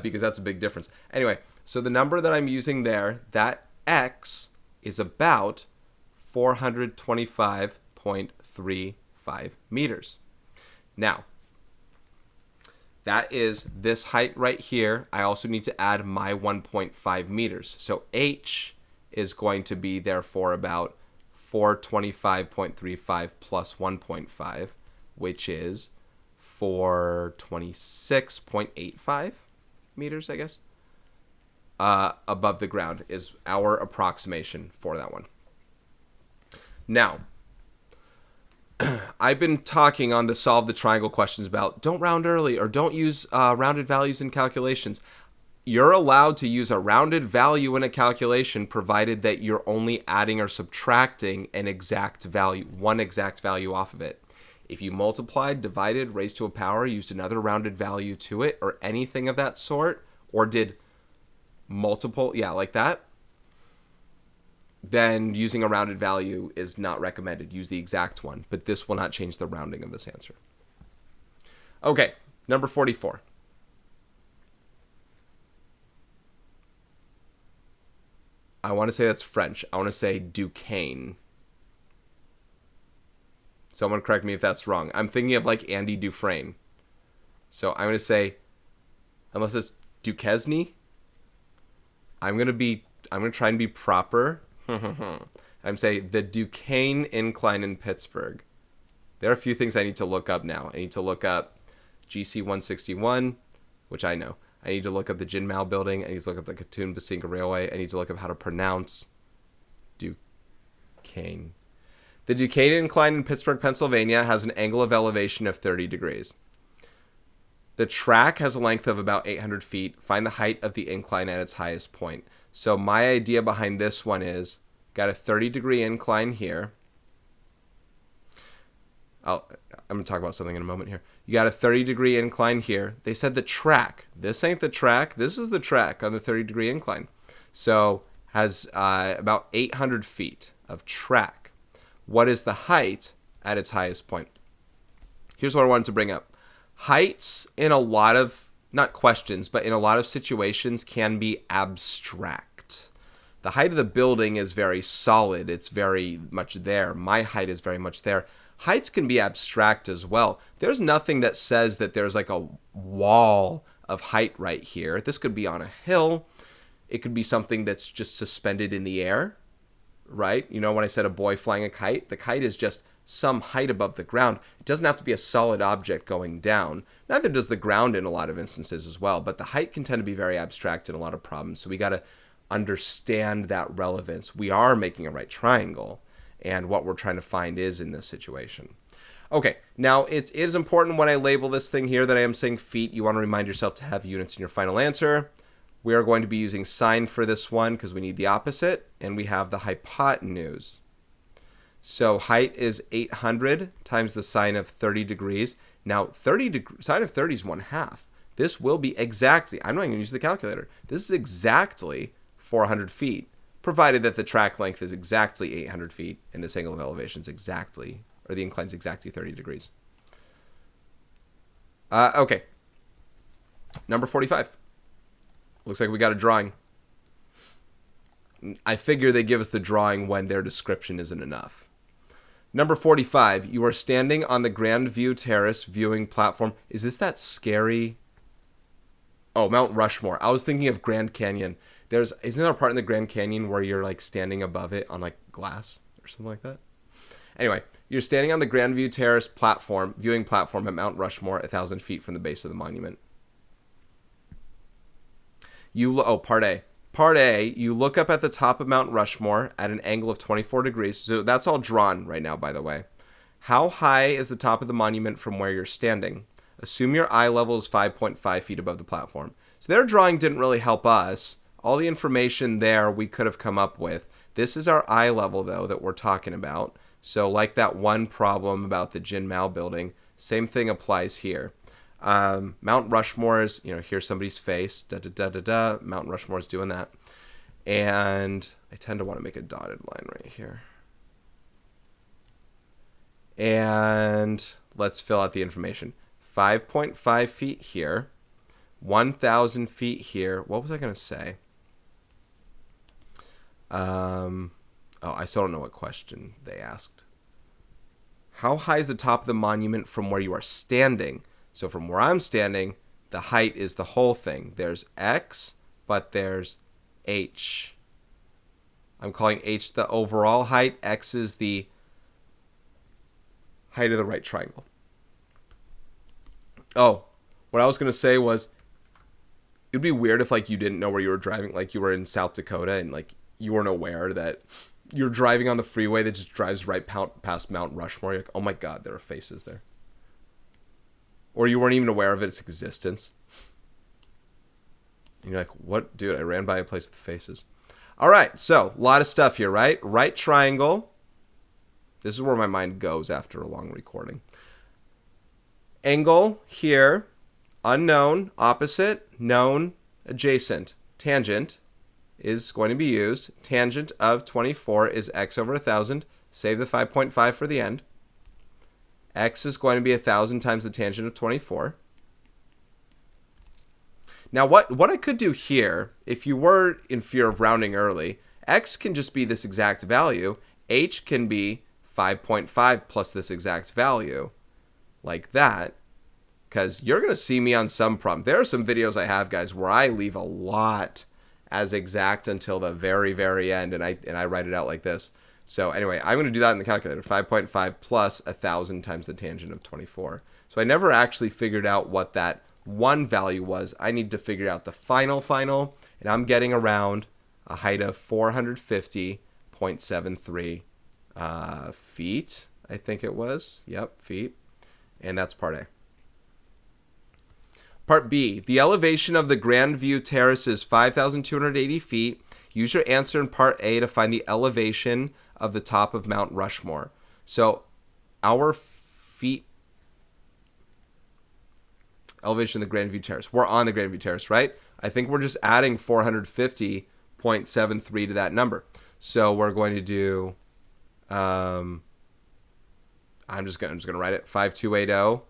because that's a big difference. Anyway, so the number that I'm using there, that x is about 425.35 meters. Now, that is this height right here. I also need to add my 1.5 meters. So h is going to be therefore about 425.35 plus 1.5, which is 426.85 meters, I guess, above the ground is our approximation for that one. Now, I've been talking on the solve the triangle questions about don't round early or don't use rounded values in calculations. You're allowed to use a rounded value in a calculation provided that you're only adding or subtracting an exact value, one exact value off of it. If you multiplied, divided, raised to a power, used another rounded value to it, or anything of that sort, or did multiple, like that, then using a rounded value is not recommended. Use the exact one, but this will not change the rounding of this answer. Okay, number 44. I want to say that's French. I want to say Duquesne. Someone correct me if that's wrong. I'm thinking of like Andy Dufresne. So I'm going to say, unless it's Duquesne, I'm going to try and be proper. I'm saying the Duquesne incline in Pittsburgh. There are a few things I need to look up now. I need to look up GC 161, which I know. I need to look up the Jin Mao building. I need to look up the Katun Basinga Railway. I need to look up how to pronounce Duquesne. The Duquesne incline in Pittsburgh, Pennsylvania has an angle of elevation of 30 degrees. The track has a length of about 800 feet. Find the height of the incline at its highest point. So my idea behind this one is, got a 30-degree incline here. I'm going to talk about something in a moment here. You got a 30-degree incline here. They said the track. This ain't the track. This is the track on the 30-degree incline. So has about 800 feet of track. What is the height at its highest point? Here's what I wanted to bring up. Heights in a lot of, not questions, but in a lot of situations can be abstract. The height of the building is very solid. It's very much there. My height is very much there. Heights can be abstract as well. There's nothing that says that there's like a wall of height right here. This could be on a hill. It could be something that's just suspended in the air, right? You know, when I said a boy flying a kite, the kite is just some height above the ground. It doesn't have to be a solid object going down. Neither does the ground in a lot of instances as well, but the height can tend to be very abstract in a lot of problems. So we got to understand that relevance. We are making a right triangle, and what we're trying to find is in this situation. Okay, now it is important when I label this thing here that I am saying feet. You want to remind yourself to have units in your final answer. We are going to be using sine for this one because we need the opposite, and we have the hypotenuse. So height is 800 times the sine of 30 degrees. Now, sine of 30 is 1/2. This will be exactly, I'm not even going to use the calculator. This is exactly 400 feet, provided that the track length is exactly 800 feet and this angle of elevation is exactly, or the incline is exactly 30 degrees. Okay. Number 45. Looks like we got a drawing. I figure they give us the drawing when their description isn't enough. Number 45. You are standing on the Grand View Terrace viewing platform. Is this that scary? Oh, Mount Rushmore. I was thinking of Grand Canyon. Isn't there a part in the Grand Canyon where you're like standing above it on like glass or something like that? Anyway, you're standing on the Grand View Terrace viewing platform at Mount Rushmore, 1,000 feet from the base of the monument. Part A. Part A, you look up at the top of Mount Rushmore at an angle of 24 degrees. So that's all drawn right now, by the way. How high is the top of the monument from where you're standing? Assume your eye level is 5.5 feet above the platform. So their drawing didn't really help us. All the information there we could have come up with. This is our eye level, though, that we're talking about. So like that one problem about the Jin Mao building, same thing applies here. Mount Rushmore is, here's somebody's face, Mount Rushmore is doing that. And I tend to want to make a dotted line right here. And let's fill out the information. 5.5 feet here, 1,000 feet here. What was I going to say? I still don't know what question they asked. How high is the top of the monument from where you are standing? So from where I'm standing, the height is the whole thing. There's X, but there's H. I'm calling H the overall height. X is the height of the right triangle. Oh, what I was going to say was, it would be weird if like you didn't know where you were driving, like you were in South Dakota and like you weren't aware that you're driving on the freeway that just drives right past Mount Rushmore. You're like, oh my God, there are faces there. Or you weren't even aware of its existence. And you're like, what? Dude, I ran by a place with faces. All right, so a lot of stuff here, right? Right triangle. This is where my mind goes after a long recording. Angle here, unknown, opposite, known, adjacent. Tangent is going to be used. Tangent of 24 is x over 1,000. Save the 5.5 for the end. X is going to be 1,000 times the tangent of 24. Now, what I could do here, if you were in fear of rounding early, X can just be this exact value. H can be 5.5 plus this exact value. Like that. Because you're going to see me on some problem. There are some videos I have, guys, where I leave a lot as exact until the very, very end, and I write it out like this. So anyway, I'm going to do that in the calculator. 5.5 plus 1,000 times the tangent of 24. So I never actually figured out what that one value was. I need to figure out the final, and I'm getting around a height of 450.73 feet, I think it was. Yep, feet. And that's part A. Part B, the elevation of the Grand View Terrace is 5,280 feet. Use your answer in Part A to find the elevation of the top of Mount Rushmore. So our feet, elevation of the Grand View Terrace. We're on the Grand View Terrace, right? I think we're just adding 450.73 to that number. So we're going to do, I'm just going to write it, 5,280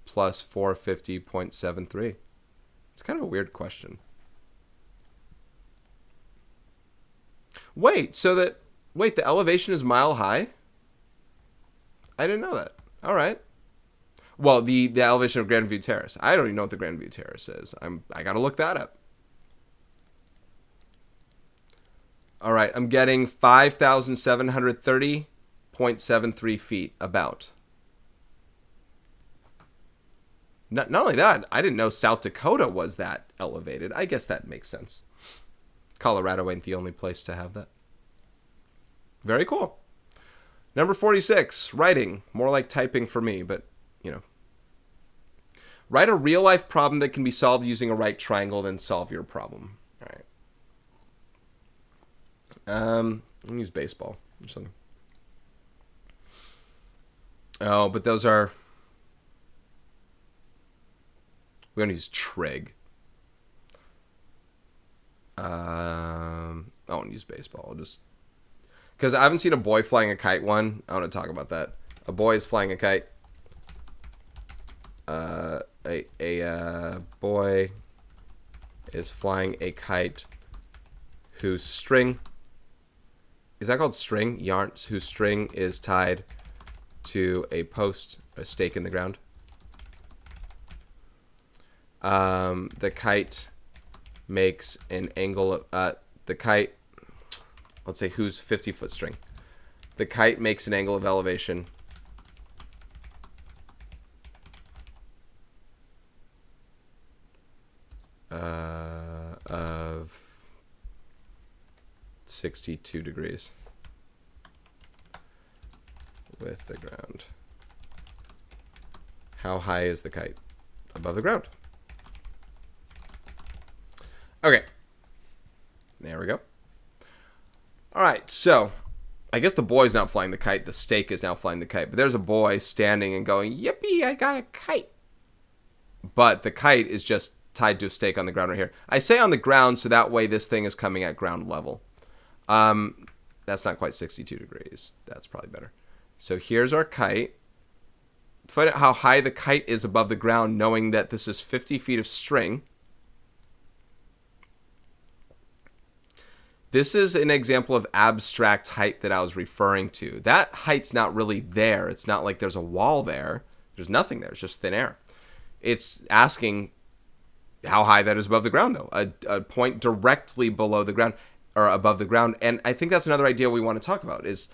plus 450.73. It's kind of a weird question. Wait, the elevation is mile high? I didn't know that. All right. Well, the elevation of Grand View Terrace. I don't even know what the Grand View Terrace is. I got to look that up. All right, I'm getting 5,730 0.73 feet, about. Not only that, I didn't know South Dakota was that elevated. I guess that makes sense. Colorado ain't the only place to have that. Very cool. Number 46, writing. More like typing for me, but, you know. Write a real-life problem that can be solved using a right triangle, then solve your problem. All right. Let me use baseball or something. Oh, but those are... We're going to use trig. I won't use baseball. I'll just... Because I haven't seen a boy flying a kite one. I want to talk about that. A boy is flying a kite. A boy is flying a kite whose string... Is that called string? Yarn. Whose string is tied to a post, a stake in the ground. The kite makes an angle of... the kite... Let's say whose 50-foot string. The kite makes an angle of elevation of 62 degrees with the ground. How high is the kite above the ground? Okay. There we go. All right, so I guess the boy's not flying the kite. The stake is now flying the kite. But there's a boy standing and going, yippee, I got a kite. But the kite is just tied to a stake on the ground right here. I say on the ground so that way this thing is coming at ground level. That's not quite 62 degrees. That's probably better. So here's our kite. To find out how high the kite is above the ground, knowing that this is 50 feet of string. This is an example of abstract height that I was referring to. That height's not really there. It's not like there's a wall there. There's nothing there. It's just thin air. It's asking how high that is above the ground, though. A point directly below the ground or above the ground. And I think that's another idea we want to talk about is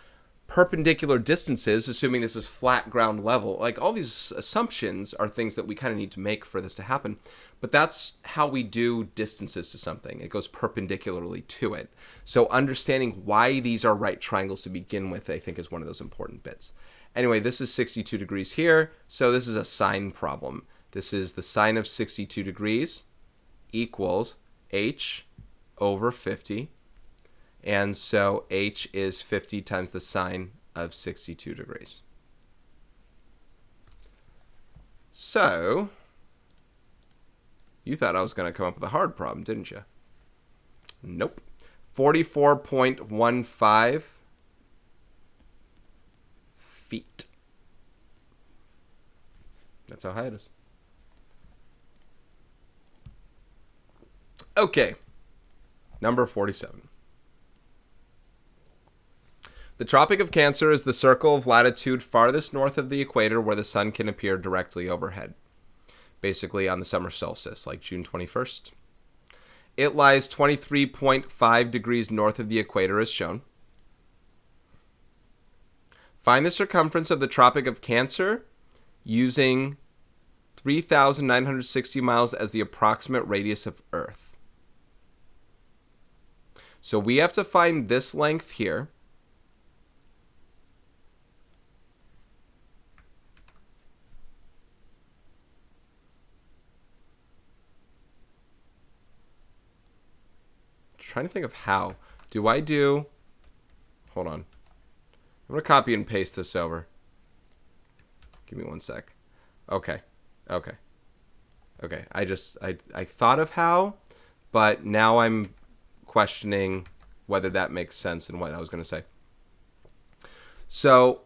perpendicular distances, assuming this is flat ground level. Like all these assumptions are things that we kind of need to make for this to happen. But that's how we do distances to something. It goes perpendicularly to it. So understanding why these are right triangles to begin with, I think, is one of those important bits. Anyway, this is 62 degrees here. So this is a sine problem. This is the sine of 62 degrees equals h over 50. And so h is 50 times the sine of 62 degrees. So... You thought I was going to come up with a hard problem, didn't you? Nope. 44.15 feet. That's how high it is. Okay. Number 47. The Tropic of Cancer is the circle of latitude farthest north of the equator where the sun can appear directly overhead. Basically on the summer solstice, like June 21st. It lies 23.5 degrees north of the equator as shown. Find the circumference of the Tropic of Cancer using 3,960 miles as the approximate radius of Earth. So we have to find this length here. Trying to think of how. Do I do... Hold on. I'm going to copy and paste this over. Give me one sec. Okay. Okay. Okay. I thought of how, but now I'm questioning whether that makes sense and what I was going to say. So,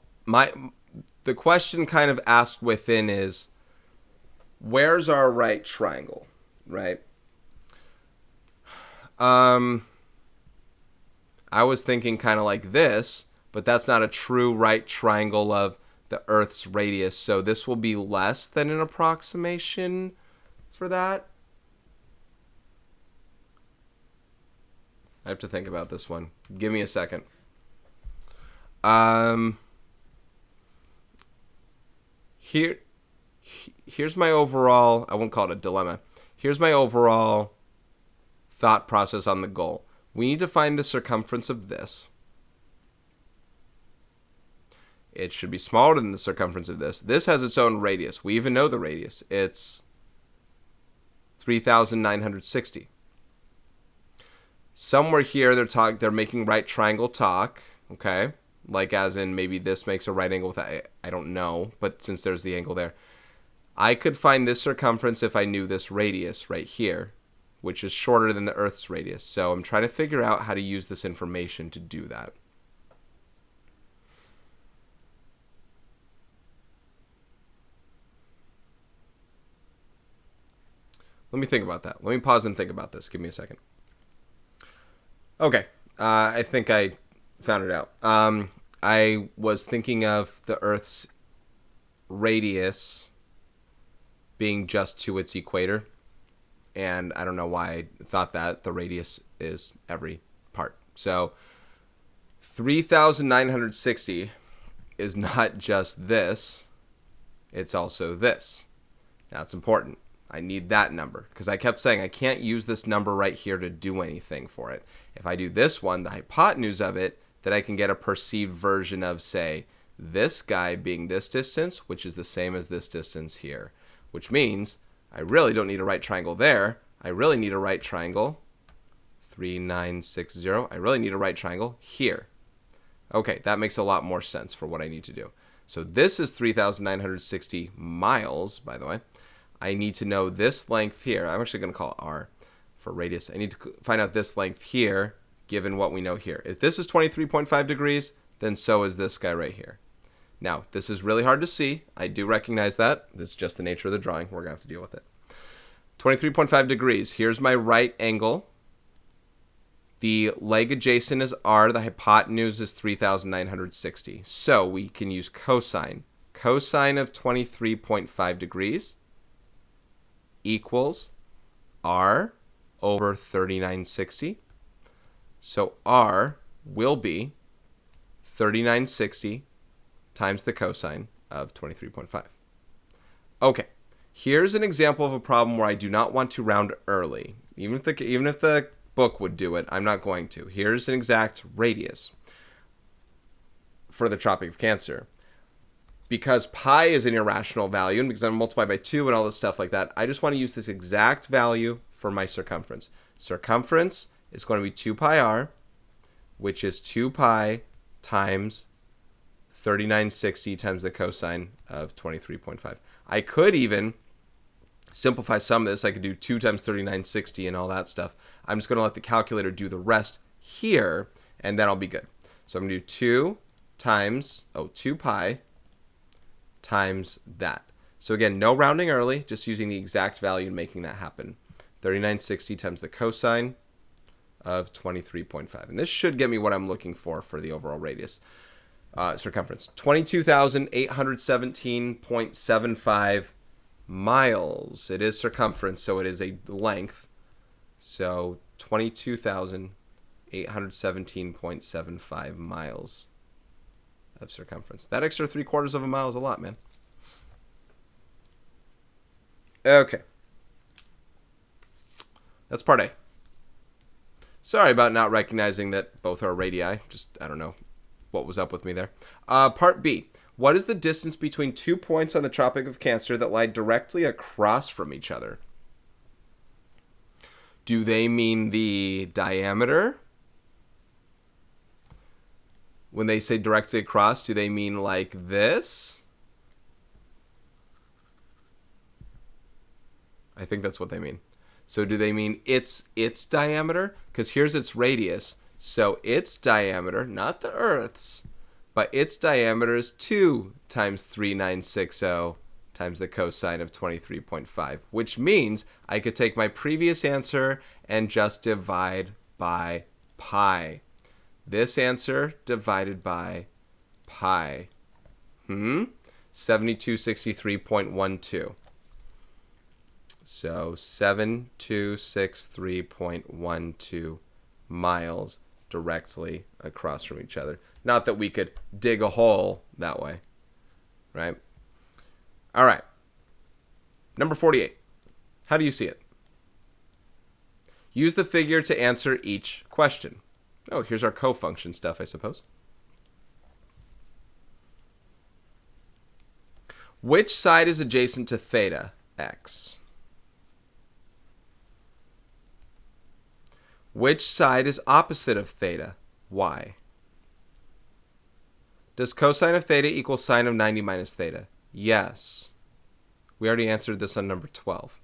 the question kind of asked within is, where's our right triangle, right? I was thinking kind of like this, but that's not a true right triangle of the Earth's radius, so this will be less than an approximation for that. I have to think about this one. Give me a second. here's my overall, I won't call it a dilemma. Here's my overall thought process on the goal. We need to find the circumference of this. It should be smaller than the circumference of this. This has its own radius. We even know the radius. It's 3,960. Somewhere here they're making right triangle talk, okay? Like as in maybe this makes a right angle with that. I don't know, but since there's the angle there. I could find this circumference if I knew this radius right here, which is shorter than the Earth's radius. So I'm trying to figure out how to use this information to do that. Let me think about that. Let me pause and think about this. Give me a second. Okay. I think I found it out. I was thinking of the Earth's radius being just to its equator. And I don't know why I thought that. The radius is every part. So 3,960 is not just this. It's also this. That's important. I need that number because I kept saying I can't use this number right here to do anything for it. If I do this one, the hypotenuse of it, then I can get a perceived version of, say, this guy being this distance, which is the same as this distance here, which means I really don't need a right triangle there. I really need a right triangle, 3960. I really need a right triangle here. Okay, that makes a lot more sense for what I need to do. So this is 3,960 miles, by the way. I need to know this length here. I'm actually going to call it R for radius. I need to find out this length here, given what we know here. If this is 23.5 degrees, then so is this guy right here. Now, this is really hard to see. I do recognize that. This is just the nature of the drawing. We're going to have to deal with it. 23.5 degrees. Here's my right angle. The leg adjacent is R. The hypotenuse is 3,960. So we can use cosine. Cosine of 23.5 degrees equals R over 3960. So R will be 3960 times the cosine of 23.5. Okay, here's an example of a problem where I do not want to round early. Even if the book would do it, I'm not going to. Here's an exact radius for the Tropic of Cancer. Because pi is an irrational value, and because I'm multiplied by 2 and all this stuff like that, I just want to use this exact value for my circumference. Circumference is going to be 2 pi r, which is 2 pi times 3960 times the cosine of 23.5. I could even simplify some of this. I could do 2 times 3960 and all that stuff. I'm just going to let the calculator do the rest here, and then I'll be good. So I'm going to do 2 times, 2 pi times that. So again, no rounding early, just using the exact value and making that happen. 3960 times the cosine of 23.5. And this should get me what I'm looking for the overall radius. Circumference. 22,817.75 miles. It is circumference, so it is a length. So 22,817.75 miles of circumference. That extra 3/4 of a mile is a lot, man. Okay. That's part A. Sorry about not recognizing that both are radii. Just, I don't know what was up with me there. Part B. What is the distance between 2 points on the Tropic of Cancer that lie directly across from each other? Do they mean the diameter? When they say directly across, do they mean like this? I think that's what they mean. So do they mean its diameter? Because here's its radius. So its diameter, not the Earth's, but its diameter is 2 times 3960 times the cosine of 23.5, which means I could take my previous answer and just divide by pi. This answer divided by pi. 7263.12. So 7263.12 miles directly across from each other. Not that we could dig a hole that way, right? All right. Number 48. How do you see it? Use the figure to answer each question. Oh, here's our cofunction stuff, I suppose. Which side is adjacent to theta, x? Which side is opposite of theta, y? Does cosine of theta equal sine of 90 minus theta? Yes. We already answered this on number 12.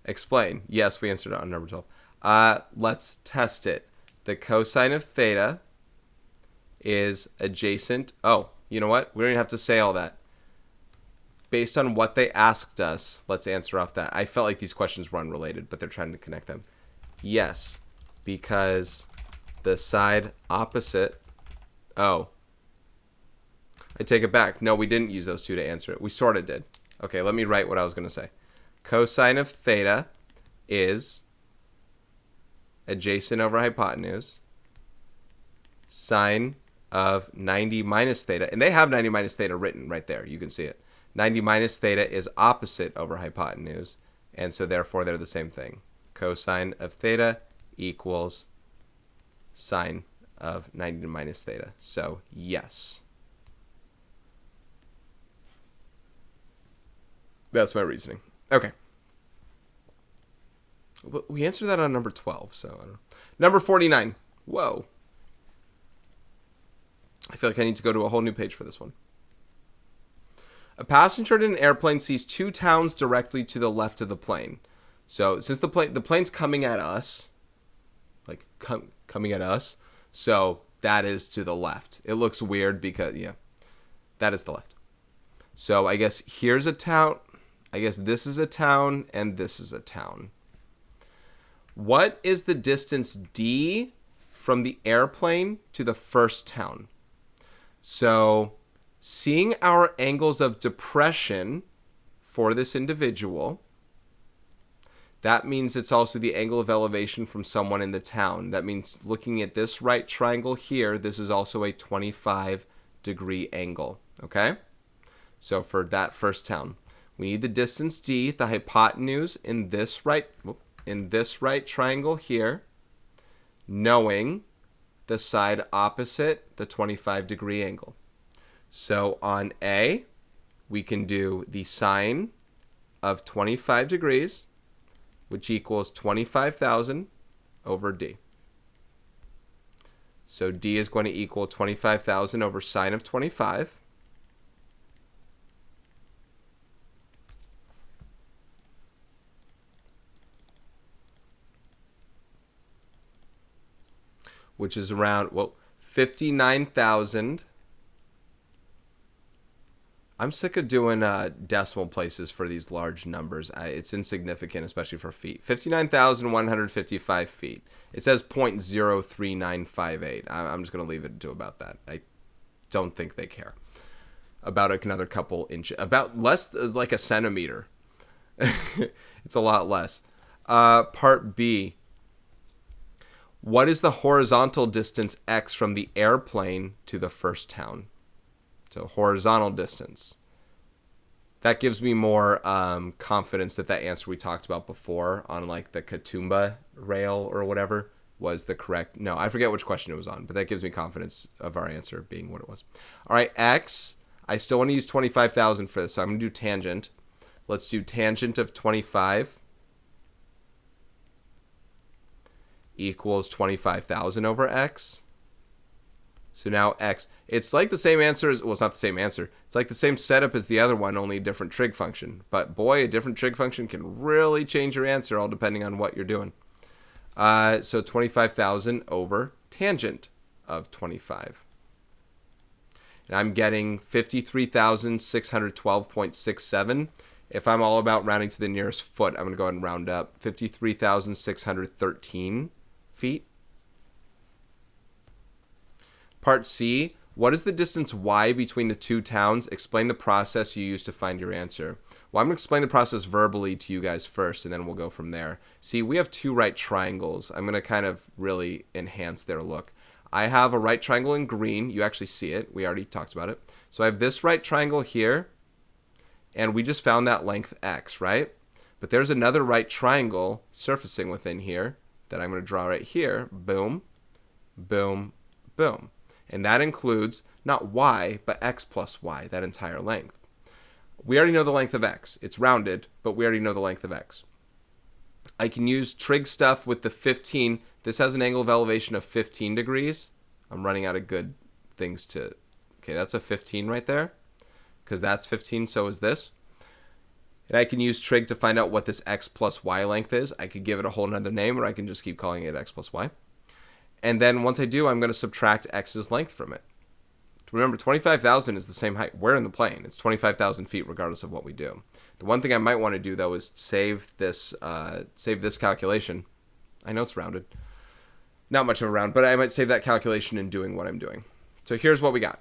Explain. Yes, we answered it on number 12. Let's test it. The cosine of theta is adjacent. Oh, you know what? We don't even have to say all that. Based on what they asked us, let's answer off that. I felt like these questions were unrelated, but they're trying to connect them. Yes, because the side opposite. Oh. I take it back. No, we didn't use those two to answer it. We sort of did. Okay, let me write what I was going to say. Cosine of theta is adjacent over hypotenuse. Sine of 90 minus theta. And they have 90 minus theta written right there. You can see it. 90 minus theta is opposite over hypotenuse. And so therefore they're the same thing. Cosine of theta equals sine of 90 minus theta. So yes. That's my reasoning. Okay. But we answered that on number 12, so I don't know. Number 49. Whoa. I feel like I need to go to a whole new page for this one. A passenger in an airplane sees two towns directly to the left of the plane. So since the plane's coming at us, like coming at us, so that is to the left. It looks weird because, yeah, that is the left. So I guess here's a town. I guess this is a town and this is a town. What is the distance d from the airplane to the first town? So seeing our angles of depression for this individual, that means it's also the angle of elevation from someone in the town. That means looking at this right triangle here, this is also a 25-degree angle, okay? So for that first town, we need the distance d, the hypotenuse in this right triangle here, knowing the side opposite the 25-degree angle. So on A, we can do the sine of 25 degrees, which equals 25,000 over D. So D is going to equal 25,000 over sine of 25. Which is around, 59,000. I'm sick of doing decimal places for these large numbers. It's insignificant, especially for feet. 59,155 feet. It says 0.03958. I'm just going to leave it to about that. I don't think they care. About another couple inches. About less, is like a centimeter. It's a lot less. Part B. What is the horizontal distance x from the airplane to the first town? So horizontal distance. That gives me more confidence that answer we talked about before on like the Katoomba rail or whatever was the correct. No, I forget which question it was on, but that gives me confidence of our answer being what it was. All right, x. I still want to use 25,000 for this, so I'm going to do tangent. Let's do tangent of 25 equals 25,000 over x. So now x, it's like the same answer as, well, it's not the same answer. It's like the same setup as the other one, only a different trig function. But boy, a different trig function can really change your answer all depending on what you're doing. So 25,000 over tangent of 25. And I'm getting 53,612.67. If I'm all about rounding to the nearest foot, I'm going to go ahead and round up. 53,613 feet. Part C, what is the distance y between the two towns? Explain the process you use to find your answer. Well, I'm going to explain the process verbally to you guys first, and then we'll go from there. See, we have two right triangles. I'm going to kind of really enhance their look. I have a right triangle in green. You actually see it. We already talked about it. So I have this right triangle here, and we just found that length x, right? But there's another right triangle surfacing within here that I'm going to draw right here. Boom, boom, boom. And that includes not y, but x plus y, that entire length. We already know the length of x. It's rounded, but we already know the length of x. I can use trig stuff with the 15. This has an angle of elevation of 15 degrees. I'm running out of good things to... Okay, that's a 15 right there, because that's 15, so is this. And I can use trig to find out what this x plus y length is. I could give it a whole nother name, or I can just keep calling it x plus y. And then once I do, I'm going to subtract x's length from it. Remember, 25,000 is the same height. We're in the plane. It's 25,000 feet regardless of what we do. The one thing I might want to do, though, is save this calculation. I know it's rounded. Not much of a round, but I might save that calculation in doing what I'm doing. So here's what we got.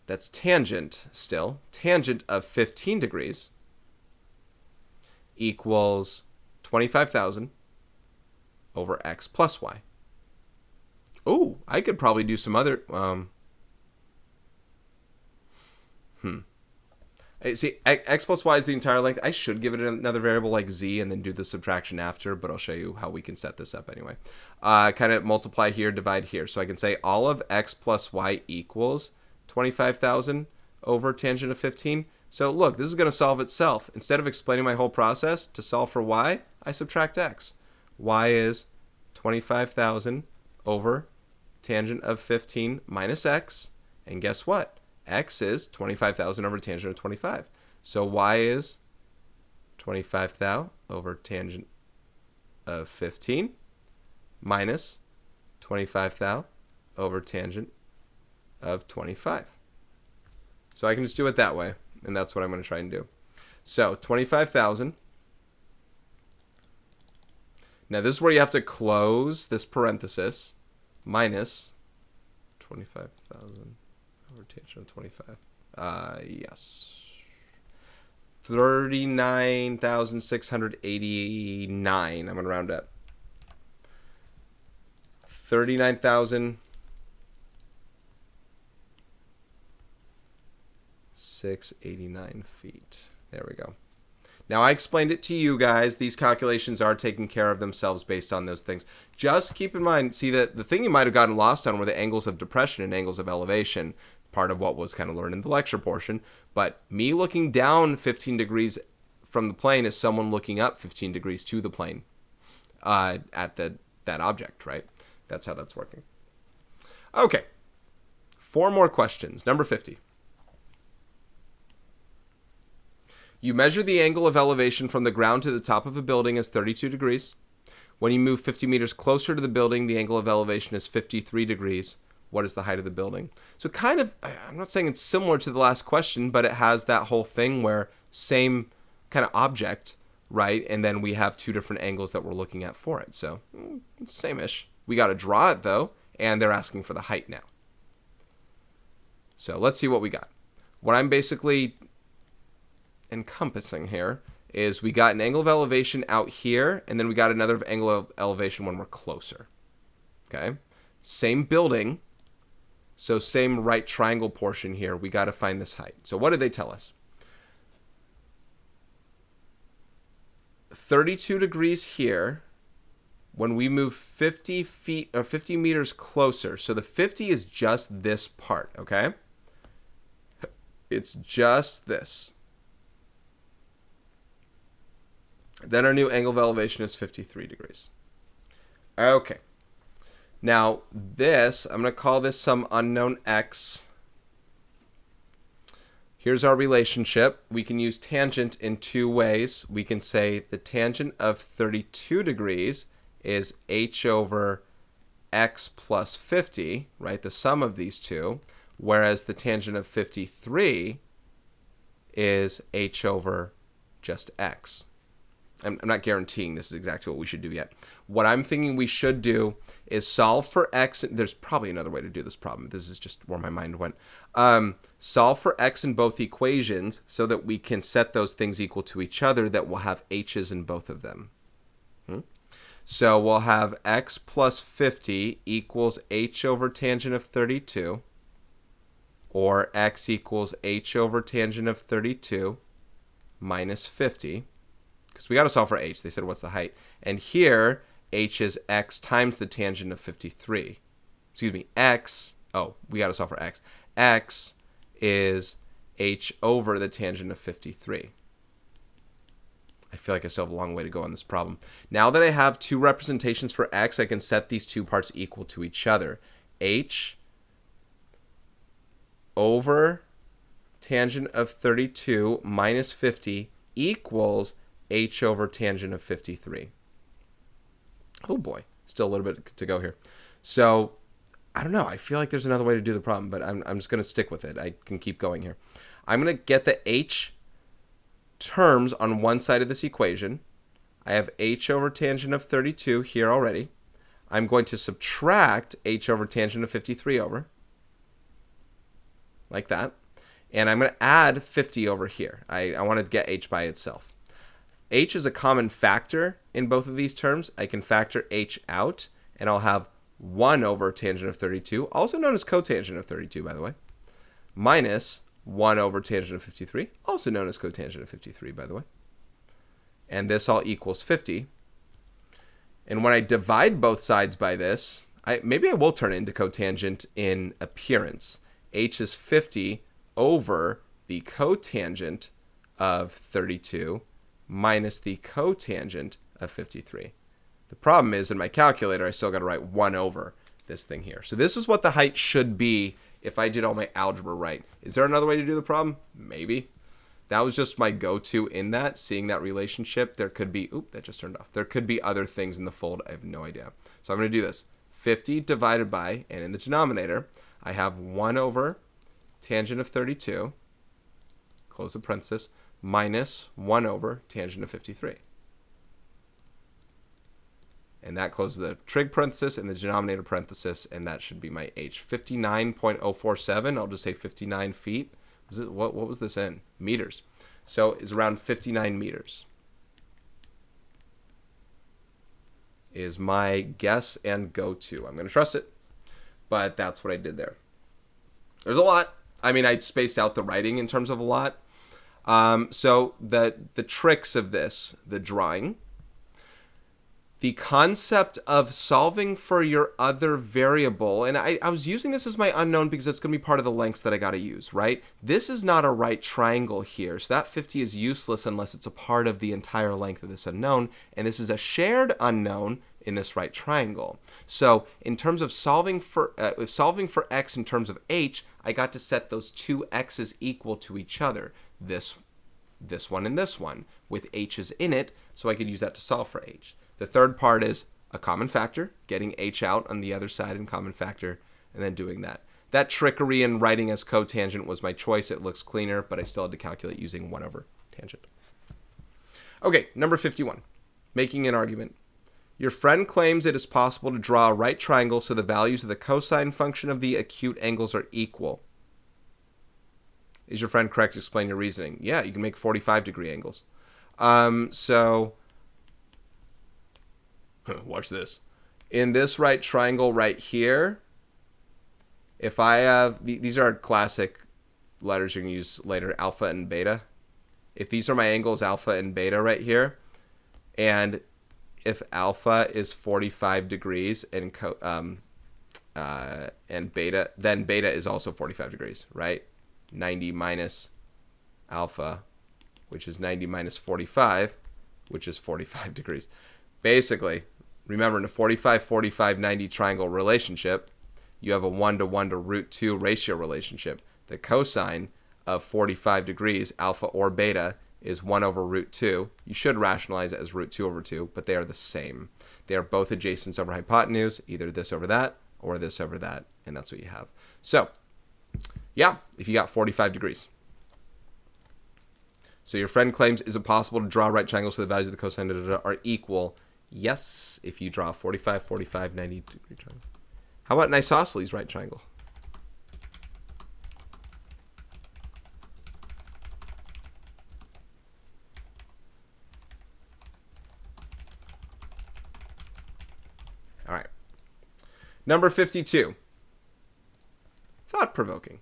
That's tangent still. Tangent of 15 degrees equals 25,000 over x plus y. Oh, I could probably do some other... See, x plus y is the entire length. I should give it another variable like z and then do the subtraction after, but I'll show you how we can set this up anyway. Kind of multiply here, divide here. So I can say all of x plus y equals 25,000 over tangent of 15. So look, this is going to solve itself. Instead of explaining my whole process, to solve for y, I subtract x. Y is 25,000 over tangent of 15 minus x. And guess what? X is 25,000 over tangent of 25. So y is 25,000 over tangent of 15 minus 25,000 over tangent of 25. So I can just do it that way, and that's what I'm going to try and do. So 25,000. Now this is where you have to close this parenthesis, minus 25,000 over tangent of 25. Yes. 39,689. I'm going to round up. 39,689 feet. There we go. Now, I explained it to you guys. These calculations are taking care of themselves based on those things. Just keep in mind, see, that the thing you might have gotten lost on were the angles of depression and angles of elevation, part of what was kind of learned in the lecture portion. But me looking down 15 degrees from the plane is someone looking up 15 degrees to the plane at that object, right? That's how that's working. Okay, 4 more questions. Number 50. You measure the angle of elevation from the ground to the top of a building as 32 degrees. When you move 50 meters closer to the building, the angle of elevation is 53 degrees. What is the height of the building? So kind of, I'm not saying it's similar to the last question, but it has that whole thing where same kind of object, right? And then we have 2 different angles that we're looking at for it. So it's same-ish. We got to draw it, though, and they're asking for the height now. So let's see what we got. What I'm basically encompassing here is we got an angle of elevation out here, and then we got another angle of elevation when we're closer. Okay? Same building, so same right triangle portion here. We got to find this height. So what did they tell us? 32 degrees here when we move 50 feet or 50 meters closer. So the 50 is just this part, okay? It's just this. Then our new angle of elevation is 53 degrees. Okay. Now this, I'm going to call this some unknown x. Here's our relationship. We can use tangent in 2 ways. We can say the tangent of 32 degrees is h over x plus 50, right? The sum of these two. Whereas the tangent of 53 is h over just x. I'm not guaranteeing this is exactly what we should do yet. What I'm thinking we should do is solve for x. There's probably another way to do this problem. This is just where my mind went. Solve for x in both equations so that we can set those things equal to each other that will have h's in both of them. So we'll have x plus 50 equals h over tangent of 32. or x equals h over tangent of 32 minus 50, because we got to solve for h. They said, what's the height? And here, h is x times the tangent of 53. Excuse me, we got to solve for x. X is h over the tangent of 53. I feel like I still have a long way to go on this problem. Now that I have two representations for x, I can set these two parts equal to each other. H over tangent of 32 minus 50 equals h over tangent of 53. Oh boy, still a little bit to go here. So, I don't know. I feel like there's another way to do the problem, but I'm just going to stick with it. I can keep going here. I'm going to get the h terms on one side of this equation. I have h over tangent of 32 here already. I'm going to subtract h over tangent of 53 over, like that. And I'm going to add 50 over here. I want to get h by itself. H is a common factor in both of these terms. I can factor h out, and I'll have 1 over tangent of 32, also known as cotangent of 32, by the way, minus 1 over tangent of 53, also known as cotangent of 53, by the way. And this all equals 50. And when I divide both sides by this, maybe I will turn it into cotangent in appearance. H is 50 over the cotangent of 32 minus the cotangent of 53. The problem is, in my calculator, I still got to write 1 over this thing here. So this is what the height should be if I did all my algebra right. Is there another way to do the problem? Maybe. That was just my go-to in that, seeing that relationship. There could be, that just turned off. There could be other things in the fold. I have no idea. So I'm going to do this. 50 divided by, and in the denominator, I have 1 over tangent of 32, close the parenthesis, minus 1 over tangent of 53. And that closes the trig parenthesis and the denominator parenthesis, and that should be my h. 59.047, I'll just say 59 feet. What was this in? Meters. So it's around 59 meters. Is my guess and go-to. I'm going to trust it, but that's what I did there. There's a lot. I mean, I spaced out the writing in terms of a lot. So the tricks of this, the drawing, the concept of solving for your other variable, and I was using this as my unknown because it's going to be part of the lengths that I got to use, right? This is not a right triangle here, so that 50 is useless unless it's a part of the entire length of this unknown, and this is a shared unknown in this right triangle. So in terms of solving for x in terms of h, I got to set those two x's equal to each other, this one and this one, with h's in it, so I could use that to solve for h. The third part is a common factor, getting h out on the other side in common factor, and then doing that. That trickery in writing as cotangent was my choice. It looks cleaner, but I still had to calculate using 1 over tangent. Okay, number 51, making an argument. Your friend claims it is possible to draw a right triangle so the values of the cosine function of the acute angles are equal. Is your friend correct? Explain your reasoning. Yeah, you can make 45-degree angles. Watch this. In this right triangle right here, if I have, these are classic letters you're going to use later, alpha and beta. If these are my angles, alpha and beta right here, and if alpha is 45 degrees and beta, then beta is also 45 degrees, right? 90 minus alpha, which is 90 minus 45, which is 45 degrees. Basically, remember, in a 45-45-90 triangle relationship, you have a 1-to-1 to root 2 ratio relationship. The cosine of 45 degrees, alpha or beta, is 1 over root 2. You should rationalize it as root 2 over 2, but they are the same. They are both adjacents over hypotenuse, either this over that or this over that, and that's what you have. So, yeah, if you got 45 degrees. So your friend claims, is it possible to draw a right triangle so the values of the cosine are equal? Yes, if you draw a 45, 45, 90 degree triangle. How about an isosceles right triangle? All right. Number 52. Thought-provoking.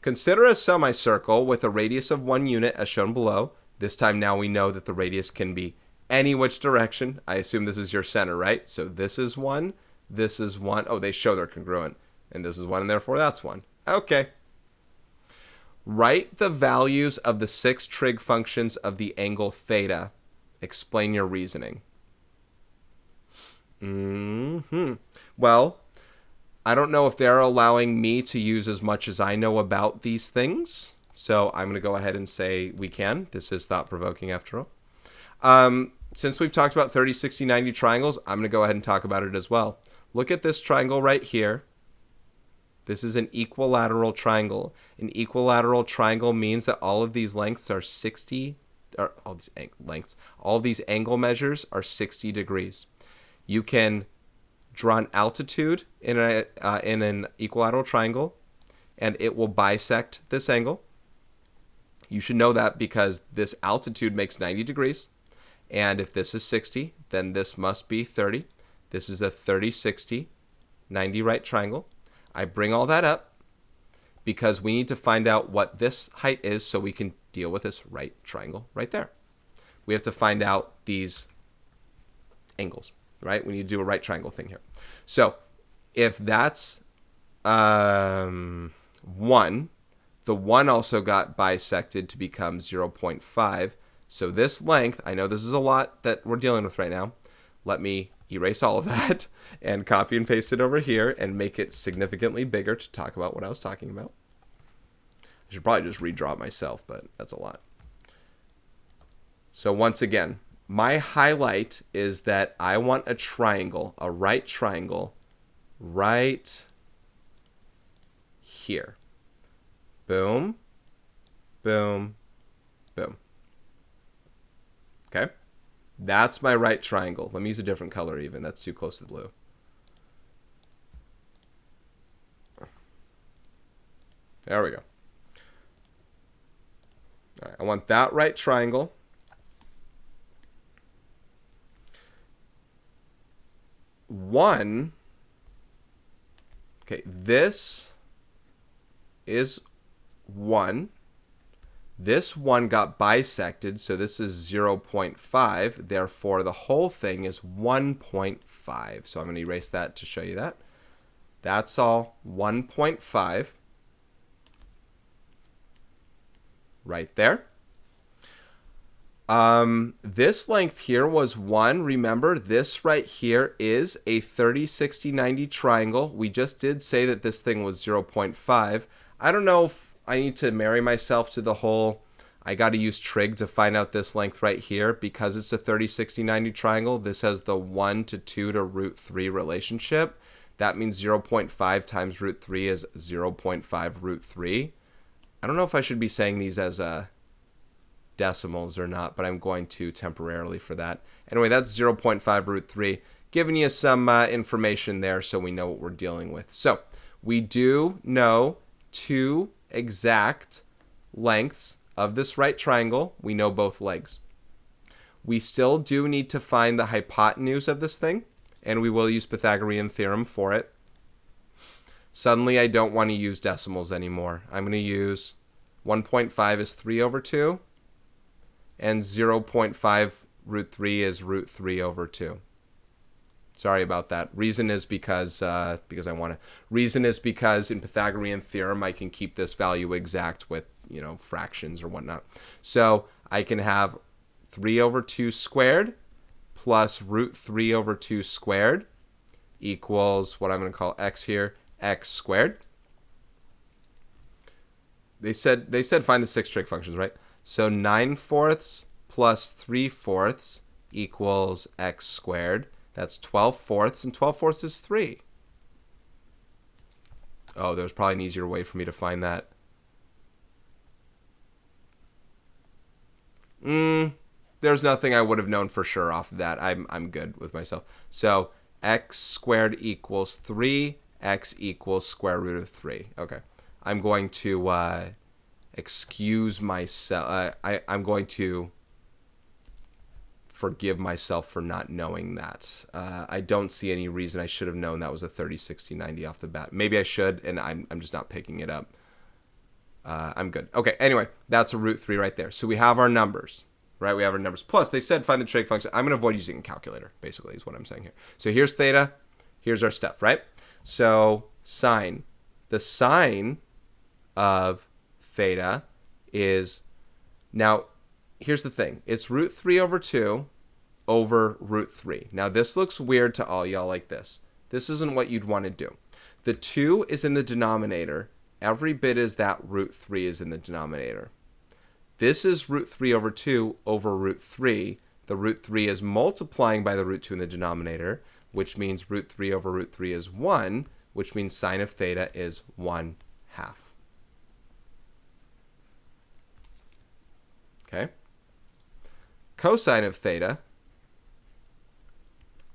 Consider a semicircle with a radius of 1 unit as shown below. This time now we know that the radius can be any which direction. I assume this is your center, right? So this is 1, this is 1. Oh, they show they're congruent. And this is 1, and therefore that's 1. Okay. Write the values of the 6 trig functions of the angle theta. Explain your reasoning. Well, I don't know if they're allowing me to use as much as I know about these things. So I'm going to go ahead and say we can. This is thought-provoking after all. Since we've talked about 30, 60, 90 triangles, I'm going to go ahead and talk about it as well. Look at this triangle right here. This is an equilateral triangle. An equilateral triangle means that all of these lengths are 60, or all of these angle measures are 60 degrees. You can draw an altitude in an equilateral triangle, and it will bisect this angle. You should know that because this altitude makes 90 degrees. And if this is 60, then this must be 30. This is a 30, 60, 90 right triangle. I bring all that up because we need to find out what this height is so we can deal with this right triangle right there. We have to find out these angles, right? We need to do a right triangle thing here. So if that's 1, the 1 also got bisected to become 0.5. So this length, I know this is a lot that we're dealing with right now. Let me erase all of that and copy and paste it over here and make it significantly bigger to talk about what I was talking about. I should probably just redraw it myself, but that's a lot. So once again, my highlight is that I want a triangle, a right triangle, right here. Boom, boom, boom. Okay? That's my right triangle. Let me use a different color even. That's too close to the blue. There we go. All right, I want that right triangle. Okay, this is 1. This 1 got bisected, so this is 0.5. Therefore, the whole thing is 1.5. So I'm going to erase that to show you that. That's all 1.5 right there. This length here was 1. Remember, this right here is a 30, 60, 90 triangle. We just did say that this thing was 0.5. I don't know if I need to marry myself to the whole, I got to use trig to find out this length right here. Because it's a 30, 60, 90 triangle, this has the 1 to 2 to root 3 relationship. That means 0.5 times root 3 is 0.5 root 3. I don't know if I should be saying these as decimals or not, but I'm going to temporarily for that. Anyway, that's 0.5 root 3. Giving you some information there so we know what we're dealing with. So we do know 2 exact lengths of this right triangle. We know both legs. We still do need to find the hypotenuse of this thing, and we will use Pythagorean theorem for it. Suddenly, I don't want to use decimals anymore. I'm going to use 1.5 is 3 over 2, and 0.5 root 3 is root 3 over 2. Sorry about that. Reason is because I want to. Reason is because in Pythagorean theorem, I can keep this value exact with, fractions or whatnot. So I can have 3 over 2 squared plus root 3 over 2 squared equals what I'm going to call x here, x squared. They said find the 6 trig functions, right? So 9/4 plus 3/4 equals x squared. That's 12/4, and 12/4 is 3. Oh, there's probably an easier way for me to find that. There's nothing I would have known for sure off of that. I'm good with myself. So x squared equals 3, x equals square root of 3. Okay. I'm going to excuse myself. I'm going to forgive myself for not knowing that. I don't see any reason I should have known that was a 30, 60, 90 off the bat. Maybe I should, and I'm just not picking it up. I'm good. Okay, anyway, that's a root 3 right there. So we have our numbers, right? We have our numbers. Plus, they said find the trig function. I'm going to avoid using a calculator, basically, is what I'm saying here. So here's theta. Here's our stuff, right? So sine. The sine of theta is, now, here's the thing. It's root 3 over 2 over root 3. Now, this looks weird to all y'all like this. This isn't what you'd want to do. The 2 is in the denominator. Every bit is that root 3 is in the denominator. This is root 3 over 2 over root 3. The root 3 is multiplying by the root 2 in the denominator, which means root 3 over root 3 is 1, which means sine of theta is 1/2. Okay? Cosine of theta,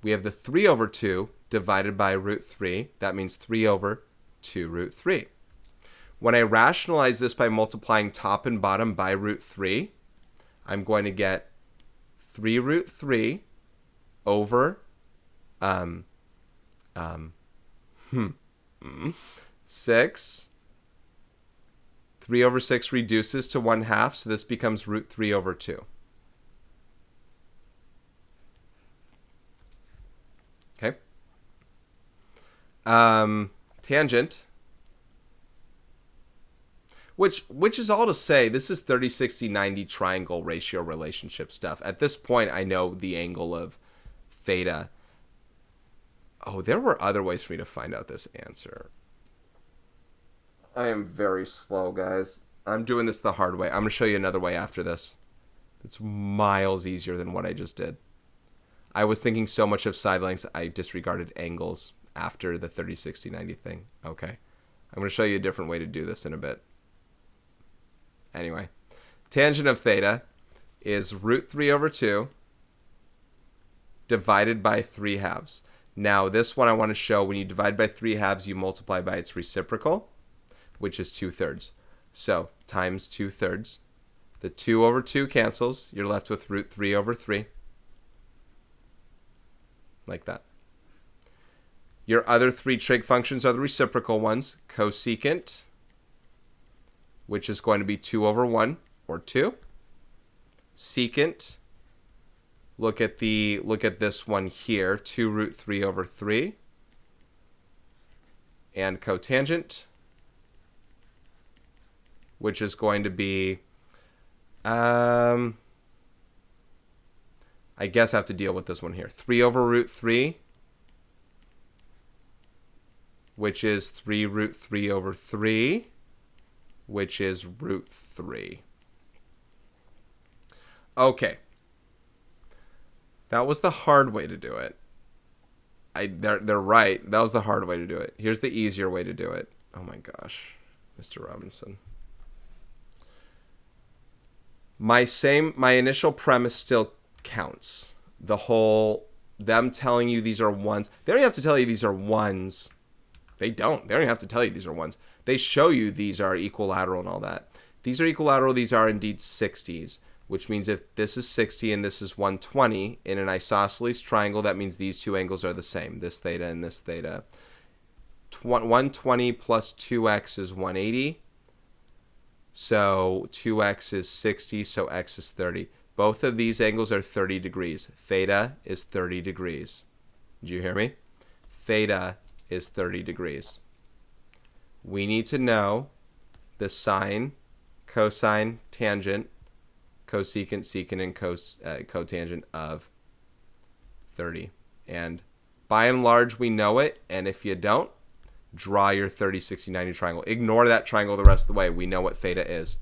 we have the 3 over 2 divided by root 3. That means 3 over 2 root 3. When I rationalize this by multiplying top and bottom by root 3, I'm going to get 3 root 3 over 6. 3 over 6 reduces to 1/2, so this becomes root 3 over 2. Okay. Tangent, which is all to say, this is 30, 60, 90 triangle ratio relationship stuff. At this point, I know the angle of theta. Oh, there were other ways for me to find out this answer. I am very slow, guys. I'm doing this the hard way. I'm going to show you another way after this. It's miles easier than what I just did. I was thinking so much of side lengths, I disregarded angles after the 30, 60, 90 thing. Okay. I'm going to show you a different way to do this in a bit. Anyway, tangent of theta is root 3 over 2 divided by 3/2. Now, this one I want to show, when you divide by 3/2, you multiply by its reciprocal, which is 2/3. So, times 2/3. The 2 over 2 cancels. You're left with root 3 over 3. Like that. Your other 3 trig functions are the reciprocal ones. Cosecant, which is going to be 2 over 1, or 2. Secant, look at this one here, 2 root 3 over 3. And cotangent, which is going to be, I guess I have to deal with this one here. 3 over root 3, which is 3 root 3 over 3, which is root 3. Okay. That was the hard way to do it. They're right. That was the hard way to do it. Here's the easier way to do it. Oh my gosh, Mr. Robinson. My initial premise still counts. Them telling you these are ones. They don't have to tell you these are ones. They don't even have to tell you these are ones. They show you these are equilateral and all that. These are equilateral. These are indeed 60s, which means if this is 60 and this is 120 in an isosceles triangle, that means these two angles are the same, this theta and this theta. 120 plus 2x is 180. So 2x is 60, so x is 30. Both of these angles are 30 degrees. Theta is 30 degrees. Did you hear me? Theta is 30 degrees. We need to know the sine, cosine, tangent, cosecant, secant, and cotangent of 30. And by and large, we know it. And if you don't, draw your 30, 60, 90 triangle. Ignore that triangle the rest of the way. We know what theta is.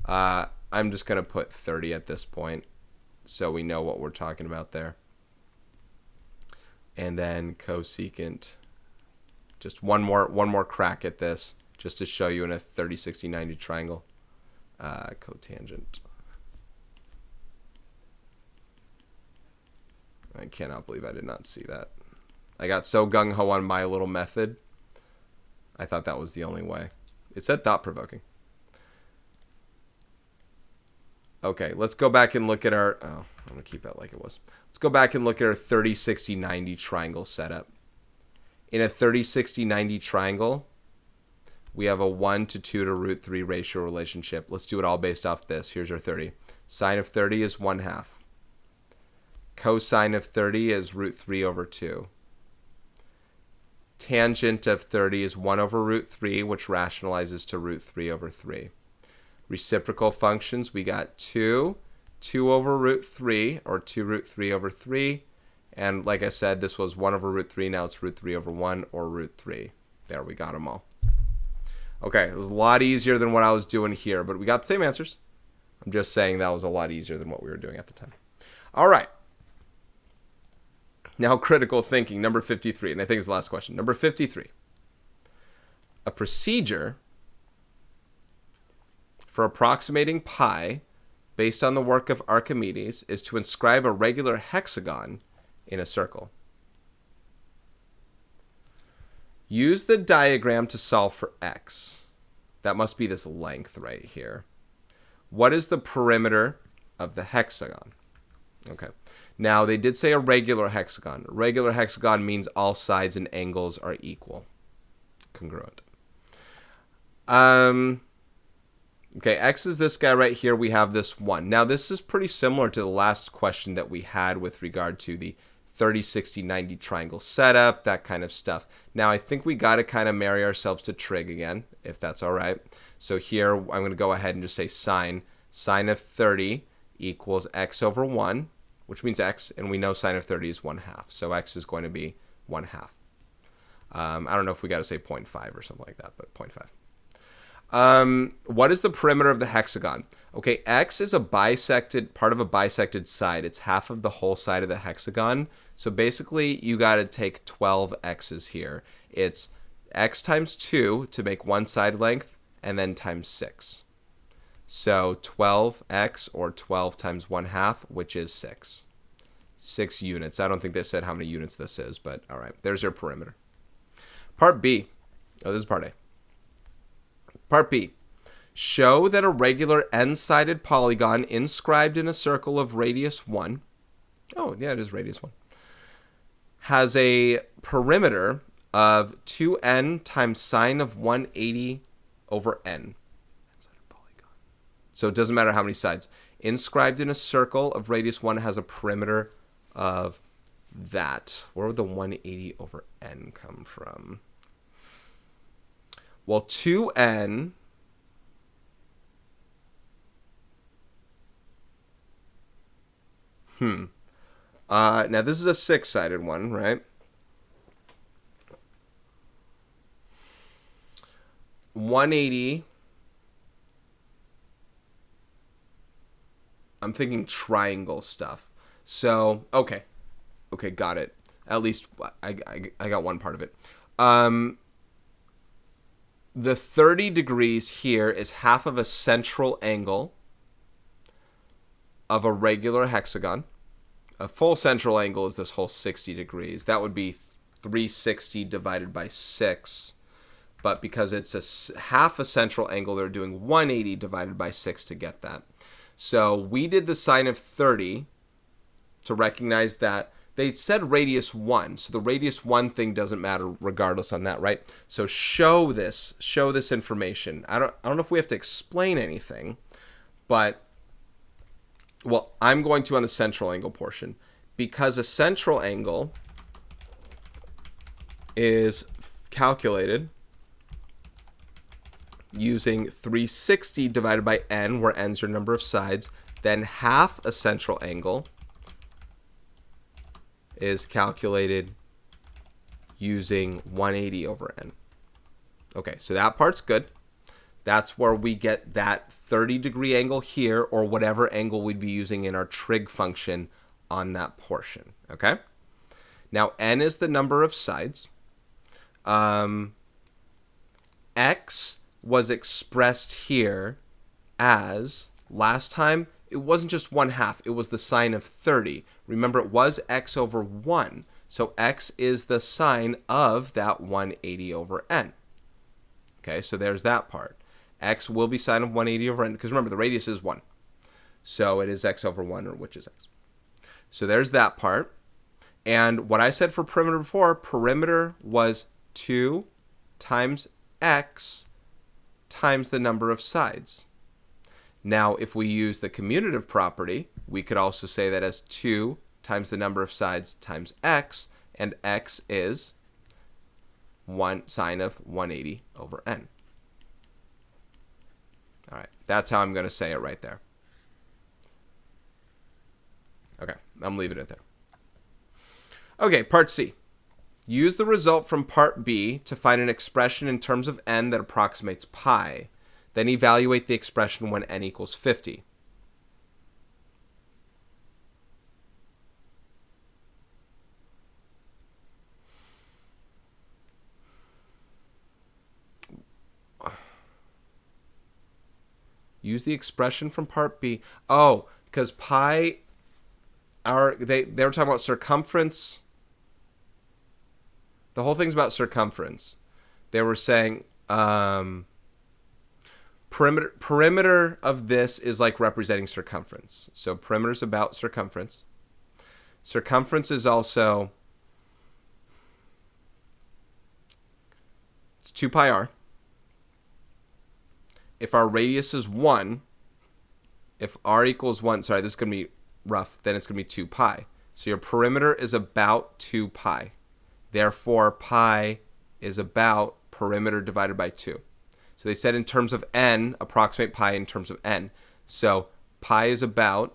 I'm just going to put 30 at this point so we know what we're talking about there. And then cosecant. Just one more crack at this just to show you in a 30, 60, 90 triangle. Cotangent. I cannot believe I did not see that. I got so gung-ho on my little method. I thought that was the only way. It said thought-provoking. Okay, let's go back and look at our... Oh, I'm going to keep that like it was. Let's go back and look at our 30, 60, 90 triangle setup. In a 30, 60, 90 triangle, we have a 1 to 2 to root 3 ratio relationship. Let's do it all based off this. Here's our 30. Sine of 30 is 1/2. Cosine of 30 is root 3 over 2. Tangent of 30 is 1 over root 3, which rationalizes to root 3 over 3. Reciprocal functions, we got 2 over root 3, or 2 root 3 over 3. And like I said, this was 1 over root 3. Now it's root 3 over 1, or root 3. There, we got them all. Okay, it was a lot easier than what I was doing here, but we got the same answers. I'm just saying that was a lot easier than what we were doing at the time. All right. Now, critical thinking, number 53, and I think it's the last question. Number 53. A procedure for approximating pi based on the work of Archimedes is to inscribe a regular hexagon in a circle. Use the diagram to solve for x. That must be this length right here. What is the perimeter of the hexagon? Okay. Now, they did say a regular hexagon. A regular hexagon means all sides and angles are equal. Congruent. Okay, x is this guy right here. We have this 1. Now, this is pretty similar to the last question that we had with regard to the 30, 60, 90 triangle setup, that kind of stuff. Now, I think we got to kind of marry ourselves to trig again, if that's all right. So here, I'm going to go ahead and just say sine. Sine of 30 equals x over 1, which means x, and we know sine of 30 is 1/2. So x is going to be 1/2. I don't know if we got to say 0.5 or something like that, but 0.5. What is the perimeter of the hexagon? Okay, x is a bisected, part of a bisected side. It's half of the whole side of the hexagon. So basically, you got to take 12 x's here. It's x times 2 to make one side length, and then times 6. So 12x, or 12 times 1/2, which is 6. 6 units. I don't think they said how many units this is, but all right. There's your perimeter. Part B. Oh, this is part A. Part B. Show that a regular n-sided polygon inscribed in a circle of radius 1. Oh, yeah, it is radius 1. Has a perimeter of 2n times sine of 180 over n. So it doesn't matter how many sides. Inscribed in a circle of radius 1 has a perimeter of that. Where would the 180 over n come from? Well, 2n now this is a 6-sided one, right? 180. I'm thinking triangle stuff. So, okay, got it. At least I got one part of it. The 30 degrees here is half of a central angle of a regular hexagon. A full central angle is this whole 60 degrees. That would be 360 divided by 6. But because it's half a central angle, they're doing 180 divided by 6 to get that. So we did the sine of 30 to recognize that. They said radius 1, so the radius 1 thing doesn't matter regardless on that, right? So show this information. I don't know if we have to explain anything, but, well, I'm going to on the central angle portion. Because a central angle is calculated using 360 divided by n, where n's your number of sides, then half a central angle is calculated using 180 over n. Okay, so that part's good. That's where we get that 30-degree angle here, or whatever angle we'd be using in our trig function on that portion, okay? Now, n is the number of sides. X was expressed here as, last time, it wasn't just 1/2, it was the sine of 30. Remember, it was x over 1. So x is the sine of that 180 over n. Okay, so there's that part. X will be sine of 180 over n, because remember, the radius is 1. So it is x over 1, or which is x. So there's that part. And what I said for perimeter before, perimeter was 2 times x times the number of sides. Now, if we use the commutative property, we could also say that as 2 times the number of sides times x, and x is 1 sine of 180 over n. All right, that's how I'm going to say it right there. Okay, I'm leaving it there. Okay, part C. Use the result from part B to find an expression in terms of n that approximates pi. Then evaluate the expression when n equals 50. Use the expression from part B. Oh, because pi, they were talking about circumference. The whole thing's about circumference. They were saying perimeter of this is like representing circumference. So perimeter is about circumference. Circumference is also, it's 2 pi r. If our radius is 1, if r equals 1, sorry, this is going to be rough, then it's going to be 2 pi. So your perimeter is about 2 pi. Therefore, pi is about perimeter divided by 2. So they said in terms of n, approximate pi in terms of n. So pi is about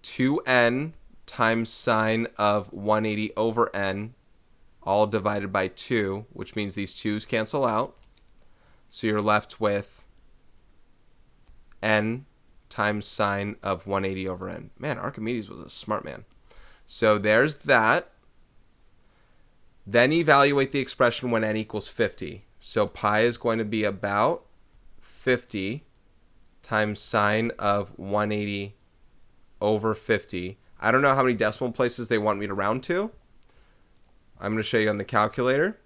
2n times sine of 180 over n, all divided by 2, which means these 2's cancel out. So you're left with n times sine of 180 over n. Man, Archimedes was a smart man. So there's that. Then evaluate the expression when n equals 50. So pi is going to be about 50 times sine of 180 over 50. I don't know how many decimal places they want me to round to. I'm going to show you on the calculator.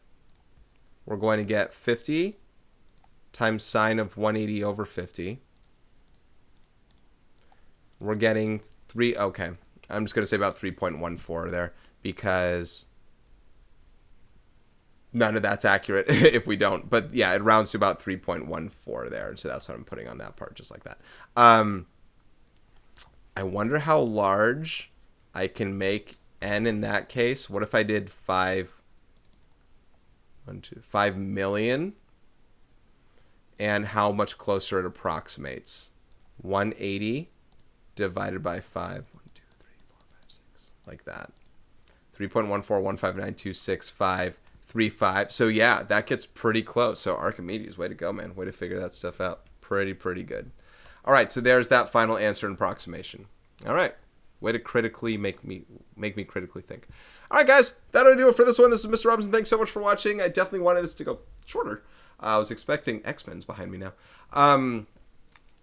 We're going to get 50 times sine of 180 over 50. We're getting okay. I'm just going to say about 3.14 there because none of that's accurate if we don't. But yeah, it rounds to about 3.14 there. So that's what I'm putting on that part, just like that. I wonder how large I can make n in that case. What if I did 5 million? And how much closer it approximates. 180 divided by 5. 1, 2, 3, 4, 5, 6. Like that. 3.141592653. So yeah, that gets pretty close. So Archimedes, way to go, man. Way to figure that stuff out. Pretty good. All right, so there's that final answer and approximation. All right. Way to critically make me critically think. All right, guys, that'll do it for this one. This is Mr. Robinson. Thanks so much for watching. I definitely wanted this to go shorter. I was expecting X-Men's behind me now.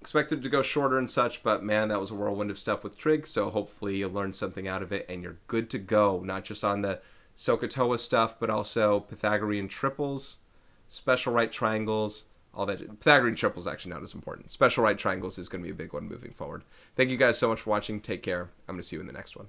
Expected to go shorter and such, but man, that was a whirlwind of stuff with trig. So hopefully you learned something out of it and you're good to go. Not just on the SOHCAHTOA stuff, but also Pythagorean triples, special right triangles, all that. Pythagorean triples actually not as important. Special right triangles is going to be a big one moving forward. Thank you guys so much for watching. Take care. I'm going to see you in the next one.